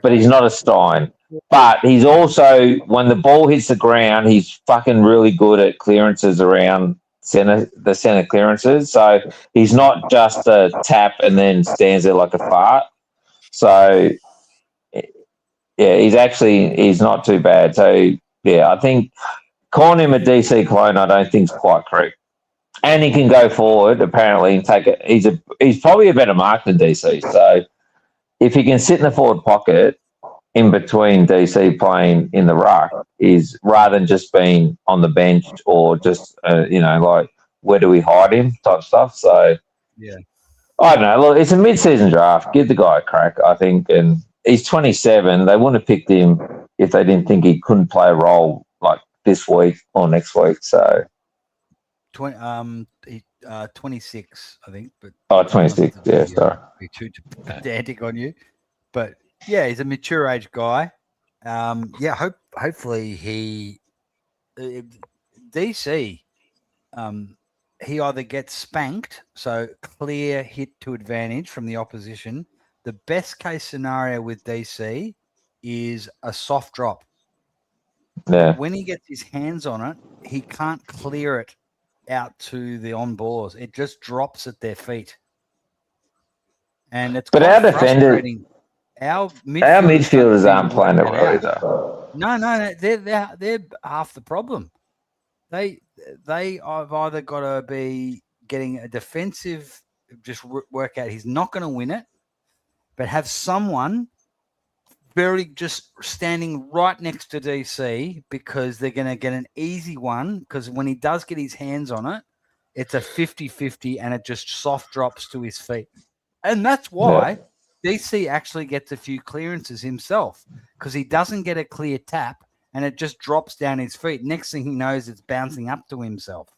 but he's not a Stein. But he's also, when the ball hits the ground, he's fucking really good at clearances around the center clearances. So he's not just a tap and then stands there like a fart. So yeah, he's not too bad. So yeah, I think calling him a DC clone, I don't think is quite correct. And he can go forward apparently and take it. He's probably a better mark than DC. So if he can sit in the forward pocket in between DC playing in the ruck, is rather than just being on the bench or just like, where do we hide him type stuff. So yeah, I don't know. Look, it's a mid-season draft. Give the guy a crack, I think. And he's 27. They wouldn't have picked him if they didn't think he couldn't play a role like this week or next week. So 26, I think. But 26. Yeah, sorry. Be too pedantic on you, but yeah, he's a mature age guy. Hopefully he DC. He either gets spanked, so clear hit to advantage from the opposition. The best case scenario with DC is a soft drop. Yeah. When he gets his hands on it, he can't clear it out to the on balls. It just drops at their feet. And it's but quite our defenders, frustrating. Our midfielders aren't playing it well either. No, they're half the problem. They have either got to be getting a defensive, just work out he's not going to win it, but have someone just standing right next to DC, because they're going to get an easy one, because when he does get his hands on it, it's a 50-50 and it just soft drops to his feet. And that's why DC actually gets a few clearances himself, because he doesn't get a clear tap and it just drops down his feet. Next thing he knows, it's bouncing up to himself.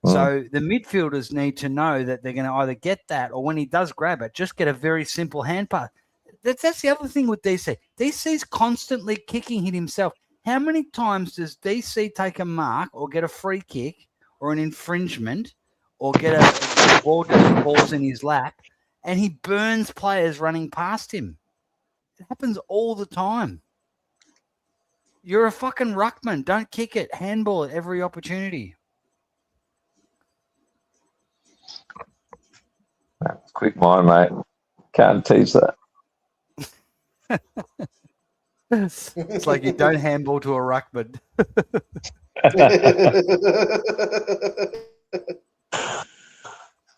So the midfielders need to know that they're going to either get that, or when he does grab it, just get a very simple hand pass. That's the other thing with DC. DC's constantly kicking it himself. How many times does DC take a mark or get a free kick or an infringement or get a ball just falls in his lap and he burns players running past him? It happens all the time. You're a fucking ruckman. Don't kick it. Handball at every opportunity. That's quick mind, mate. Can't teach that. It's like you don't handball to a ruckman.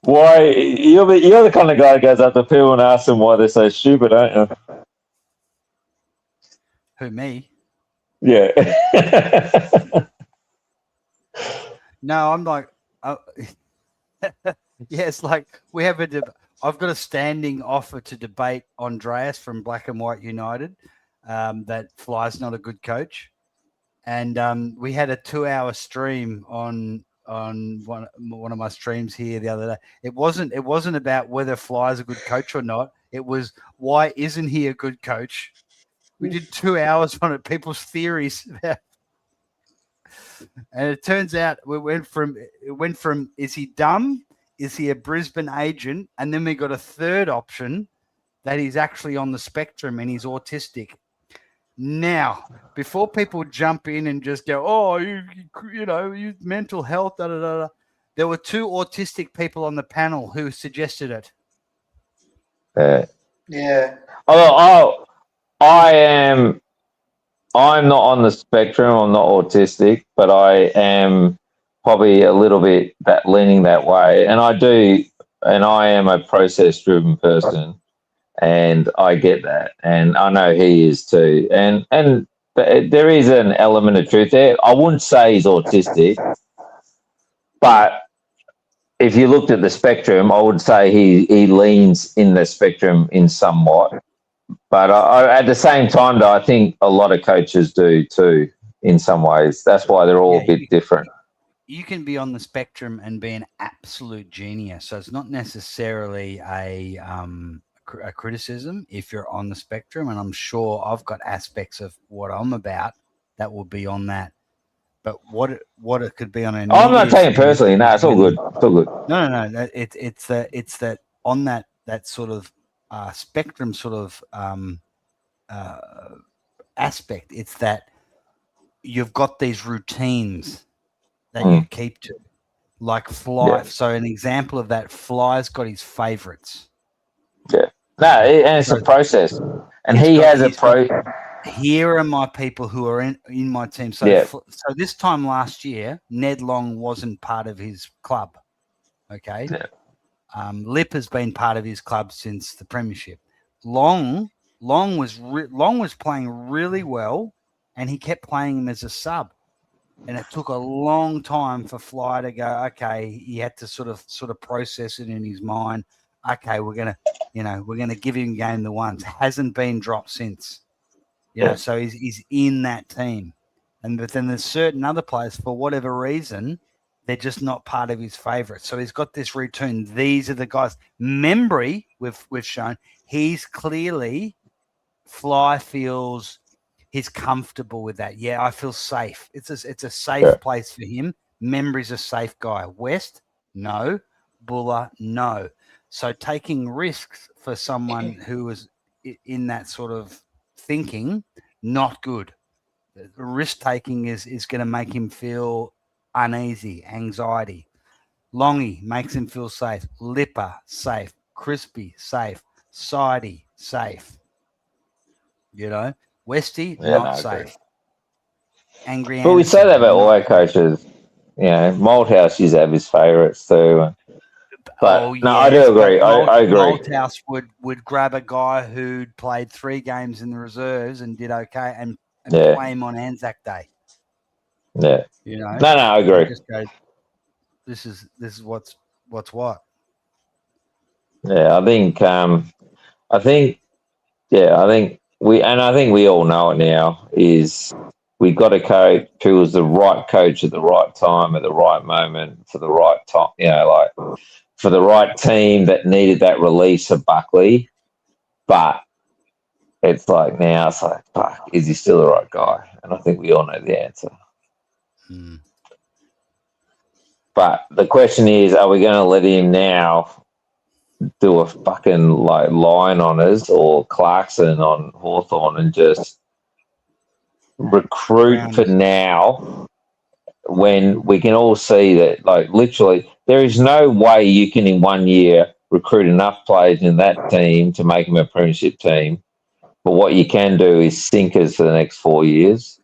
Why? You're the kind of guy that goes up to people and asks them why they're so stupid, aren't you? Who, me? Yeah. No, I'm like, yeah, it's like we have I've got a standing offer to debate Andreas from Black and White United that Fly's not a good coach. And we had a 2-hour stream on one of my streams here the other day. It wasn't about whether Fly's a good coach or not. It was, why isn't he a good coach? We did 2 hours on it, people's theories about. And it turns out it went from is he dumb? Is he a Brisbane agent? And then we got a third option that he's actually on the spectrum and he's autistic. Now, before people jump in and just go, oh, you mental health, da da da, there were 2 autistic people on the panel who suggested it. Yeah. I'm not on the spectrum. I'm not autistic, but I am probably a little bit leaning that way. And I am a process-driven person, and I get that, and I know he is too. And there is an element of truth there. I wouldn't say he's autistic, but if you looked at the spectrum, I would say he leans in the spectrum in somewhat. But at the same time, though, I think a lot of coaches do too, in some ways. That's why they're all a bit different. You can be on the spectrum and be an absolute genius. So it's not necessarily a criticism if you're on the spectrum. And I'm sure I've got aspects of what I'm about that will be on that. But what it could be on an. I'm not taking it personally. No, it's all good. It's all good. No. It's that on that sort of spectrum sort of aspect. It's that you've got these routines that you keep to, like Fly. Yeah. So an example of that, Fly's got his favourites. Yeah. No, and it's a process. And he has a Here are my people who are in my team. So, so this time last year, Ned Long wasn't part of his club. Okay. Yeah. Lip has been part of his club since the premiership. Long was playing really well, and he kept playing him as a sub. And it took a long time for Fly to go, okay, he had to sort of process it in his mind. Okay, we're gonna give him game the ones. Hasn't been dropped since. So he's in that team. But then there's certain other players, for whatever reason, they're just not part of his favourites. So he's got this routine. These are the guys. Membry, we've shown, he's clearly, Fly feels he's comfortable with that. Yeah, I feel safe. It's a safe place for him. Membry's a safe guy. West, no. Buller, no. So taking risks for someone who is in that sort of thinking, not good. Risk taking is going to make him feel uneasy, anxiety. Longy makes him feel safe. Lipper, safe. Crispy, safe. Sidey, safe. Westy, not safe. Angry. But we say that about all our coaches. Malthouse used to have his favourites too. But I do agree. I agree. Malthouse would grab a guy who'd played 3 games in the reserves and did okay and play him on Anzac Day. Yeah. No, I agree. Just go, this is what's what. Yeah, I think we all know it now, is we got a coach who was the right coach at the right time, at the right moment, for the right time, for the right team that needed that release of Buckley. But it's like now it's like, fuck, is he still the right guy? And I think we all know the answer. Hmm. But the question is, are we going to let him now do a fucking like line on us or Clarkson on Hawthorn and just recruit for now when we can all see that, like, literally there is no way you can in 1 year recruit enough players in that team to make them a premiership team. But what you can do is sinkers for the next 4 years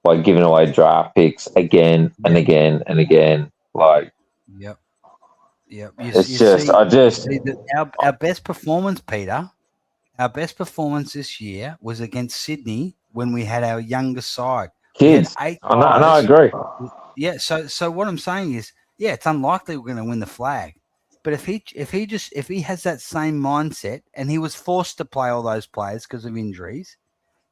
by giving away draft picks again and again and again. Like, Yep. it's just, I just, our best performance, Peter. Our best performance this year was against Sydney when we had our youngest side. kids. We had 8 I know, I guys. agree. Yeah. So what I'm saying is, yeah, it's unlikely we're going to win the flag. But if he has that same mindset, and he was forced to play all those players because of injuries,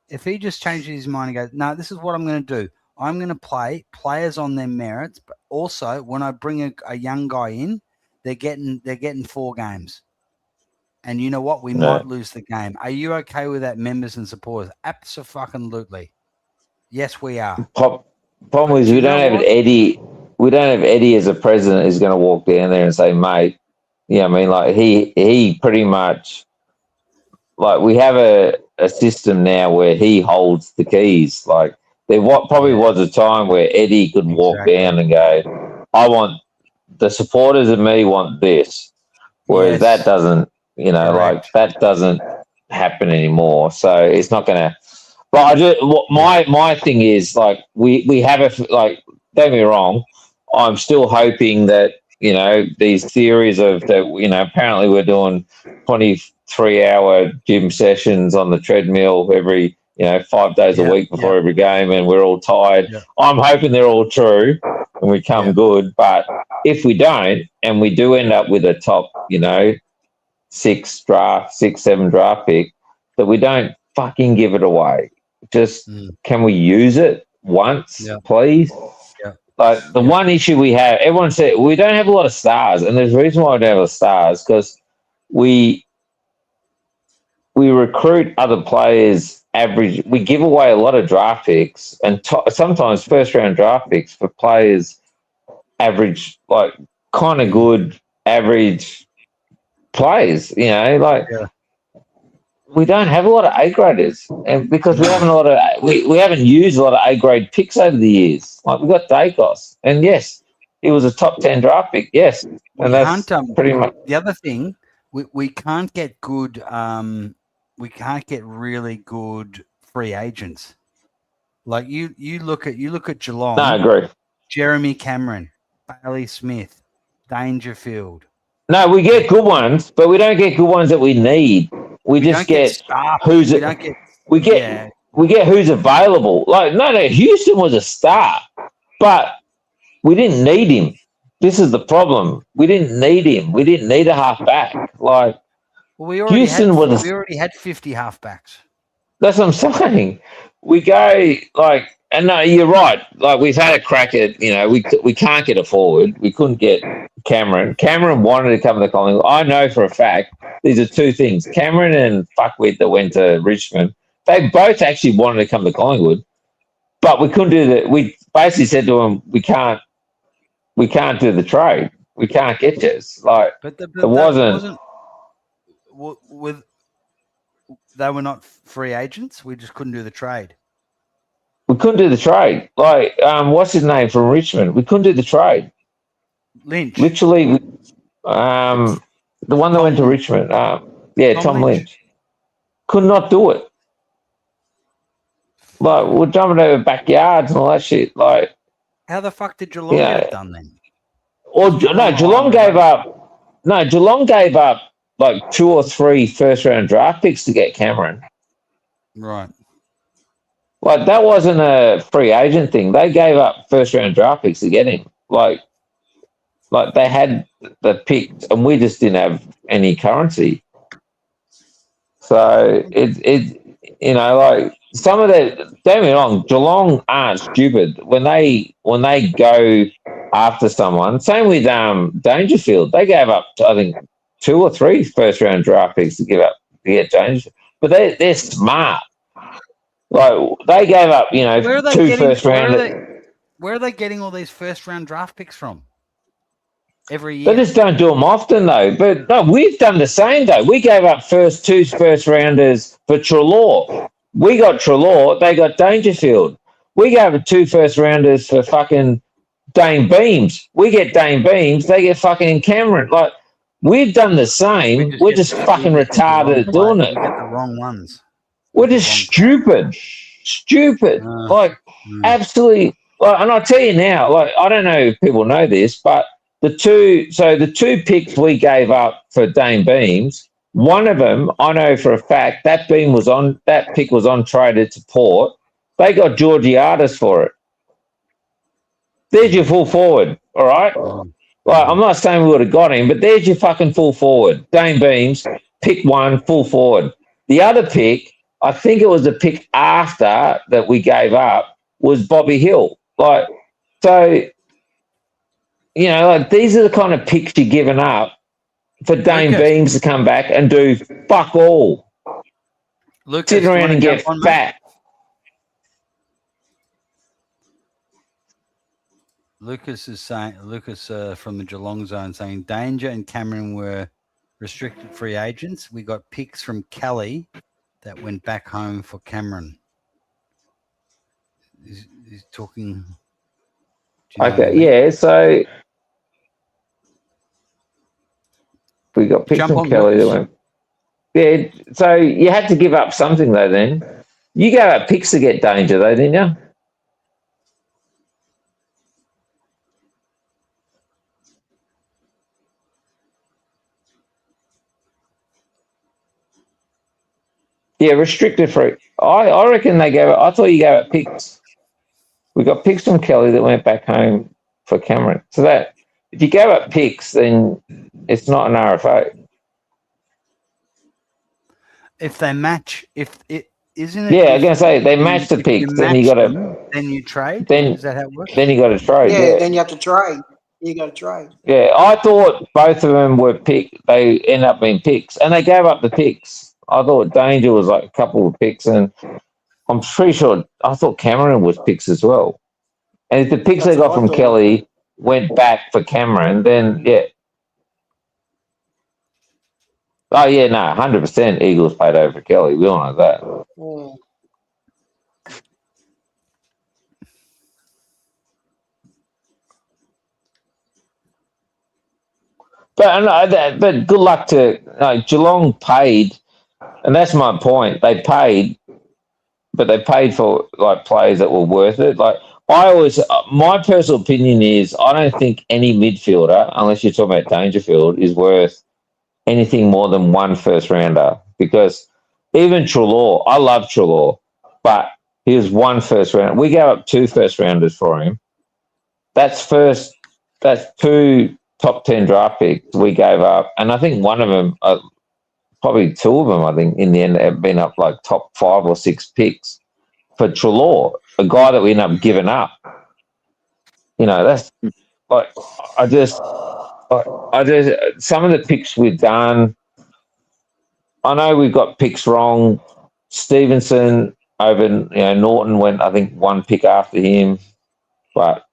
if he just changes his mind and goes, no, this is what I'm going to do. I'm going to play players on their merits, but also when I bring a young guy in, they're getting 4 games. And you know what? We might lose the game. Are you okay with that, members and supporters? Abso-fucking-lutely. Yes, we are. Problem is, we don't have Eddie. We don't have Eddie as a president who's going to walk down there and say, "Mate, I mean, like he pretty much, like, we have a system now where he holds the keys. Like, there probably was a time where Eddie could walk down and go, I want the supporters and me want this, whereas that doesn't, like, that doesn't happen anymore. So it's not going to. But my thing is, like, we have like, don't get me wrong, I'm still hoping that, these theories of that, apparently we're doing 23-hour gym sessions on the treadmill every, 5 days a week before every game, and we're all tired. Yeah. I'm hoping they're all true and we come good. But if we don't, and we do end up with a top, 6, 7 draft pick, that we don't fucking give it away. Just can we use it once, please? Yeah. Like, the one issue we have, everyone said we don't have a lot of stars, and there's a reason why we don't have a lot of stars, because we recruit other players average. We give away a lot of draft picks and sometimes first round draft picks for players average, like, kind of good average players. We don't have a lot of A graders, and because we haven't we haven't used a lot of A grade picks over the years. Like, we've got Dacos, and yes, he was a top 10 draft pick. Yes, and that's pretty much the other thing. We can't get good. We can't get really good free agents. Like, you look at Geelong. No, I agree. Jeremy Cameron, Bailey Smith, Dangerfield. No, we get good ones, but we don't get good ones that we need. We just get who's we get who's available. Like, no, Houston was a star, but we didn't need him. This is the problem. We didn't need him. We didn't need a halfback. Like, we already had 50 halfbacks. That's what I'm saying. We go, like, and no, you're right. Like, we've had a crack at, we can't get a forward. We couldn't get Cameron. Cameron wanted to come to Collingwood. I know for a fact these are two things. Cameron and fuckwit that went to Richmond, they both actually wanted to come to Collingwood, but we couldn't do that. We basically said to them, we can't do the trade. We can't get you. Like, but it wasn't with. They were not free agents. We just couldn't do the trade. We couldn't do the trade. Like, what's his name from Richmond? We couldn't do the trade. Lynch. Literally, the one that went to Richmond. Tom Lynch. Could not do it. Like, we're jumping over backyards and all that shit. Like, how the fuck did Geelong get it done then? Or no, Geelong gave up. No, Geelong gave up like 2 or 3 first-round draft picks to get Cameron. Right. Like, that wasn't a free agent thing. They gave up first-round draft picks to get him. Like they had the picks, and we just didn't have any currency. So like, some of that. Don't get me wrong, Geelong aren't stupid when they go after someone. Same with Dangerfield. They gave up, I think, 2 or 3 first-round draft picks to get Dangerfield. but they're smart. Like they gave up, you know, Where are they two getting? first round. Where are they getting all these first round draft picks from? Every They year. just don't do them often, though. But no, we've done the same, though. We gave up two first rounders for Treloar. We got Treloar. They got Dangerfield. We gave up 2 first rounders for fucking Dane Beams. We get Dane Beams. They get fucking Cameron. Like, we've done the same. We're just fucking retarded at doing it. We get the wrong ones. We're just stupid. Stupid. Like, absolutely. Like, and I'll tell you now, like, I don't know if people know this, but the two picks we gave up for Dane Beams, one of them, I know for a fact, that pick was on traded to Port. They got Georgiades for it. There's your full forward, all right? Like, I'm not saying we would have got him, but there's your fucking full forward. Dane Beams, pick 1, full forward. The other pick, I think it was the pick after that we gave up, was Bobby Hill. Like, so, you know, like, these are the kind of picks you're giving up for Dane Beams to come back and do fuck all. Sit around and get fat. Lucas is saying, from the Geelong zone saying Danger and Cameron were restricted free agents. We got picks from Kelly that went back home for Cameron. He's talking. Okay, yeah, so we got picks from Kelly that went. Yeah, so you had to give up something though then. You gave up picks to get Danger though, didn't you? Yeah, restricted free. I reckon they gave it. I thought you gave it picks. We got picks from Kelly that went back home for Cameron. So that if you gave up picks, then it's not an RFA. If they match, if it isn't it. Yeah, I was gonna say they match the picks, then you got to. Then you trade. Then is that how it works? Then you got to trade. Yeah, then you have to trade. You got to trade. Yeah, I thought both of them were pick. They end up being picks, and they gave up the picks. I thought Danger was like a couple of picks, and I'm pretty sure I thought Cameron was picks as well. And if the picks they got from Kelly went back for Cameron, then yeah. Oh yeah, no, 100% Eagles paid over Kelly. We all know that. But good luck to Geelong paid, and that's my point. They paid, but they paid for like players that were worth it. Like my personal opinion is, I don't think any midfielder, unless you're talking about Dangerfield, is worth anything more than 1 first rounder. Because even Treloar, I love Treloar, but he was 1 first round. We gave up 2 first rounders for him. That's 2 top 10 draft picks we gave up, and I think one of them, probably 2 of them, I think in the end have been up like top 5 or 6 picks for Treloar, a guy that we ended up giving up. You know, that's like I just some of the picks we've done. I know we've got picks wrong. Stevenson over, Norton went, I think, 1 pick after him, but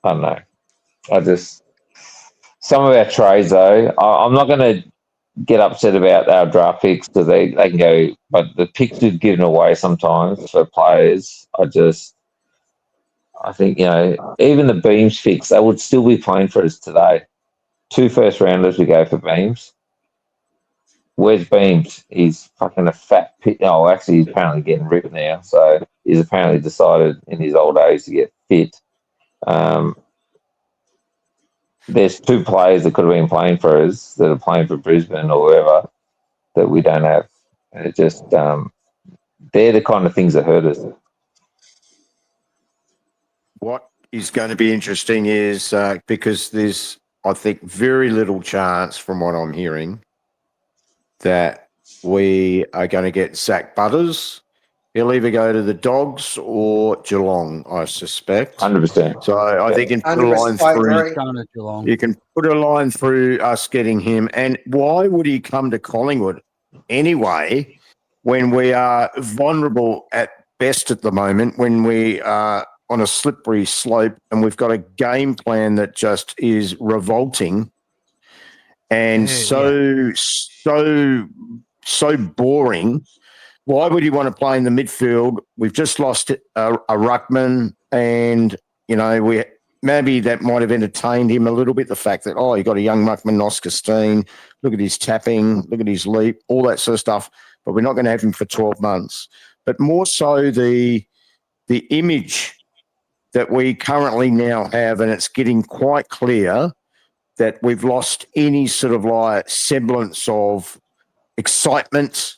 I don't know. Some of our trades, though, I'm not going to get upset about our draft picks because they can go, but the picks we've given away sometimes for players, I think, even the Beams picks, they would still be playing for us today. 2 first rounders we go for Beams. Where's Beams? He's fucking a fat pit. Oh, actually, he's apparently getting ripped now. So he's apparently decided in his old age to get fit. There's 2 players that could have been playing for us that are playing for Brisbane or wherever that we don't have. And it just, they're the kind of things that hurt us. What is going to be interesting is because there's, I think, very little chance from what I'm hearing that we are going to get Zach Butters. He'll either go to the Dogs or Geelong, I suspect. 100%. So I think you can put a line through. You can put a line through us getting him. And why would he come to Collingwood anyway when we are vulnerable at best at the moment, when we are on a slippery slope and we've got a game plan that just is revolting and so boring. Why would you want to play in the midfield? We've just lost a ruckman, and maybe that might have entertained him a little bit. The fact that you got a young ruckman, Oscar Steen. Look at his tapping, look at his leap, all that sort of stuff. But we're not going to have him for 12 months. But more so the image that we currently now have, and it's getting quite clear that we've lost any sort of like semblance of excitement.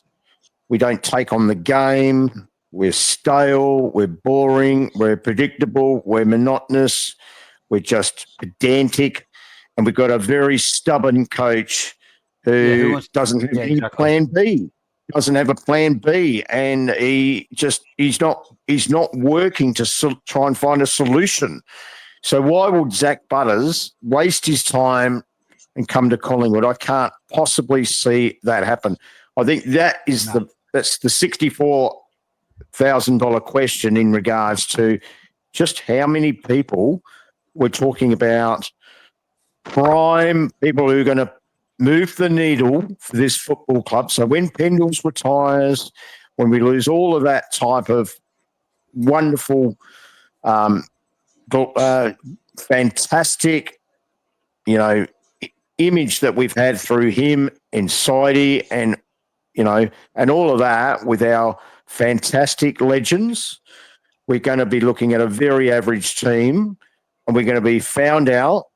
We don't take on the game. We're stale. We're boring. We're predictable. We're monotonous. We're just pedantic. And we've got a very stubborn coach who doesn't have any plan B. Doesn't have a plan B, and he's not working to try and find a solution. So why would Zach Butters waste his time and come to Collingwood? I can't possibly see that happen. I think that's the $64,000 question in regards to just how many people we're talking about, prime people who are going to move the needle for this football club. So when Pendles retires, when we lose all of that type of wonderful, fantastic, image that we've had through him in Saidi and all of that with our fantastic legends, we're going to be looking at a very average team, and we're going to be found out.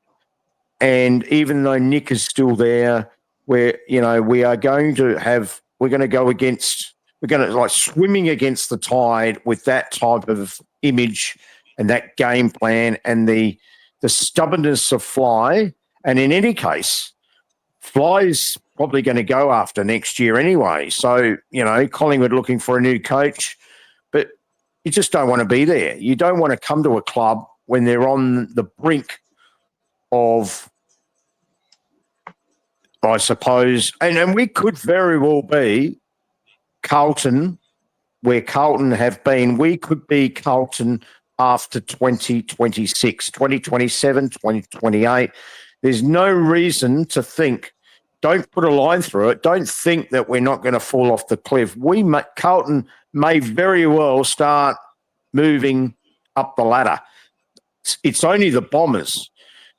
And even though Nick is still there, we're going to go against, we're going to like swimming against the tide with that type of image and that game plan and the stubbornness of Fly. And in any case, Fly's probably going to go after next year anyway. So, Collingwood looking for a new coach, but you just don't want to be there. You don't want to come to a club when they're on the brink of, I suppose, and we could very well be Carlton, where Carlton have been. We could be Carlton after 2026, 2027, 2028. There's no reason to think, don't put a line through it. Don't think that we're not going to fall off the cliff. Carlton may very well start moving up the ladder. It's only the Bombers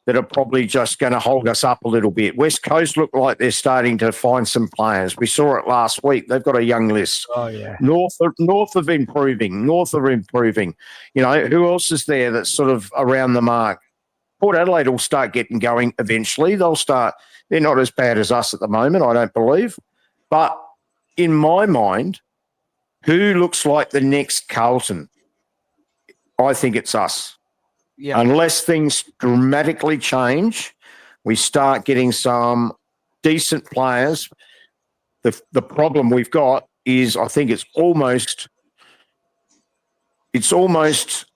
that are probably just going to hold us up a little bit. West Coast look like they're starting to find some players. We saw it last week. They've got a young list. Oh, yeah. North of improving. Who else is there that's sort of around the mark? Port Adelaide will start getting going eventually. They're not as bad as us at the moment, I don't believe. But in my mind, who looks like the next Carlton? I think it's us. Yeah. Unless things dramatically change, we start getting some decent players. The problem we've got is I think it's almost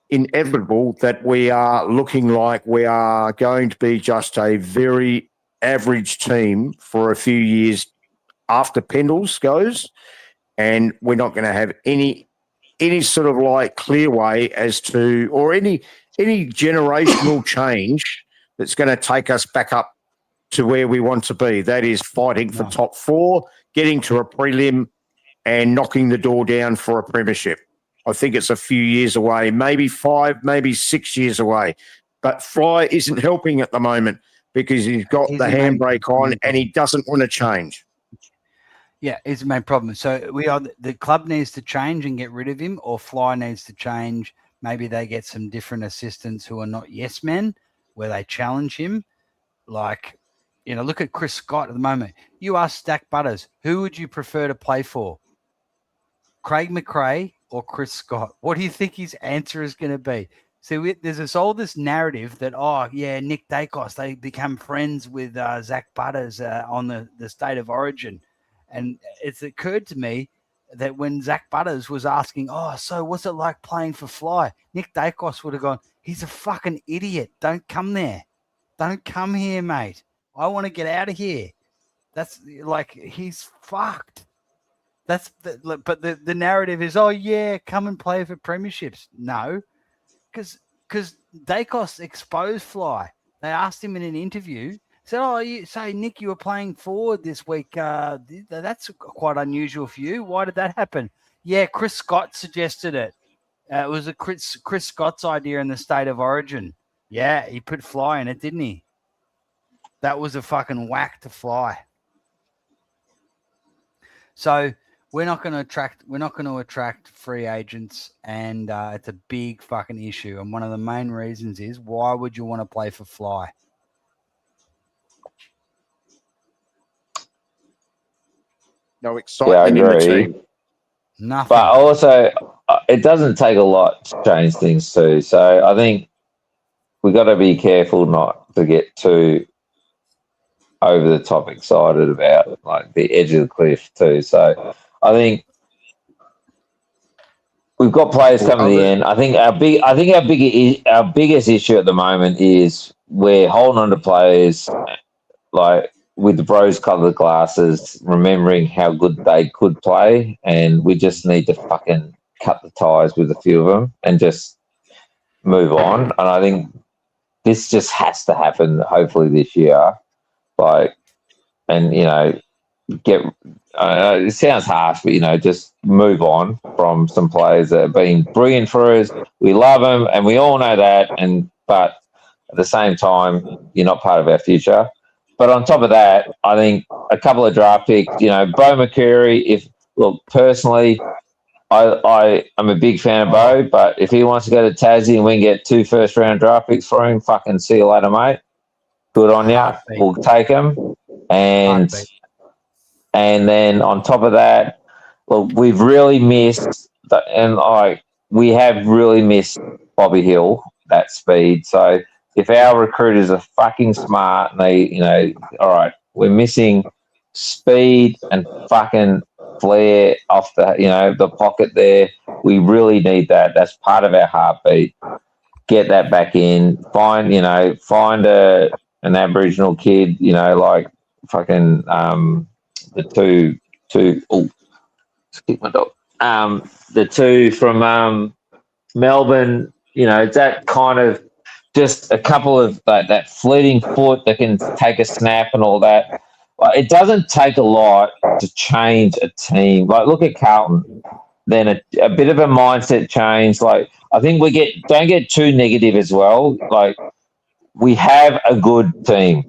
inevitable that we are looking like we are going to be just a very average team for a few years after Pendles goes, and we're not going to have any sort of like clear way as to, or any generational change that's going to take us back up to where we want to be. That is fighting for top four, getting to a prelim and knocking the door down for a premiership. I think it's a few years away, maybe 5, maybe 6 years away. But Fly isn't helping at the moment because he's got the handbrake on and he doesn't want to change. Yeah, it's the main problem. So the club needs to change and get rid of him, or Fly needs to change. Maybe they get some different assistants who are not yes men, where they challenge him. Like, look at Chris Scott at the moment. You ask Zach Butters, who would you prefer to play for? Craig McRae or Chris Scott? What do you think his answer is going to be? See, there's this narrative that, Nick Dacos, they become friends with Zach Butters on the State of Origin. And it's occurred to me that when Zach Butters was asking, so what's it like playing for Fly? Nick Dacos would have gone, he's a fucking idiot. Don't come there. Don't come here, mate. I want to get out of here. That's like, he's fucked. But the narrative is, oh yeah, come and play for premierships. No, because Dacos exposed Fly. They asked him in an interview, said, "Oh, Nick, you were playing forward this week. That's quite unusual for you. Why did that happen?" Yeah, Chris Scott suggested it. It was a Chris Scott's idea in the State of Origin. Yeah, he put Fly in it, didn't he? That was a fucking whack to Fly. So we're not going to attract free agents, and it's a big fucking issue. And one of the main reasons is, why would you want to play for Fly? No excitement in the team. Nothing. But also, it doesn't take a lot to change things too. So I think we got to be careful not to get too over the top excited about like the edge of the cliff too. So I think we've got players coming to the end. I think our biggest issue at the moment is we're holding on to players like with the rose-colored glasses, remembering how good they could play, and we just need to fucking cut the ties with a few of them and just move on. And I think this just has to happen, hopefully this year. It sounds harsh, but just move on from some players that have been brilliant for us. We love them, and we all know that. But at the same time, you're not part of our future. But on top of that, I think a couple of draft picks. Bo McCreary. Personally, I'm a big fan of Bo, but if he wants to go to Tassie and we can get 2 first-round draft picks for him, fucking see you later, mate. Good on you. We'll take him. And then on top of that, we've really missed we have really missed Bobby Hill, that speed. So if our recruiters are fucking smart and they, all right, we're missing speed and fucking flair off the pocket there. We really need that. That's part of our heartbeat. Get that back in. Find an Aboriginal kid, like fucking the two. Oh, kick my dog. The two from Melbourne. That kind of just a couple of that fleeting foot that can take a snap and all that. It doesn't take a lot to change a team. Look at Carlton. Then a bit of a mindset change. I think don't get too negative as well. We have a good team.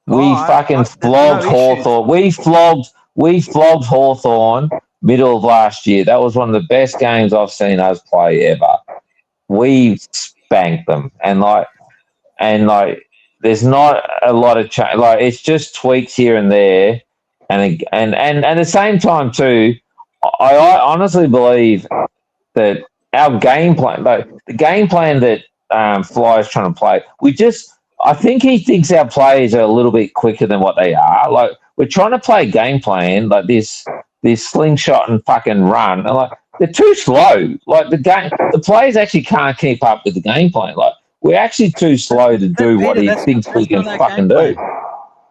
We fucking flogged Hawthorn. We flogged Hawthorn middle of last year. That was one of the best games I've seen us play ever. We spanked them, and there's not a lot of change. It's just tweaks here and there, and at the same time too, I honestly believe that our game plan, the game plan that Fly is trying to play, I think he thinks our players are a little bit quicker than what they are. We're trying to play a game plan like this slingshot and fucking run, and they're too slow. The players actually can't keep up with the game plan. We're actually too slow to do what he thinks we can fucking do.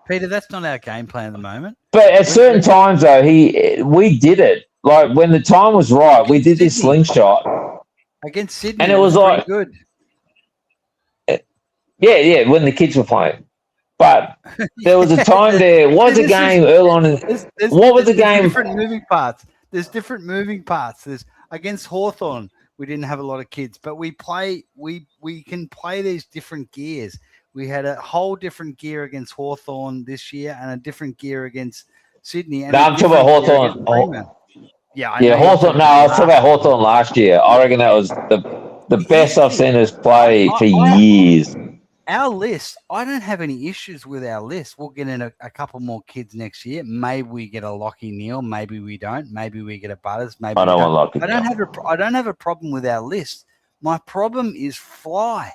Peter, that's not our game plan at the moment. But at certain times, though, we did it. When the time was right, we did this slingshot against Sydney, and it was good. Yeah, when the kids were playing. But there was a time there was a game early on. What was the game? Different moving parts. There's different moving parts. There's against Hawthorn, we didn't have a lot of kids, but we can play these different gears. We had a whole different gear against Hawthorn this year and a different gear against Sydney. And I'm talking about Hawthorn. Hawthorn. No, I was talking about Hawthorn last year. I reckon that was the best I've seen us play for years. Our list, I don't have any issues with our list. We'll get in a couple more kids next year. Maybe we get a Lockie Neal. Maybe we don't. Maybe we get a Butters. Maybe I don't want Lockie. I don't have a problem with our list. My problem is Fly.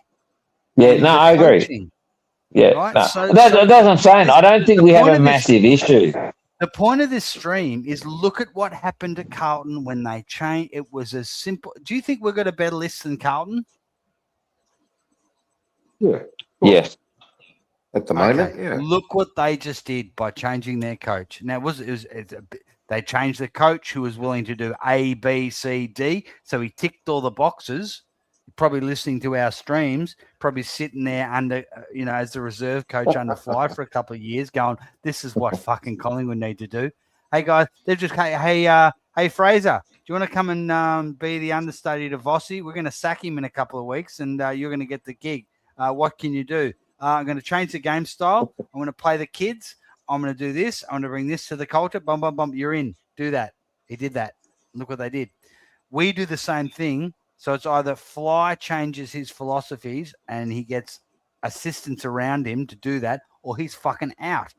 Yeah, no, I agree. Coaching. Yeah, right? No. That's what I'm saying. I don't think we have a massive issue. The point of this stream is look at what happened to Carlton when they changed. It was as simple. Do you think we've got a better list than Carlton? Yeah. Yes. At the moment, yeah. Look what they just did by changing their coach. Now, They changed the coach who was willing to do A, B, C, D. So he ticked all the boxes. Probably listening to our streams, probably sitting there under, as the reserve coach under Fly for a couple of years, going, "This is what fucking Collingwood need to do." Hey guys, they've just hey Fraser, do you want to come and be the understudy to Vossy? We're going to sack him in a couple of weeks, and you're going to get the gig. What can you do? I'm going to change the game style. I'm going to play the kids. I'm going to do this. I'm going to bring this to the culture. Bum, bum, bum. You're in. Do that. He did that. Look what they did. We do the same thing. So it's either Fly changes his philosophies and he gets assistants around him to do that, or he's fucking out.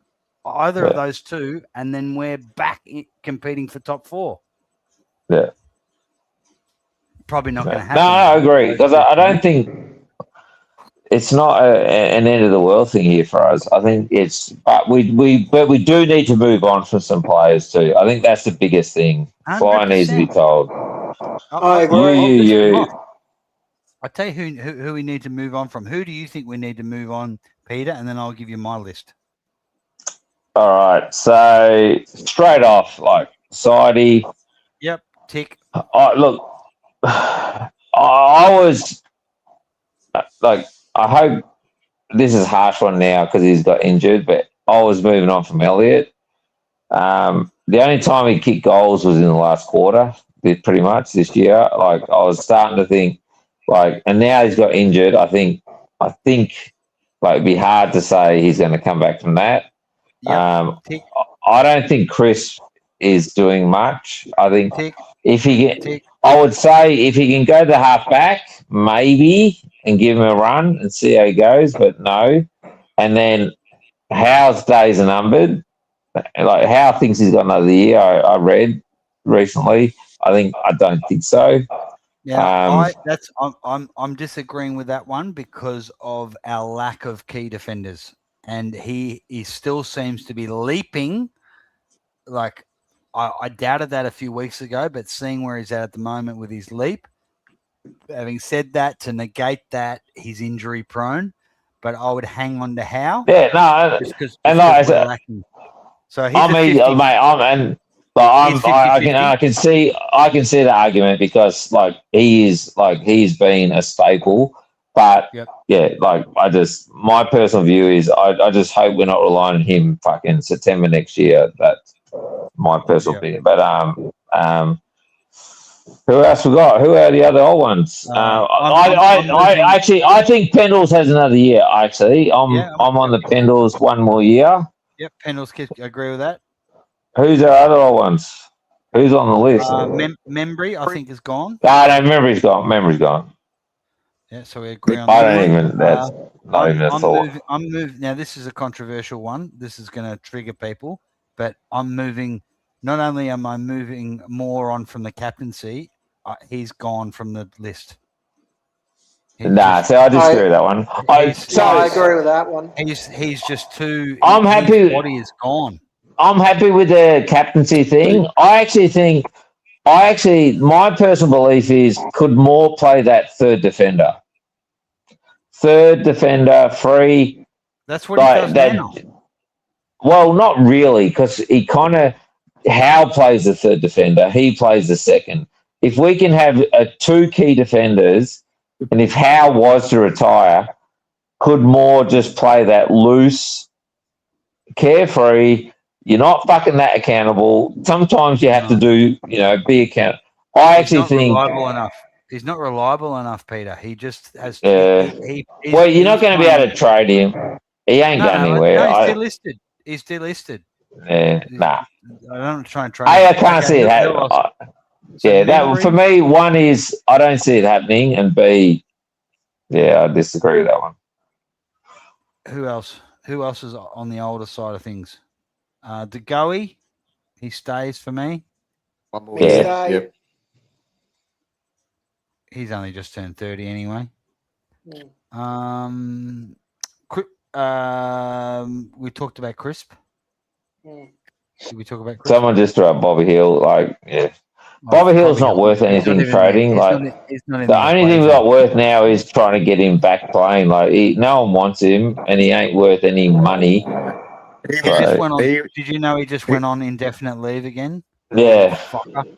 Either of those two, and then we're back competing for top 4. Yeah. Probably not going to happen. No, I agree, because I don't think it's not an end of the world thing here for us. I think it's, but we do need to move on from some players too. I think that's the biggest thing. 100%. Fly needs to be told. I agree. You. I'll tell you who we need to move on from. Who do you think we need to move on, Peter? And then I'll give you my list. All right. So straight off, like Sidey. Yep. Tick. Look, I was like, I hope this is a harsh one now because he's got injured, but I was moving on from Elliott. The only time he kicked goals was in the last quarter, pretty much this year. Like I was starting to think, like, and now he's got injured. I think, like, it'd be hard to say he's going to come back from that. Yep. I don't think Chris is doing much. I think if he get, I would say if he can go to half back, maybe, and give him a run and see how he goes, but no. And then Howe's days are numbered. Like Howe thinks he's got another year. I read recently. I don't think so. Yeah, I'm disagreeing with that one because of our lack of key defenders, and he still seems to be leaping. Like I doubted that a few weeks ago, but seeing where he's at the moment with his leap. Having said that, to negate that, he's injury prone, but I would hang on to Howe. Yeah, no, and like I said, so he's I can see the argument because he's been a staple, but my personal view is I just hope we're not relying on him fucking September next year. That's my personal opinion. But who else we got? Who are the other old ones? I think Pendles has another year. Actually, I'm on the Pendles one more year. Yep, Pendles agree with that. Who's our other old ones? Who's on the list? Membry, I think, is gone. No, Membry's gone. Membry's gone. Yeah, so we agree on I that. don't even. That's not even a thought. I'm moving. Now, this is a controversial one. This is going to trigger people, but I'm moving. Not only am I moving more on from the captaincy, he's gone from the list. So I disagree with that one. I agree with that one. He's just too. I'm happy. His body is gone. I'm happy with the captaincy thing. I actually, my personal belief is could Moore play that third defender? Third defender, free. That's what he does now. Well, not really, because he kind of, Howe plays the third defender. He plays the second. If we can have two key defenders, and if Howe was to retire, could Moore just play that loose, carefree? You're not fucking that accountable. Sometimes you have to do, be accountable. I actually think reliable enough. He's not reliable enough, Peter. He just has. Well, you're not going to be able to trade him. He ain't going anywhere. No, he's delisted. He's delisted. Yeah, nah. I don't try and trade. I can't see it happening. That for me, one is I don't see it happening, and B, I disagree with that one. Who else? Who else is on the older side of things? DeGoey, he stays for me. One more. Yeah. Yep. He's only just turned 30 anyway. We talked about Crisp. Did we talk about Crisp? Someone just threw up Bobby Hill. Bobby Hill's not worth anything trading. The only thing we got worth now is trying to get him back playing. No one wants him, and he ain't worth any money. Did you know he just went on indefinite leave again? Yeah. Fucker.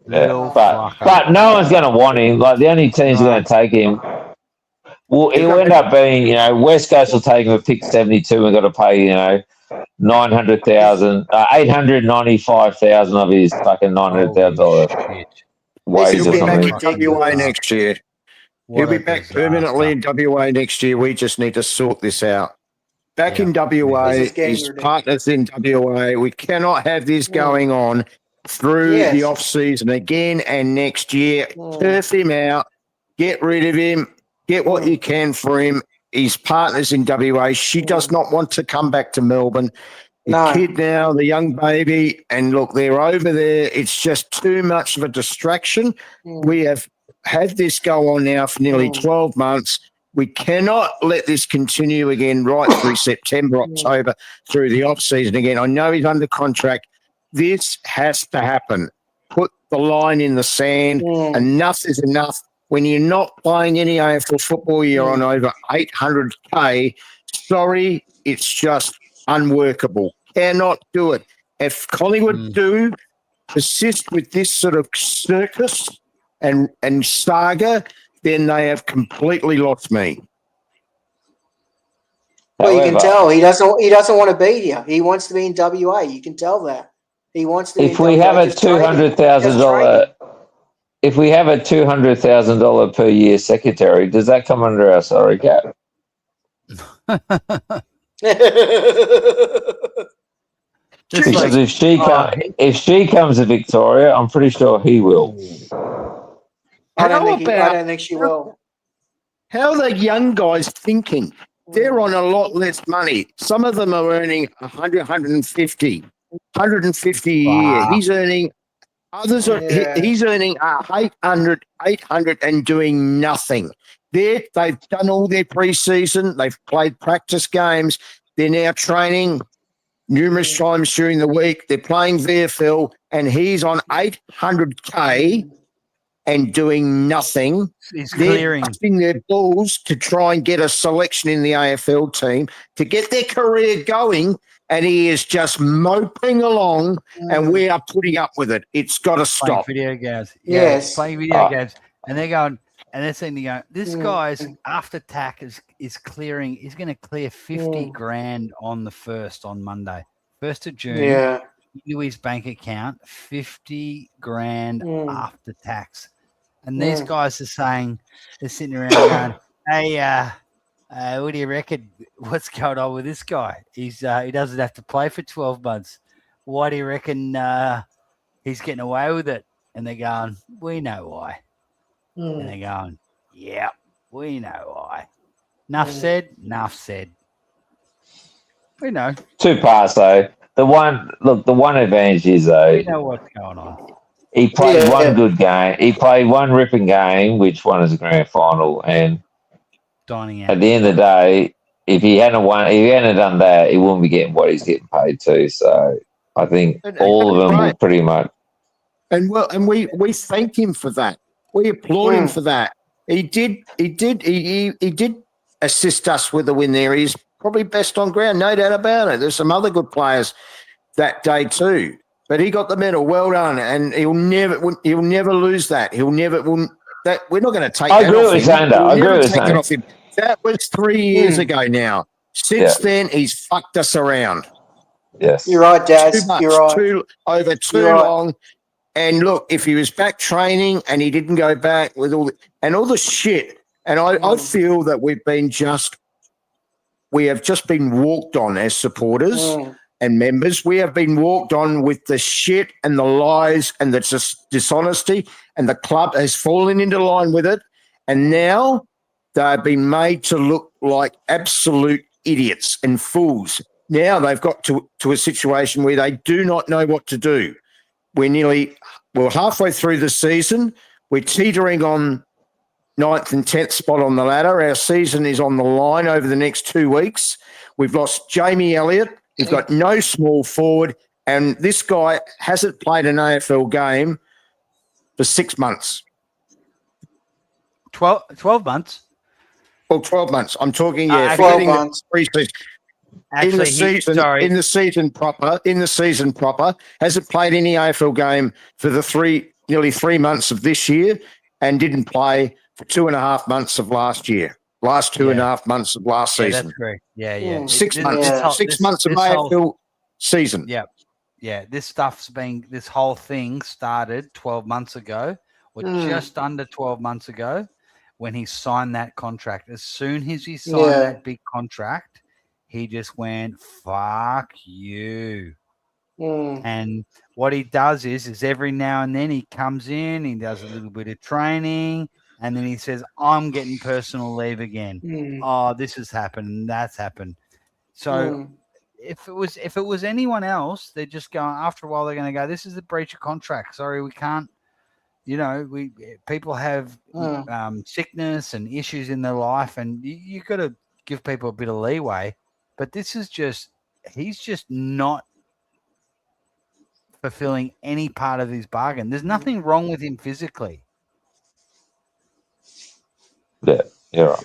Yeah, Little but fucker. no one's going to want him. Like the only teams are going to take him. Well, he'll end up being, West Coast will take him a pick 72 and got to pay, 900,000, 895,000 of his fucking $900,000 wage He'll or be back something. in WA next year. He'll What be a back disaster. permanently in WA next year. We just need to sort this out. Back in WA, This is getting his ridiculous. partners in WA. We cannot have this going on through Yes. the off season again and next year. Turf him out, get rid of him, get what you can for him. His partners in WA. She does not want to come back to Melbourne. The No. kid now, the young baby, and look, they're over there. It's just too much of a distraction. We have had this go on now for nearly 12 months. We cannot let this continue again right through September, October, through the off season again. I know he's under contract. This has to happen. Put the line in the sand. Enough is enough. When you're not playing any AFL football, you're on over 800K. Sorry, it's just unworkable. Cannot do it. If Collingwood do persist with this sort of circus and saga, then they have completely lost me. Well, you can tell he doesn't want to be here. He wants to be in WA. You can tell that. He wants to be If in we WA. have a Just trade him. $200,000, if we have a $200,000 per year secretary, does that come under our salary cap? Because if she comes to Victoria, I'm pretty sure he will. I don't think she will. How are the young guys thinking? They're on a lot less money. Some of them are earning 100, 150 a year. He's earning, others are, he's earning 800 and doing nothing. They've done all their preseason. They've played practice games. They're now training numerous times during the week. They're playing VFL, and he's on 800K and doing nothing. He's They're clearing. busting their balls to try and get a selection in the AFL team to get their career going, and he is just moping along, and we are putting up with it. It's got to Playing stop. video games. Yes. Playing video games. And they're going, and they're saying, this guy's after tax is clearing, he's going to clear 50 grand on the 1st on Monday. 1st of June. Yeah. Into his bank account, 50 grand after tax. And these guys are saying, they're sitting around going, hey, what do you reckon? What's going on with this guy? He doesn't have to play for 12 months. Why do you reckon he's getting away with it? And they're going, we know why. And they're going, yeah, we know why. Enough said, enough said. We know. Two parts though. The one advantage is though. We know what's going on. He played one good game. He played one ripping game, which won as a grand final. And Dining out. at the end of the day, if he hadn't done that, he wouldn't be getting what he's getting paid to. So I think all of them will pretty much. And we thank him for that. We applaud him for that. He did assist us with the win there. He's probably best on ground, no doubt about it. There's some other good players that day too. But he got the medal. Well done. And he'll never lose that. We're not going to take that off him. I agree with Sander. That was 3 years ago now. Since then, he's fucked us around. Yes. You're right, Dad. Too much, You're right. Over too long. And look, if he was back training and he didn't go back with all the shit, and I feel that we have just been walked on as supporters and members. We have been walked on with the shit and the lies and the dishonesty, and the club has fallen into line with it. And now they've been made to look like absolute idiots and fools. Now they've got to a situation where they do not know what to do. We're halfway through the season. We're teetering on 9th and 10th spot on the ladder. Our season is on the line over the next 2 weeks. We've lost Jamie Elliott. We've got no small forward. And this guy hasn't played an AFL game for 6 months. 12 months? Well, 12 months. I'm talking, 12 months. Preseason. Actually, sorry. in the season proper, hasn't played any AFL game for the nearly 3 months of this year, and didn't play for 2.5 months of last year. Last 2.5 months of last Yeah, season. that's correct. Yeah. 6 months. 6 months of AFL season. Yeah. This whole thing started 12 months ago, or just under 12 months ago, when he signed that contract. As soon as he signed that big contract, he just went, fuck you. And what he does is every now and then he comes in, he does a little bit of training, and then he says, I'm getting personal leave again. Oh, this has happened and that's happened. So if it was anyone else, they're just going, after a while they're going to go, this is a breach of contract. Sorry, we can't. People have sickness and issues in their life, and you got to give people a bit of leeway. But this is he's just not fulfilling any part of his bargain. There's nothing wrong with him physically. Yeah, you're right.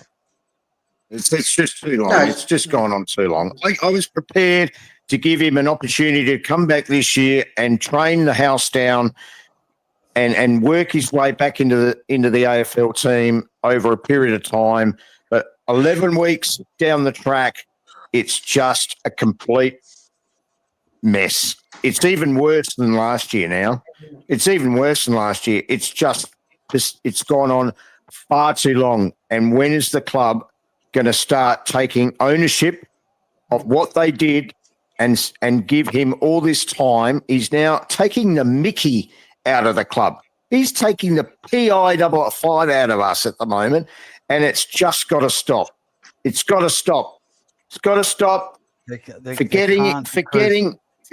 It's just too long. It's just gone on too long. I was prepared to give him an opportunity to come back this year and train the house down and work his way back into the AFL team over a period of time. But 11 weeks down the track, it's just a complete mess. It's even worse than last year now. It's even worse than last year. It's it's gone on far too long. And when is the club going to start taking ownership of what they did and give him all this time? He's now taking the mickey out of the club. He's taking the PI5 out of us at the moment, and it's just got to stop. It's got to stop. It's got to stop.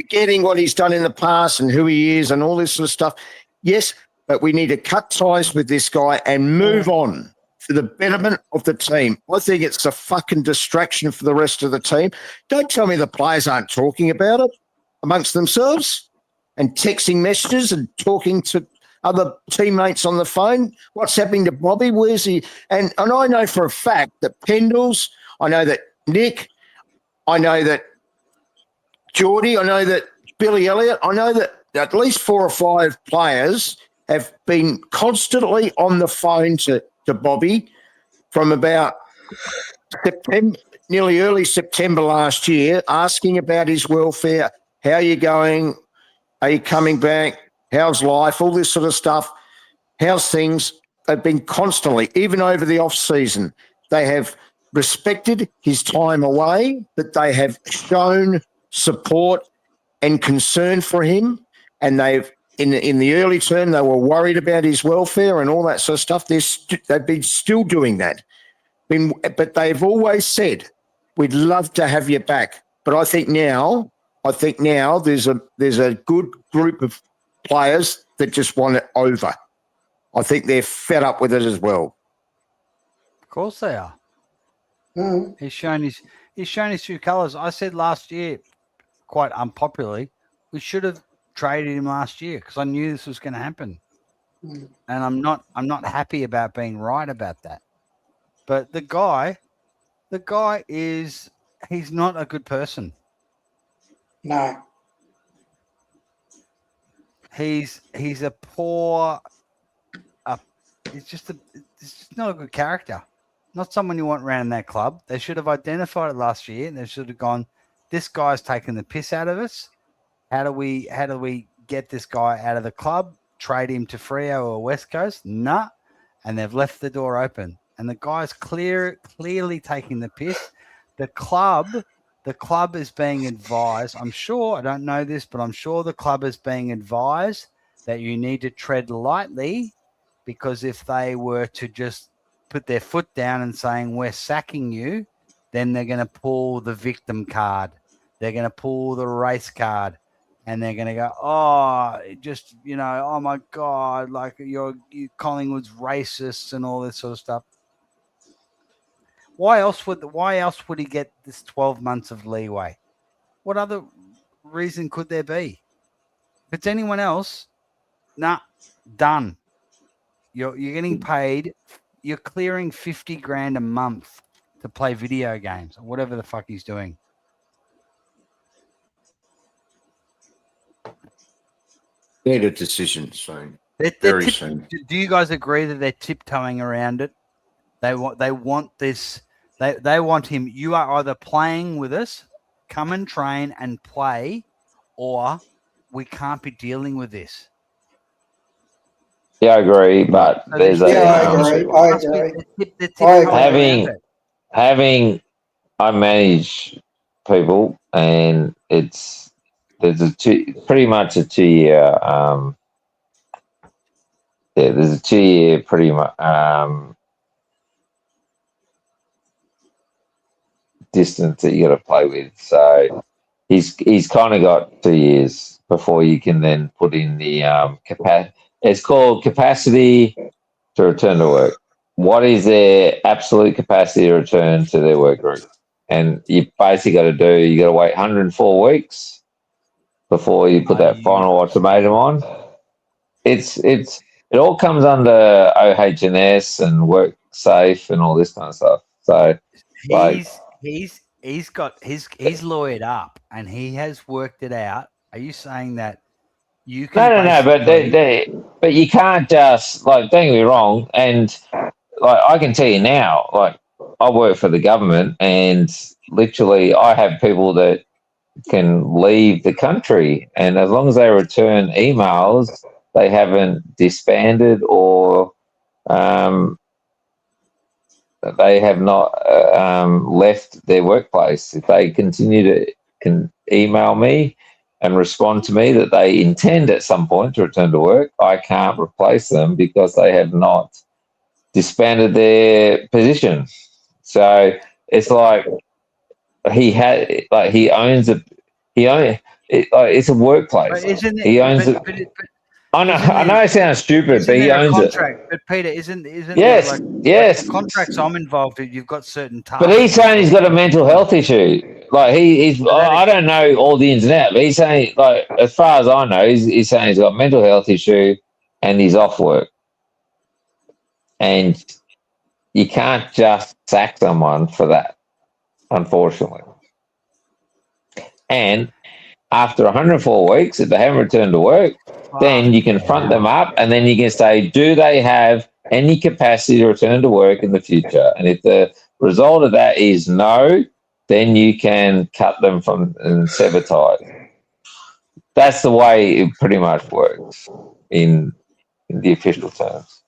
Forgetting what he's done in the past and who he is and all this sort of stuff. Yes, but we need to cut ties with this guy and move on for the betterment of the team. I think it's a fucking distraction for the rest of the team. Don't tell me the players aren't talking about it amongst themselves and texting messages and talking to other teammates on the phone. What's happening to Bobby? Where's he? And I know for a fact that Pendles, I know that Nick, I know that Geordie, I know that Billy Elliott, I know that at least 4 or 5 players have been constantly on the phone to Bobby from about September, nearly early September last year, asking about his welfare. How are you going? Are you coming back? How's life? All this sort of stuff. How's things? They've been constantly, even over the off season, they have respected his time away, but they have shown support and concern for him. And they've, in the early term, they were worried about his welfare and all that sort of stuff. They've been still doing that. But they've always said, we'd love to have you back. But I think now there's a good group of players that just want it over. I think they're fed up with it as well. Of course they are. He's shown his true colours. I said last year, quite unpopularly, we should have traded him last year because I knew this was going to happen. And I'm not happy about being right about that. But the guy he's not a good person. No. He's a poor. He's just not a good character. Not someone you want around that club. They should have identified it last year, and they should have gone, this guy's taking the piss out of us. How do we get this guy out of the club? Trade him to Freo or West Coast? Nah. And they've left the door open. And the guy's clearly taking the piss. The club is being advised. I'm sure, I don't know this, but I'm sure the club is being advised that you need to tread lightly, because if they were to just put their foot down and saying, we're sacking you, then they're going to pull the victim card. They're going to pull the race card. And they're going to go, oh my God, like you Collingwood's racists and all this sort of stuff. Why else would he get this 12 months of leeway? What other reason could there be? If it's anyone else, done. You're getting paid. You're clearing $50,000 a month to play video games or whatever the fuck he's doing. Need a decision soon. They're Very tip- soon. Do you guys agree that they're tiptoeing around it? They want this. They want him. You are either playing with us, come and train and play, or we can't be dealing with this. Yeah, I agree, but So there's they're- Yeah, I a agree. I agree. They're I tiptoeing agree. having around it. having I manage people, and there's pretty much a 2 year there's a 2 year pretty much distance that you got to play with. So he's kind of got 2 years before you can then put in the capacity. It's called capacity to return to work. What is their absolute capacity to return to their work group? And you basically got to do. You got to wait 104 weeks before you put that final ultimatum on. It all comes under OH&S and work safe and all this kind of stuff. So like He's lawyered up and he has worked it out. Are you saying that you can? no, but you can't just like, don't get me wrong, and like I can tell you now, like I work for the government, and literally I have people that can leave the country, and as long as they return emails, they haven't disbanded or they have not left their workplace. If they continue to can email me and respond to me that they intend at some point to return to work, I can't replace them because they have not disbanded their position. So it's like he owns it. It's a workplace. He owns it. I know it sounds stupid, but he owns it. But Peter, isn't Yes, there yes. the contracts I'm involved in? You've got certain tasks. But he's saying he's got a mental health issue. Like he's I don't know all the ins and outs, but he's saying, like, as far as I know, he's saying he's got a mental health issue and he's off work. And you can't just sack someone for that, unfortunately. And after 104 weeks, if they haven't returned to work, then you can front them up and then you can say, do they have any capacity to return to work in the future? And if the result of that is no, then you can cut them from and sever ties. That's the way it pretty much works in the official terms.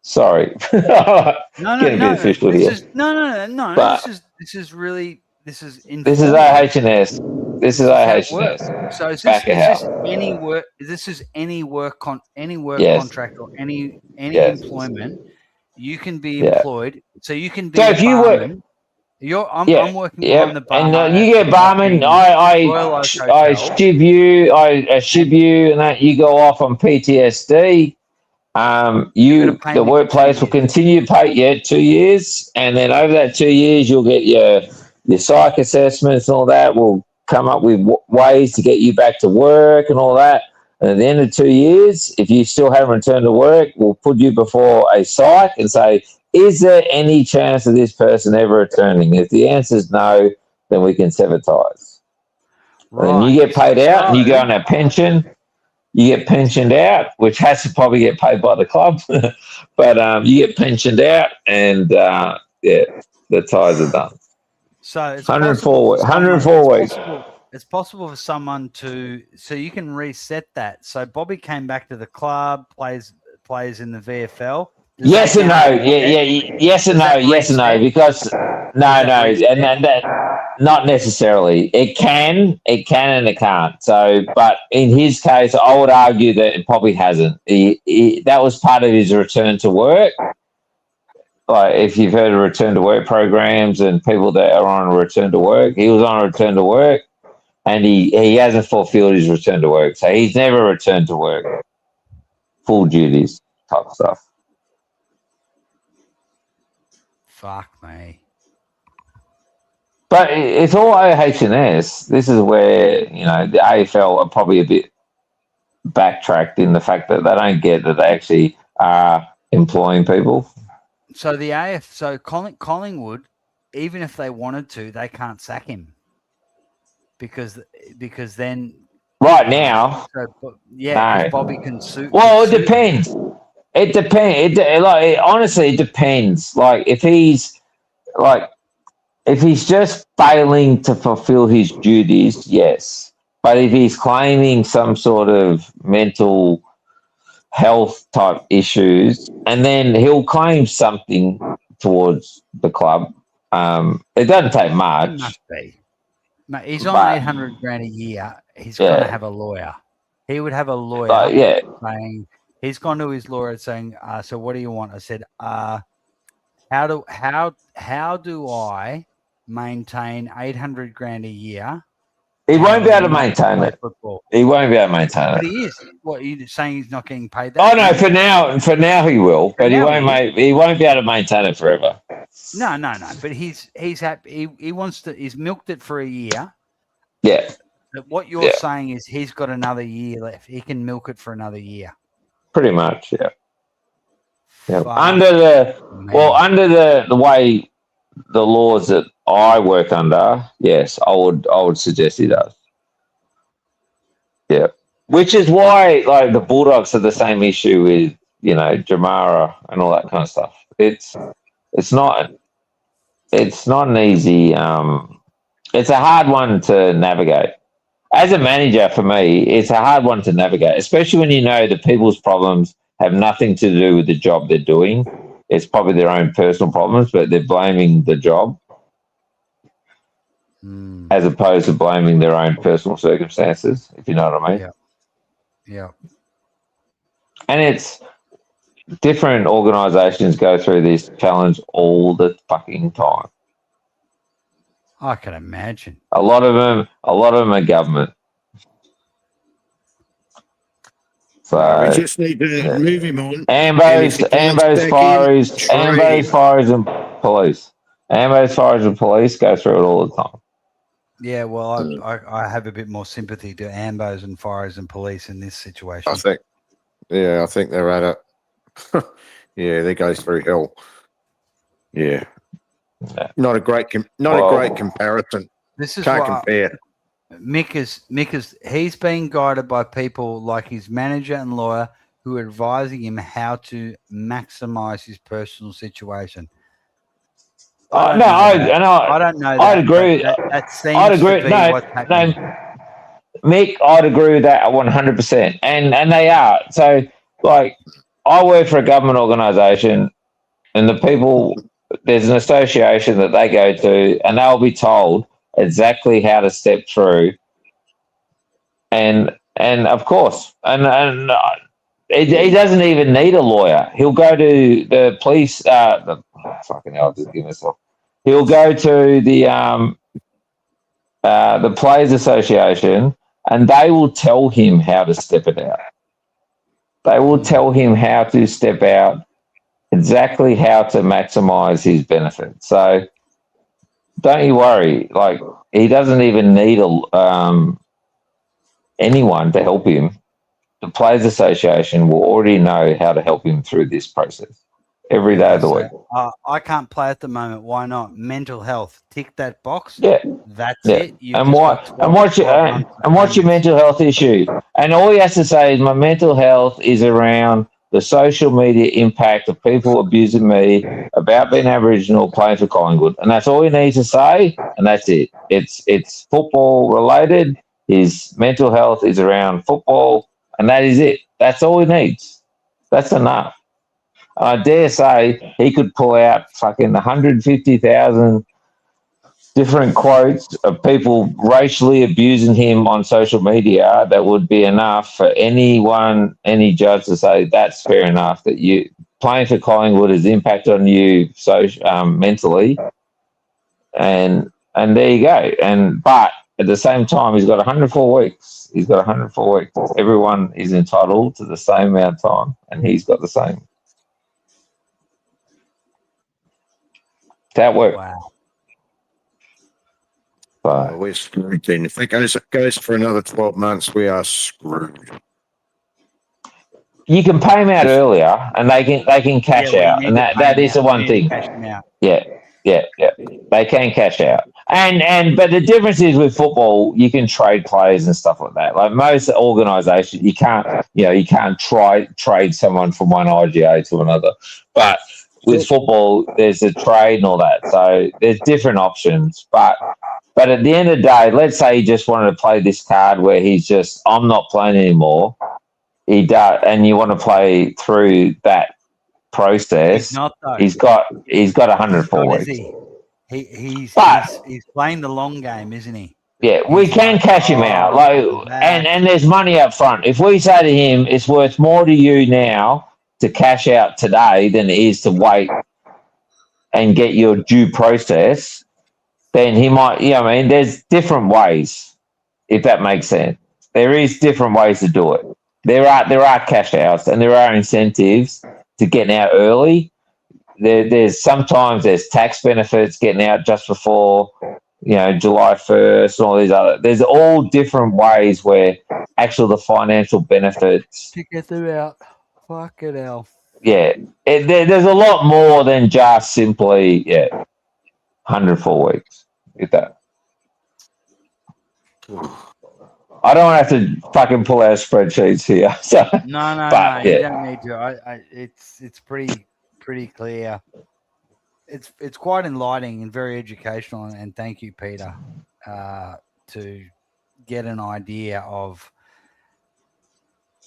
Sorry. No. Getting a bit official here. But This is really. This is OH&S. This is OH&S. So is Back this out. any work? This is any work Yes. contract or any Yes. employment. You can be Yeah. employed. So you can be So a if you work- barman. I'm working behind the bar. And you get barman. I shib you, and that you go off on PTSD. The workplace will continue to pay 2 years, and then over that 2 years, you'll get your psych assessments and all that. We'll come up with ways to get you back to work and all that. And at the end of 2 years, if you still haven't returned to work, we'll put you before a psych and say, is there any chance of this person ever returning? If the answer is no, then we can sever ties. And you get paid out and you go on a pension. You get pensioned out, which has to probably get paid by the club. But you get pensioned out and, the ties are done. So it's 104 weeks. It's possible for someone to, so you can reset that. So Bobby came back to the club, plays in the VFL. Yes and no. Yes and no. Because and that not necessarily. It can and it can't. So, but in his case, I would argue that it probably hasn't. That was part of his return to work. Like if you've heard of return to work programs and people that are on a return to work, he was on a return to work, and he hasn't fulfilled his return to work. So he's never returned to work, full duties type stuff. Fuck me. But it's all OH&S. This is where, the AFL are probably a bit backtracked in the fact that they don't get that they actually are employing people. So Collingwood, even if they wanted to, they can't sack him because then Right now, So, yeah, because no. Bobby can suit. Well, it suit him. depends. It depends. Honestly, it depends. Like if he's just failing to fulfill his duties, yes. But if he's claiming some sort of mental health type issues, and then he'll claim something towards the club. It doesn't take He much. must be. Mate, he's on But- 800 grand a year. He's Yeah. going to have a lawyer. He would have a lawyer Yeah. saying, he's gone to his lawyer saying, so what do you want? I said, how do I maintain 800 grand a year? He won't be able to and not maintain play it. football? He won't be able to maintain But it. he is. What, are you saying he's not getting paid that? Oh no, for now he will, but he now won't he is. he won't be able to maintain it forever. No. But he's happy. He wants to. He's milked it for a year. Yeah. But what you're saying is he's got another year left. He can milk it for another year. Pretty much, yeah. Yeah. Fuck, Under man. under the way the laws that I work under, yes, I would suggest he does. Yeah. Which is why like the Bulldogs have the same issue with, Jamara and all that kind of stuff. It's not an easy it's a hard one to navigate. As a manager, for me, it's a hard one to navigate, especially when you know that people's problems have nothing to do with the job they're doing. It's probably their own personal problems, but they're blaming the job as opposed to blaming their own personal circumstances, if you know what I mean. Yeah. And it's different organisations go through this challenge all the fucking time. I can imagine. A lot of them are government. So We just need to move him on. Ambos, Fireys, and police. Ambos, Fireys, and police go through it all the time. Yeah, well, I have a bit more sympathy to Ambos and Fires and police in this situation. I think they're at it. Yeah, they go through hell. Yeah. Not a great comparison. This is Can't what compare. Mick is he's being guided by people like his manager and lawyer who are advising him how to maximize his personal situation. I don't know. I'd agree. That seems I'd agree. to be No, what's happening. Mick, I'd agree with that 100%. And they are. So, like, I work for a government organisation, and the people, there's an association that they go to, and they'll be told exactly how to step through. And of course, he doesn't even need a lawyer. He'll go to the police. Fucking hell, I'll just give myself. He'll go to the Players Association, and they will tell him how to step it out. They will tell him how to step out, exactly how to maximise his benefit. So don't you worry. Like, he doesn't even need anyone to help him. The Players Association will already know how to help him through this process every day of the week. I can't play at the moment. Why not? Mental health. Tick that box. Yeah. That's Yeah. it. And what's your mental health issue? And all he has to say is, my mental health is around the social media impact of people abusing me about being Aboriginal, playing for Collingwood. And that's all he needs to say, and that's it. It's football related. His mental health is around football, and that is it. That's all he needs. That's enough. I dare say he could pull out fucking 150,000 different quotes of people racially abusing him on social media. That would be enough for any judge to say that's fair enough, that you playing for Collingwood has impacted on you mentally. And there you go. But at the same time, he's got 104 weeks. He's got 104 weeks. Everyone is entitled to the same amount of time, and he's got the same. That worked. Wow. We're screwed then. If it goes for another 12 months, we are screwed. You can pay him out earlier, and they can cash out, and that is the one thing. Cash him out. Yeah, Yeah, they can cash out, but the difference is with football, you can trade players and stuff like that. Like most organisations, you can't trade someone from one IGA to another. But with football, there's a trade and all that, so there's different options. But at the end of the day, let's say he just wanted to play this card where he's just, I'm not playing anymore. He does, and you want to play through that process. He's not though. He's got 104 Is weeks. He's playing the long game, isn't he? Yeah, we can cash him out. And there's money up front. If we say to him, it's worth more to you now to cash out today than it is to wait and get your due process, then he might. There's different ways, if that makes sense. There is different ways to do it. There are cash outs and there are incentives to getting out early. There's sometimes tax benefits getting out just before, July 1st and all these other. There's all different ways where actually the financial benefits to get them out. Fuck it hell. Yeah, there's a lot more than just simply 104 weeks. With that, I don't have to fucking pull out spreadsheets here. So no, you don't need to. It's pretty clear. It's quite enlightening and very educational, and thank you, Peter, to get an idea of.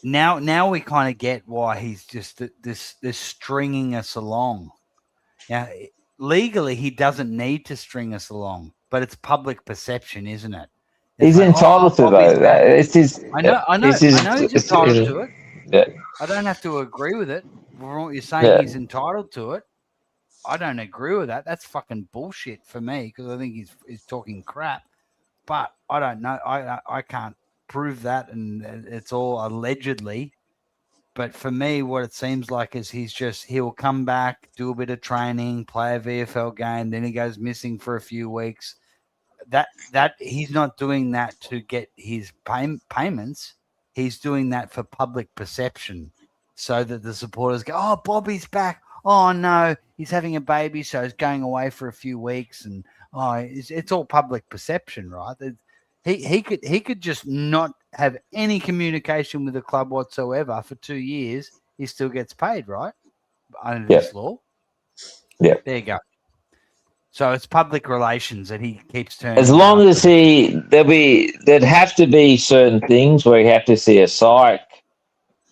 Now we kind of get why he's just this stringing us along. Now, legally, he doesn't need to string us along, but it's public perception, isn't it? He's entitled to though. It's his. I know he's entitled to it. Yeah. I don't have to agree with it. From what you're saying, he's entitled to it. I don't agree with that. That's fucking bullshit for me because I think he's talking crap. But I don't know. I can't prove that, and it's all allegedly. But for me, what it seems like is he'll come back, do a bit of training, play a VFL game, then he goes missing for a few weeks. That he's not doing that to get his payments. He's doing that for public perception, so that the supporters go, "Oh, Bobby's back. Oh no, he's having a baby, so he's going away for a few weeks." And it's all public perception, right? He could just not have any communication with the club whatsoever for 2 years. He still gets paid, right? Under this law. Yeah. There you go. So it's public relations that he keeps turning. As long as there'd have to be certain things where you have to see a psych,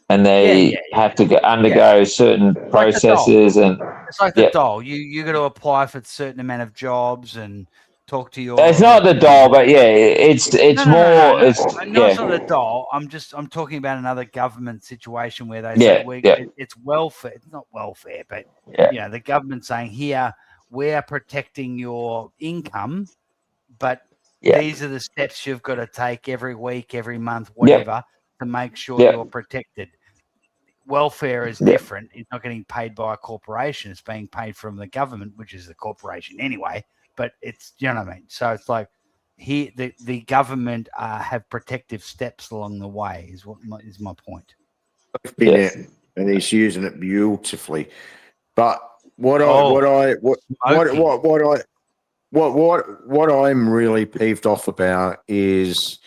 and they have to undergo certain processes, and it's like the dole. You got to apply for a certain amount of jobs and talk to your. It's not the dole, but it's more. It's not the dole. I'm talking about another government situation where they say it's welfare. It's not welfare, but the government saying here. We're protecting your income, but these are the steps you've got to take every week, every month, whatever, to make sure you're protected. Welfare is different. It's not getting paid by a corporation. It's being paid from the government, which is the corporation anyway, but it's, you know what I mean? So it's like the government have protective steps along the way is my point. And he's using it beautifully. But what I'm really peeved off about is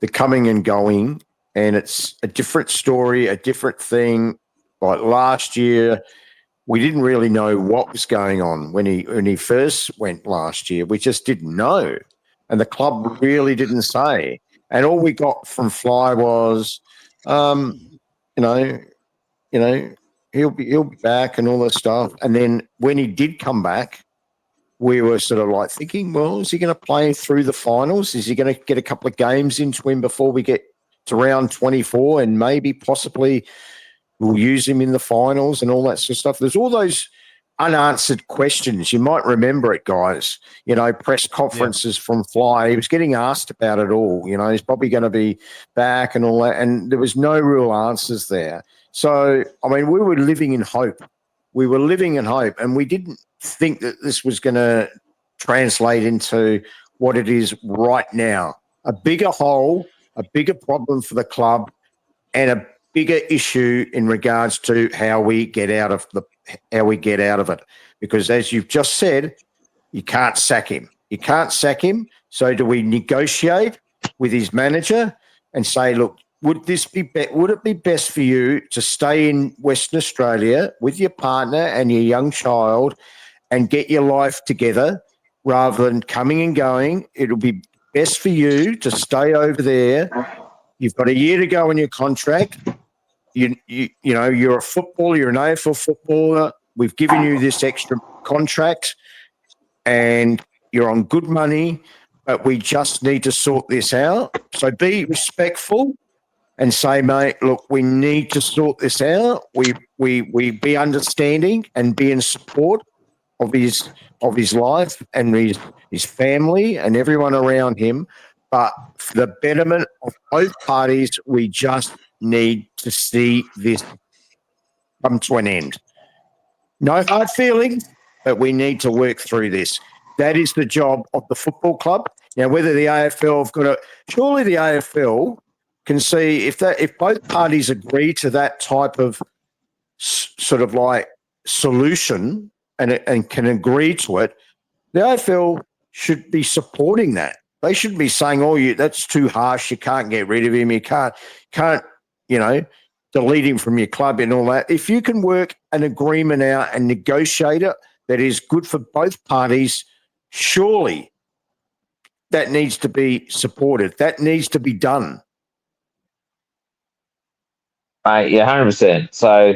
the coming and going, and it's a different story, a different thing. Like last year, we didn't really know what was going on when he first went last year. We just didn't know, and the club really didn't say. And all we got from Fly was, he'll be back and all that stuff. And then when he did come back, we were sort of like thinking, well, is he going to play through the finals? Is he going to get a couple of games into him before we get to round 24 and maybe possibly we'll use him in the finals and all that sort of stuff? There's all those unanswered questions. You might remember it, guys. Press conferences from Fly. He was getting asked about it all. He's probably going to be back and all that. And there was no real answers there. So, we were living in hope. And we didn't think that this was going to translate into what it is right now. A bigger hole, a bigger problem for the club, and a bigger issue in regards to how we get out of it. Because as you've just said, You can't sack him. You can't sack him. So do we negotiate with his manager and say, look, would it be best for you to stay in Western Australia with your partner and your young child and get your life together rather than coming and going? It'll be best for you to stay over there. You've got a year to go on your contract. You know, you're a footballer, you're an AFL footballer. We've given you this extra contract and you're on good money, but we just need to sort this out. So be respectful and say, mate, look, we need to sort this out. We be understanding and be in support of his life and his family and everyone around him. But for the betterment of both parties, we just need to see this come to an end. No hard feelings, but we need to work through this. That is the job of the football club. Now, whether the AFL have got to, surely the AFL can see if both parties agree to that type of sort of like solution and can agree to it, the AFL should be supporting that. They shouldn't be saying, "Oh, that's too harsh. You can't get rid of him. You can't, delete him from your club and all that." If you can work an agreement out and negotiate it that is good for both parties, surely that needs to be supported. That needs to be done. Yeah, 100%. So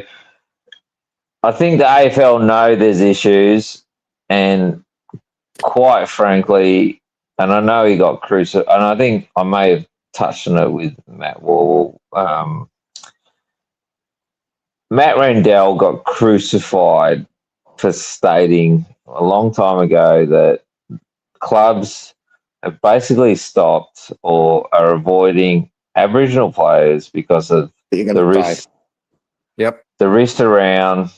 I think the AFL know there's issues, and quite frankly, and I know he got crucified, and I think I may have touched on it with Matt Wall. Matt Rendell got crucified for stating a long time ago that clubs have basically stopped or are avoiding Aboriginal players because of the risk. Yep. The risk around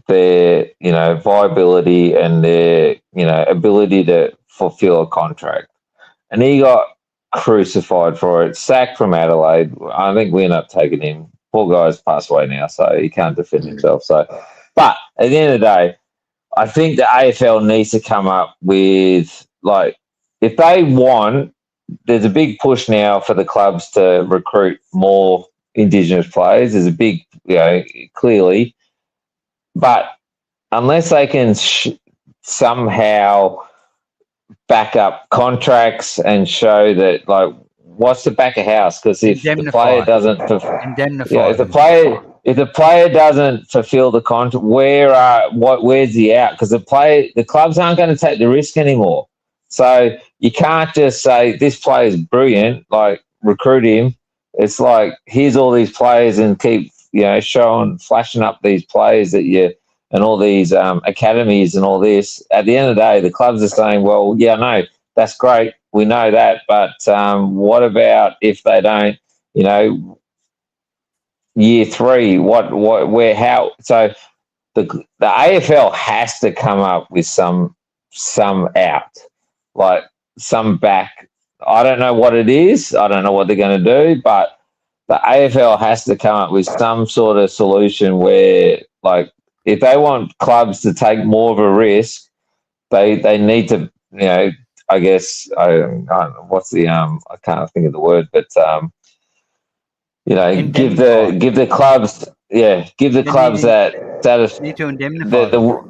their, viability and their, ability to fulfill a contract. And he got crucified for it, sacked from Adelaide. I think we ended up taking him. Poor guy's passed away now, so he can't defend himself. So, but at the end of the day, I think the AFL needs to come up with, if they want, there's a big push now for the clubs to recruit more Indigenous players. There's a big, clearly. But unless they can somehow back up contracts and show that, what's the back of house? Because if the player doesn't, if the player doesn't fulfil the contract, where's he out? Because the clubs aren't going to take the risk anymore. So you can't just say this player is brilliant, recruit him. It's like, here's all these players and keep flashing up these players and all these academies and all this. At the end of the day, the clubs are saying, well, yeah, no, that's great. We know that. But what about if they don't, year three, where, how? So the AFL has to come up with some out, some back. I don't know what it is. I don't know what they're going to do, but the AFL has to come up with some sort of solution where, if they want clubs to take more of a risk, they need to, I guess, I don't know, what's the I can't think of the word, but give the clubs, that need to indemnify.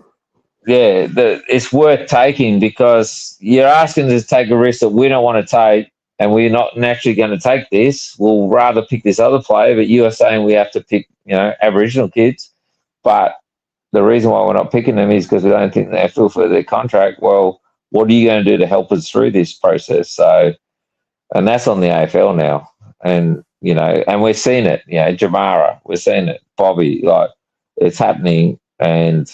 it's worth taking, because you're asking us to take a risk that we don't want to take, and we're not naturally going to take this. We'll rather pick this other player, but you are saying we have to pick, Aboriginal kids. But the reason why we're not picking them is because we don't think they fulfill their contract. Well, what are you going to do to help us through this process? So, and that's on the AFL now. And, and we're seeing it, Jamara, we're seeing it, Bobby, it's happening, and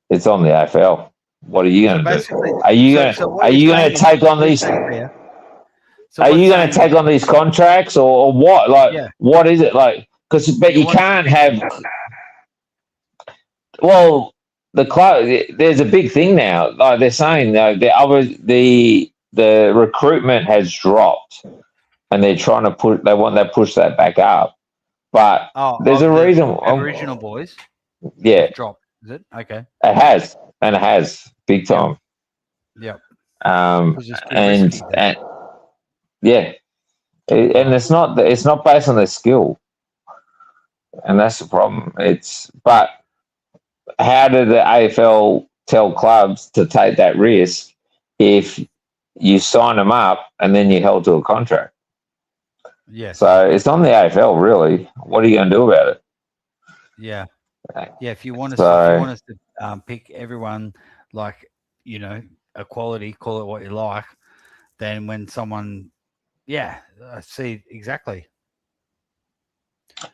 it's on the AFL. What are you going to do? Are you going to take on these? Are you going to take on these contracts or what? What is it like? But you can't have. Well, the club. There's a big thing now. They're saying the recruitment has dropped, and they're trying to They want to push that back up. But there's a reason. Aboriginal boys. Yeah. Dropped. Is it okay? It has. big time. Yep. Um, 'Cause it's too and, risky, and yeah, and it's not based on their skill, and that's the problem. But how do the AFL tell clubs to take that risk if you sign them up and then you're held to a contract? Yes. So it's on the AFL, really. What are you going to do about it? Yeah. Yeah. If you want us, to pick everyone like, equality, call it what you like, then when someone, I see exactly.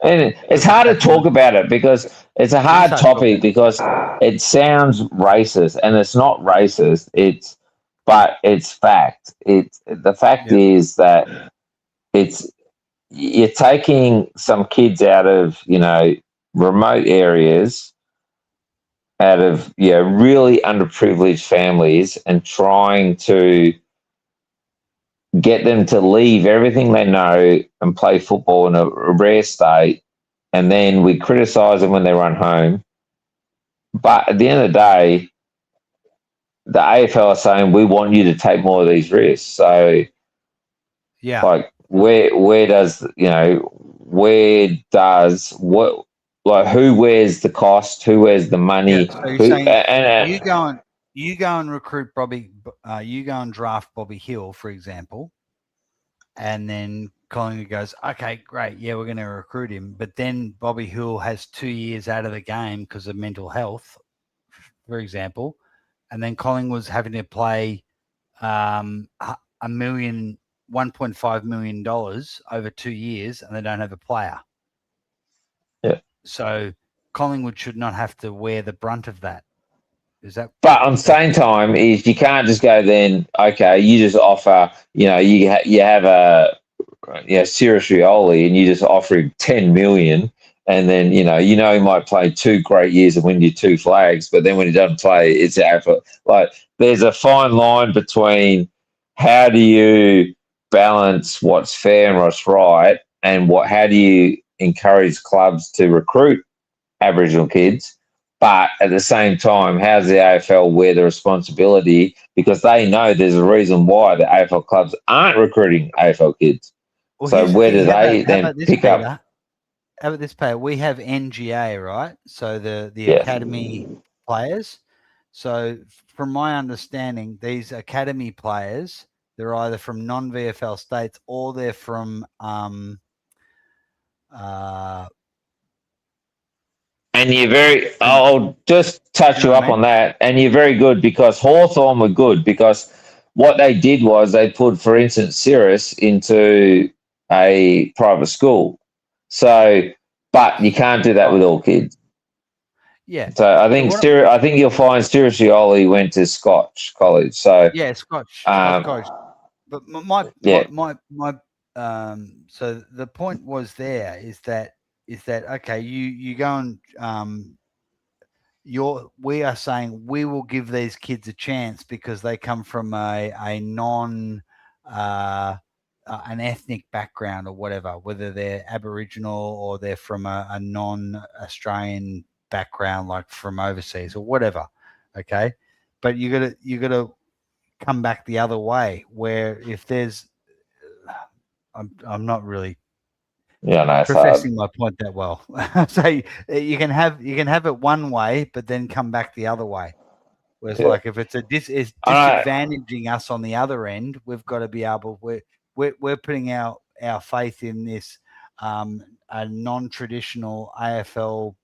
And it's hard to talk about it because it's a hard topic because it sounds racist and it's not racist. But it's fact. The fact is that you're taking some kids out of, remote areas, out of, really underprivileged families and trying to get them to leave everything they know and play football in a rare state, and then we criticize them when they run home. But at the end of the day, the AFL are saying we want you to take more of these risks. So, like, who wears the cost? Who wears the money? So you're saying you go and recruit you go and draft Bobby Hill, for example, and then Collingwood goes, okay, great, we're going to recruit him, but then Bobby Hill has 2 years out of the game because of mental health, for example, and then Collingwood's having to play $1.5 million over 2 years, and they don't have a player. Yeah. So Collingwood should not have to wear the brunt of that. Is that? But on the same time, is you can't just go then. Okay, you just offer. You have a Sirius Rioli, and you just offer him 10 million, and then he might play 2 great years and win you 2 flags, but then when he doesn't play, it's out for there's a fine line between how do you balance what's fair and what's right, and how do you encourage clubs to recruit Aboriginal kids, but at the same time, how's the AFL wear the responsibility, because they know there's a reason why the AFL clubs aren't recruiting AFL kids. Well, so where do they then pick up? How about this, Peter? We have NGA, right? So the academy players. So from my understanding, these academy players, they're either from non-VFL states or they're from and I'll just touch you up on that. And you're very good, because Hawthorn were good, because what they did was they put, for instance, Cirrus into a private school. So, but you can't do that with all kids. Yeah. So I think you'll find Sirius Rioli went to Scotch College. So Scotch College. But so the point was there is that okay, you go and we are saying we will give these kids a chance because they come from a non an ethnic background or whatever, whether they're Aboriginal or they're from a non-Australian background, like from overseas or whatever. Okay, but you gotta come back the other way, where if there's I'm not really professing my point that well. So you can have it one way, but then come back the other way. Whereas like if it's it's disadvantaging us on the other end, we've got to be able. We're putting our faith in this a non-traditional AFL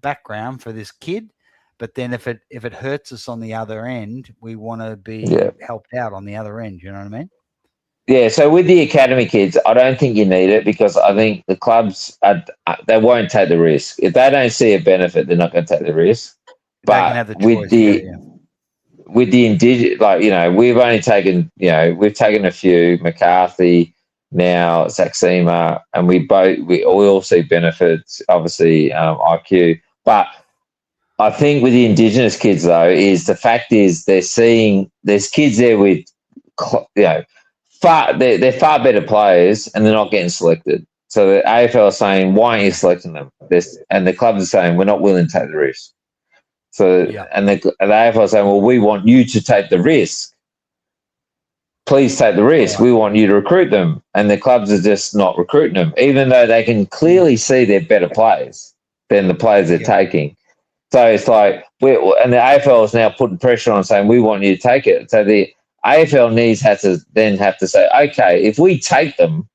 background for this kid, but then if it hurts us on the other end, we want to be helped out on the other end. You know what I mean? Yeah, so with the academy kids, I don't think you need it, because I think the clubs they won't take the risk. If they don't see a benefit, they're not going to take the risk. But with the indigenous, we've only taken, we've taken a few, McCarthy, now Saxima, and we all see benefits, obviously IQ. But I think with the indigenous kids, though, is the fact is they're seeing there's kids there with, they're far better players, and they're not getting selected. So the AFL are saying, why aren't you selecting them? And the clubs are saying, we're not willing to take the risk. So, and the AFL saying, well, we want you to take the risk. Please take the risk. We want you to recruit them. And the clubs are just not recruiting them, even though they can clearly see they're better players than the players they're taking. So it's like, and the AFL is now putting pressure on saying, we want you to take it. So the AFL needs have to say, okay, if we take them,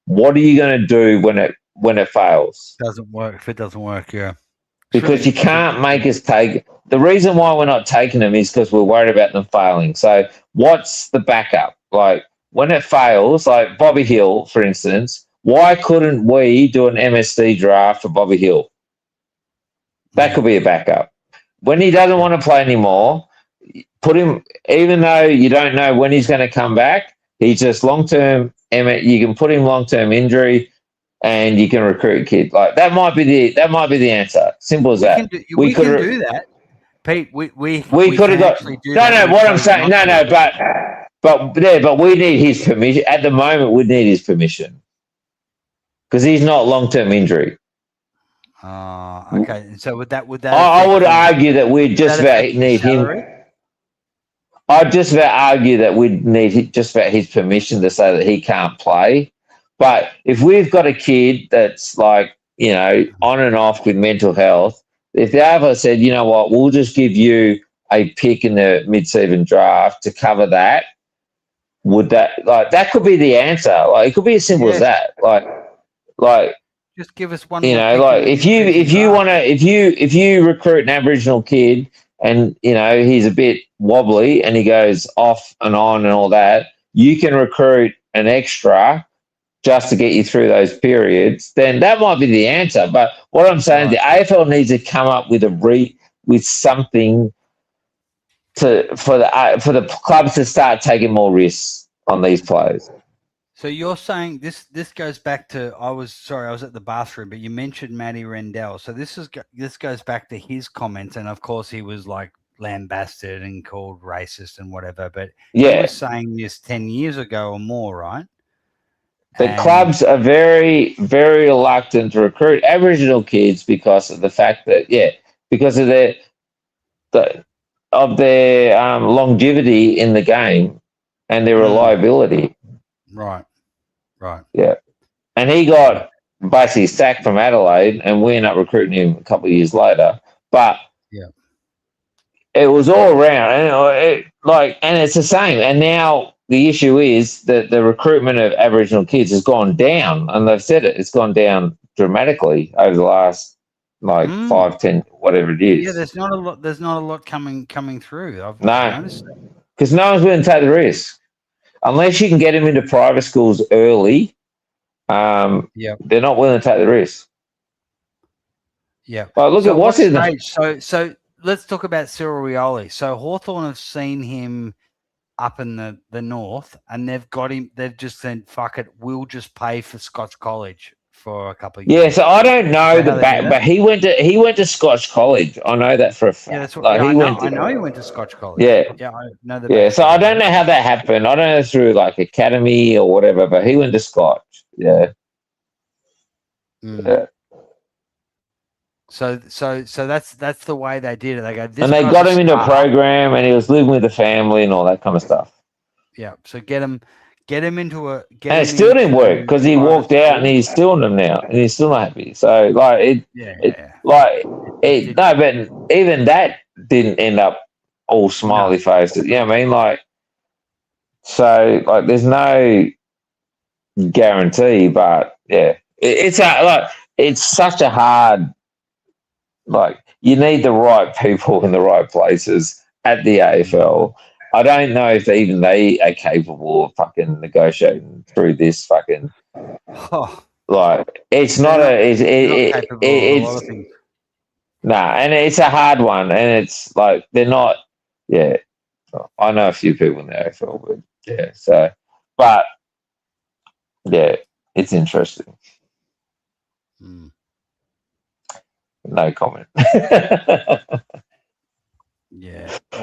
what are you going to do when it fails? Doesn't work. If it doesn't work, yeah. Because you can't make us take. The reason why we're not taking them is because we're worried about them failing. So what's the backup? Like when it fails, like Bobby Hill, for instance, why couldn't we do an MSD draft for Bobby Hill? That could be a backup. When he doesn't want to play anymore, put him, even though you don't know when he's going to come back, he's just long-term, you can put him long-term injury and you can recruit kids. Like that might be the answer. Simple as that. We can do that. Pete, we could have got, what I'm saying, but we need his permission. At the moment, we need his permission because he's not long-term injury. Okay. So would that? I would argue that we just about need him. I'd just about argue that we'd need just about his permission to say that he can't play. But if we've got a kid that's like, on and off with mental health, if the AFL said, you know what, we'll just give you a pick in the mid-season draft to cover that, would that, like, that could be the answer. Like, it could be as simple as that. Like, just give us one. Like if you recruit an Aboriginal kid and he's a bit wobbly and he goes off and on and all that, you can recruit an extra just to get you through those periods. Then that might be the answer. But what I'm saying, the AFL needs to come up with with something for the clubs to start taking more risks on these players. So you're saying this goes back to I was at the bathroom, but you mentioned Matty Rendell. So this goes back to his comments, and of course he was like lambasted and called racist and whatever. But he was saying this 10 years ago or more, right? The clubs are very, very reluctant to recruit Aboriginal kids because of the fact that because of their longevity in the game and their reliability. Right. Yeah. And he got basically sacked from Adelaide and we ended up recruiting him a couple of years later. But it was all around. And it's the same. And now the issue is that the recruitment of Aboriginal kids has gone down. And they've said it. It's gone down dramatically over the last 5, 10, whatever it is. Yeah, there's not a lot coming through. I've No. noticed that. Because no one's willing to take the risk. Unless you can get them into private schools early, they're not willing to take the risk. Yeah. Well, look at what's in the So let's talk about Cyril Rioli. So Hawthorn have seen him up in the north, and they've got him. They've just said, "Fuck it, we'll just pay for Scotch College for a couple of years." Yeah, so I don't know the back, but he went to Scotch College. I know that for a fact. Yeah, that's what I know. He went to Scotch College. Yeah, I know the. Yeah, so I don't know how that happened. I don't know through like academy or whatever, but he went to Scotch. Yeah. Yeah. So that's the way they did it. They go, and they got him into a program, and he was living with the family and all that kind of stuff. Yeah. So get him into a. And it still didn't work because he walked out and he's still in them now, and he's still not happy. So like but even that didn't end up all smiley faced. You know what I mean? Like, so like there's no guarantee, but it's such a hard. Like, you need the right people in the right places at the AFL. I don't know if even they are capable of fucking negotiating through this fucking. Like, it's not it's nah, and it's a hard one, and it's like they're not. Yeah, I know a few people in the AFL, but it's interesting. No comment. All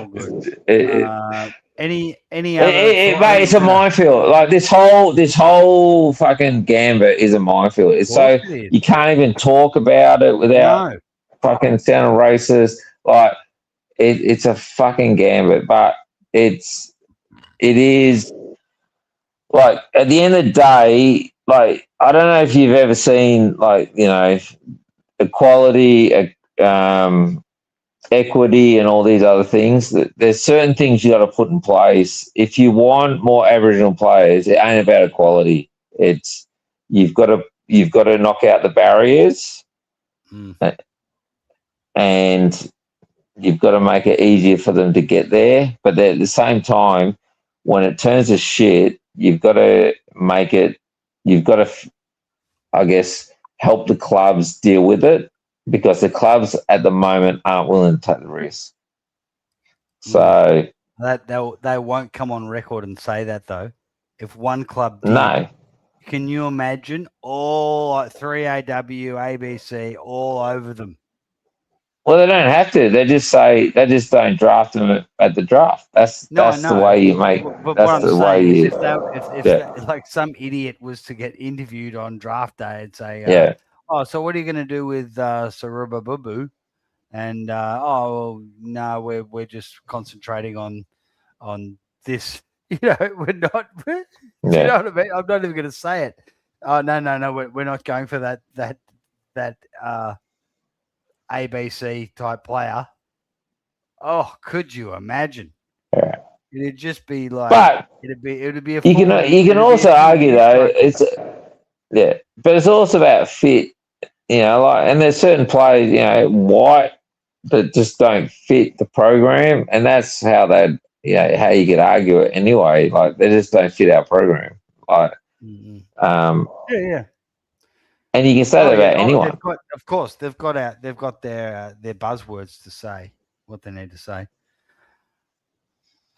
good. Any other mate, it's a minefield. Like this whole fucking gambit is a minefield. It's so you can't even talk about it without fucking sounding racist. Like it's a fucking gambit, but it is like at the end of the day, like I don't know if you've ever seen like equality, equity, and all these other things. There's certain things you got to put in place if you want more Aboriginal players. It ain't about equality. It's you've got to knock out the barriers, and you've got to make it easier for them to get there. But at the same time, when it turns to shit, you've got to make it. You've got to, I guess, help the clubs deal with it, because the clubs at the moment aren't willing to take the risk. So that they won't come on record and say that though. If one club did, no, can you imagine all 3AW, ABC, all over them? well, they don't have to. They just don't draft them at the draft. That's the way you make. But That's what I'm the way saying you. is if like some idiot was to get interviewed on draft day and say, Yeah. oh, so what are you going to do with Saruba Bubu? And oh no, we're just concentrating on this. You know, we're not. You know what I mean? I'm not even going to say it. Oh no, we're not going for that ABC type player. Oh, could you imagine? Yeah. It'd just be like, But it'd be a. You can also argue though but it's also about fit. And there's certain players, white, that just don't fit the program, and that's how how you could argue it anyway. Like they just don't fit our program. Like, yeah. And you can say that about anyone. They've got their buzzwords to say what they need to say.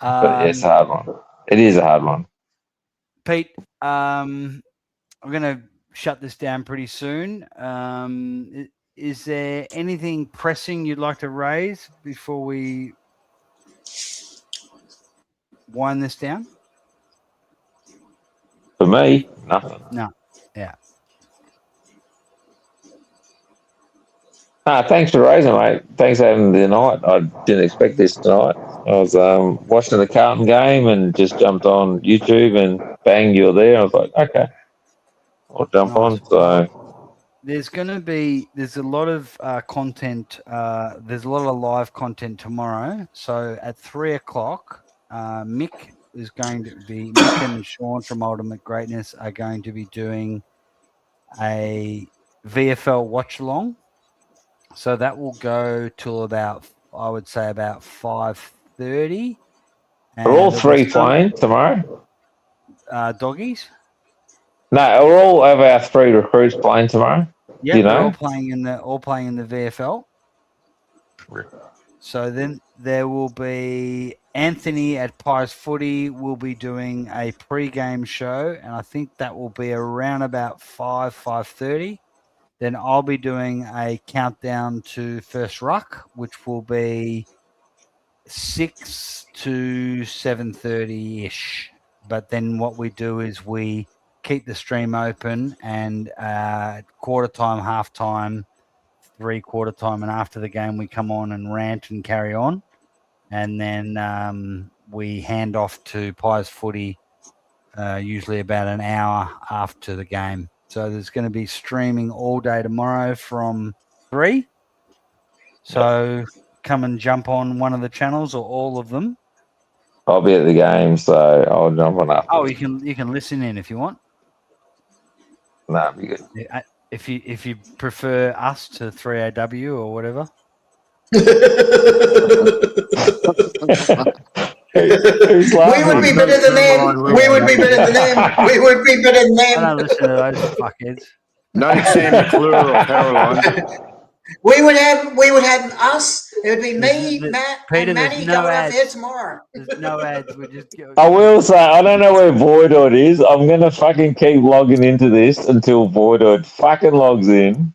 But it's a hard one. It is a hard one. Pete, I'm going to shut this down pretty soon. Is there anything pressing you'd like to raise before we wind this down? For me, nothing. No. Yeah. Thanks for raising, mate. Thanks for having the night. I didn't expect this tonight. I was watching the Carlton game and just jumped on YouTube and bang, you were there. I was like, okay, I'll jump on. So there's a lot of content. There's a lot of live content tomorrow. So at 3:00, Mick and Sean from Ultimate Greatness are going to be doing a VFL watch along. So that will go till about, I would say, about 5:30. Are all three playing tomorrow? Doggies? No, are all of our three recruits playing tomorrow? Yeah, Do you know? they're all playing in the VFL. So then there will be Anthony at Pies Footy will be doing a pre-game show, and I think that will be around about 5:30. Then I'll be doing a countdown to first ruck, which will be 6 to 7:30-ish. But then what we do is we keep the stream open, and quarter time, half time, 3/4 time, and after the game we come on and rant and carry on. And then we hand off to Pies Footy usually about an hour after the game. So there's going to be streaming all day tomorrow from 3. So come and jump on one of the channels or all of them. I'll be at the game, so I'll jump on after. Oh, you can listen in if you want. No, be good. If you prefer us to 3AW or whatever. We would be better than them. We would be better than them. We would be better than them. I don't listen to those fuckheads. No Sam McClure or Caroline. We would have us. It would be me, Matt, Peter, and Matty no going ads. up there tomorrow. There's no ads. We just I will say, I don't know where Voidoid is. I'm going to fucking keep logging into this until Voidoid fucking logs in.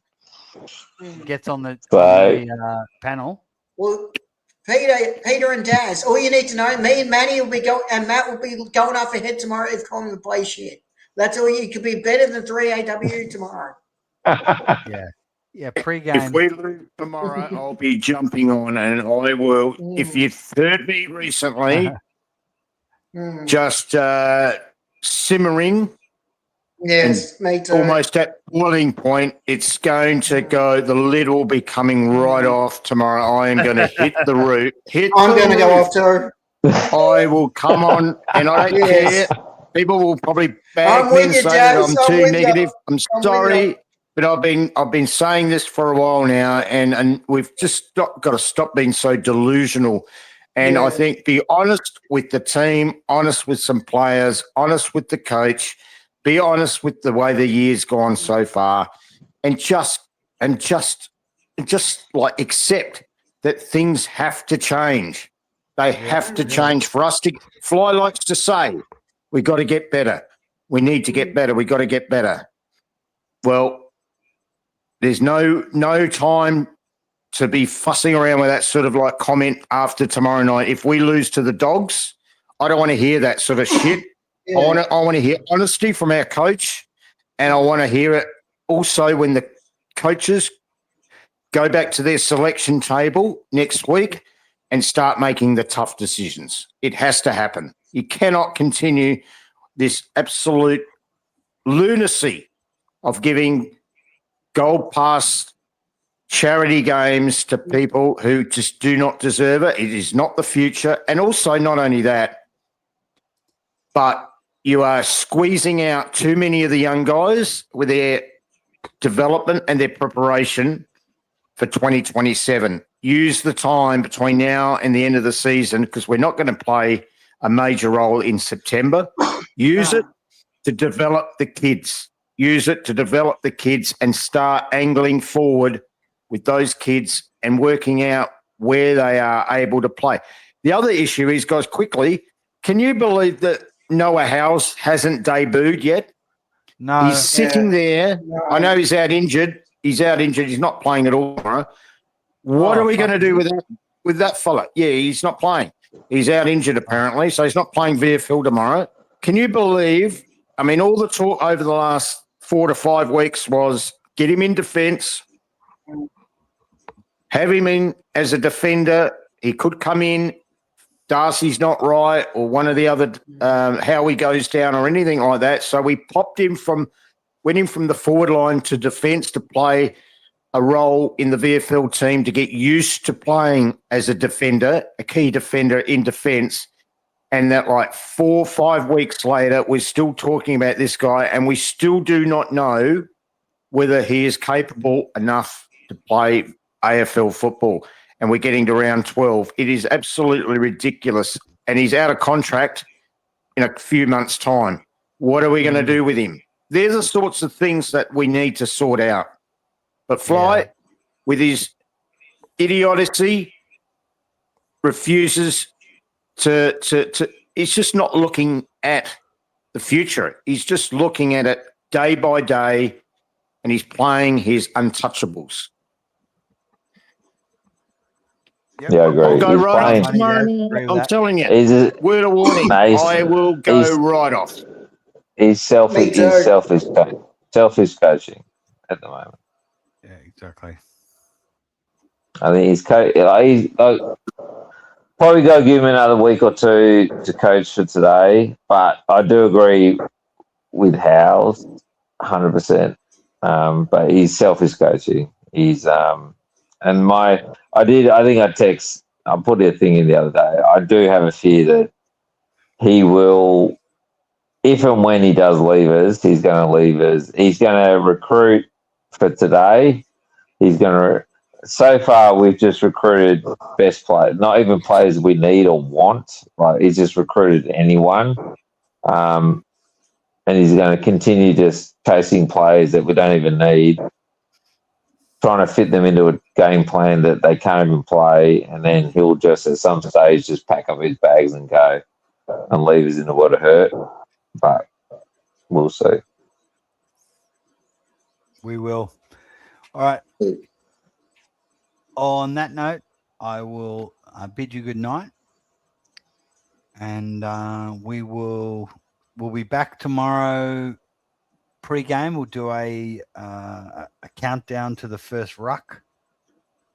Gets on the panel. Well, Peter and Daz, all you need to know, me and Matty will be and Matt will be going up ahead tomorrow if Collingwood play shit. That's all. You could be better than 3AW tomorrow. Yeah. Yeah, If pre-game. we lose tomorrow, I'll be jumping on, and I will. If you've heard me recently, just simmering. Yes, me too. Almost at boiling point. It's going to go. The lid will be coming right off tomorrow. I am going to hit the roof. I'm going to go off too. I will come on, and I don't Yes. care. People will probably bag I'm me with and you, say that Jazz. I'm I'm too with you. negative. I'm I'm with sorry, you. but I've been saying this for a while now, and we've just got to stop being so delusional. And I Yeah. think be honest with the team, honest with some players, honest with the coach, be honest with the way the year's gone so far, and just like accept that things have to change. They have to change for us to. Fly likes to say, we got to get better. We need to get better. We got to get better. Well, there's no time to be fussing around with that sort of like comment after tomorrow night. If we lose to the Dogs, I don't want to hear that sort of shit. Yeah. I want to hear honesty from our coach, and I want to hear it also when the coaches go back to their selection table next week and start making the tough decisions. It has to happen. You cannot continue this absolute lunacy of giving gold pass charity games to people who just do not deserve it. It is not the future. And also, not only that, but you are squeezing out too many of the young guys with their development and their preparation for 2027. Use the time between now and the end of the season, because we're not going to play a major role in September. Use it to develop the kids. Use it to develop the kids and start angling forward with those kids and working out where they are able to play. The other issue is, guys, quickly, can you believe that Noah House hasn't debuted yet? No. He's sitting there. I know he's out injured. He's out injured. He's not playing at all tomorrow. What are we going to do with that fella? Yeah, he's not playing. He's out injured apparently, so he's not playing VFL tomorrow. Can you believe? I mean, all the talk over the last 4 to 5 weeks was get him in defence, have him in as a defender. He could come in. Darcy's not right, or one of the other how he goes down, or anything like that. So we went him from the forward line to defence to play a role in the VFL team to get used to playing as a defender, a key defender in defence. And that, like 4 or 5 weeks later, we're still talking about this guy, and we still do not know whether he is capable enough to play AFL football. And we're getting to round 12. It is absolutely ridiculous. And he's out of contract in a few months' time. What are we going to do with him? They're the sorts of things that we need to sort out. But Fly, with his idiocy, refuses to he's just not looking at the future. He's just looking at it day by day, and he's playing his untouchables. Yeah, I agree. I'll go He's right playing- off tomorrow night. I'm telling you. He's a- Word of warning. No, he's- I will go he's- right off. He's selfish. Me too. He's selfish coaching at the moment. Yeah, exactly. I think he's probably go give him another week or two to coach for today. But I do agree with Howes, 100%. But he's selfish coaching. He's and I put a thing in the other day. I do have a fear that he will, if and when he does leave us, he's going to leave us. He's going to recruit for today. He's going to. So far, we've just recruited best players, not even players we need or want. Like, he's just recruited anyone, and he's going to continue just chasing players that we don't even need, trying to fit them into a game plan that they can't even play, and then he'll just at some stage just pack up his bags and go and leave us in the world of hurt. But we'll see. We will. All right. On that note, I will bid you good night, and we'll be back tomorrow pre-game, we'll do a countdown to the first ruck.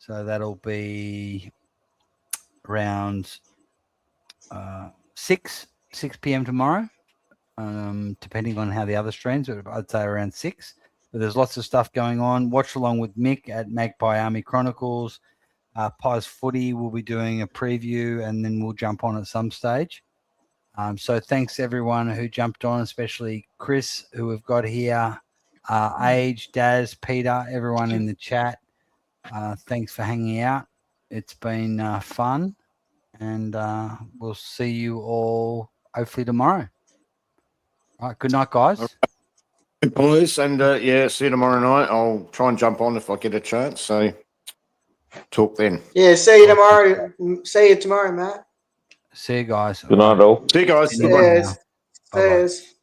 So that'll be around 6 p.m. tomorrow, depending on how the other streams. I'd say around 6. But there's lots of stuff going on. Watch along with Mick at Magpie Army Chronicles. Pies Footy will be doing a preview, and then we'll jump on at some stage. So thanks everyone who jumped on, especially Chris, who we've got here, Age, Daz, Peter, everyone in the chat. Thanks for hanging out. It's been fun, and we'll see you all hopefully tomorrow. All right, good night, guys. Good boys, and see you tomorrow night. I'll try and jump on if I get a chance. So talk then. Yeah, see you tomorrow. See you tomorrow, Matt. See you guys. Good night, all. See you guys. Cheers. Bye-bye. Cheers.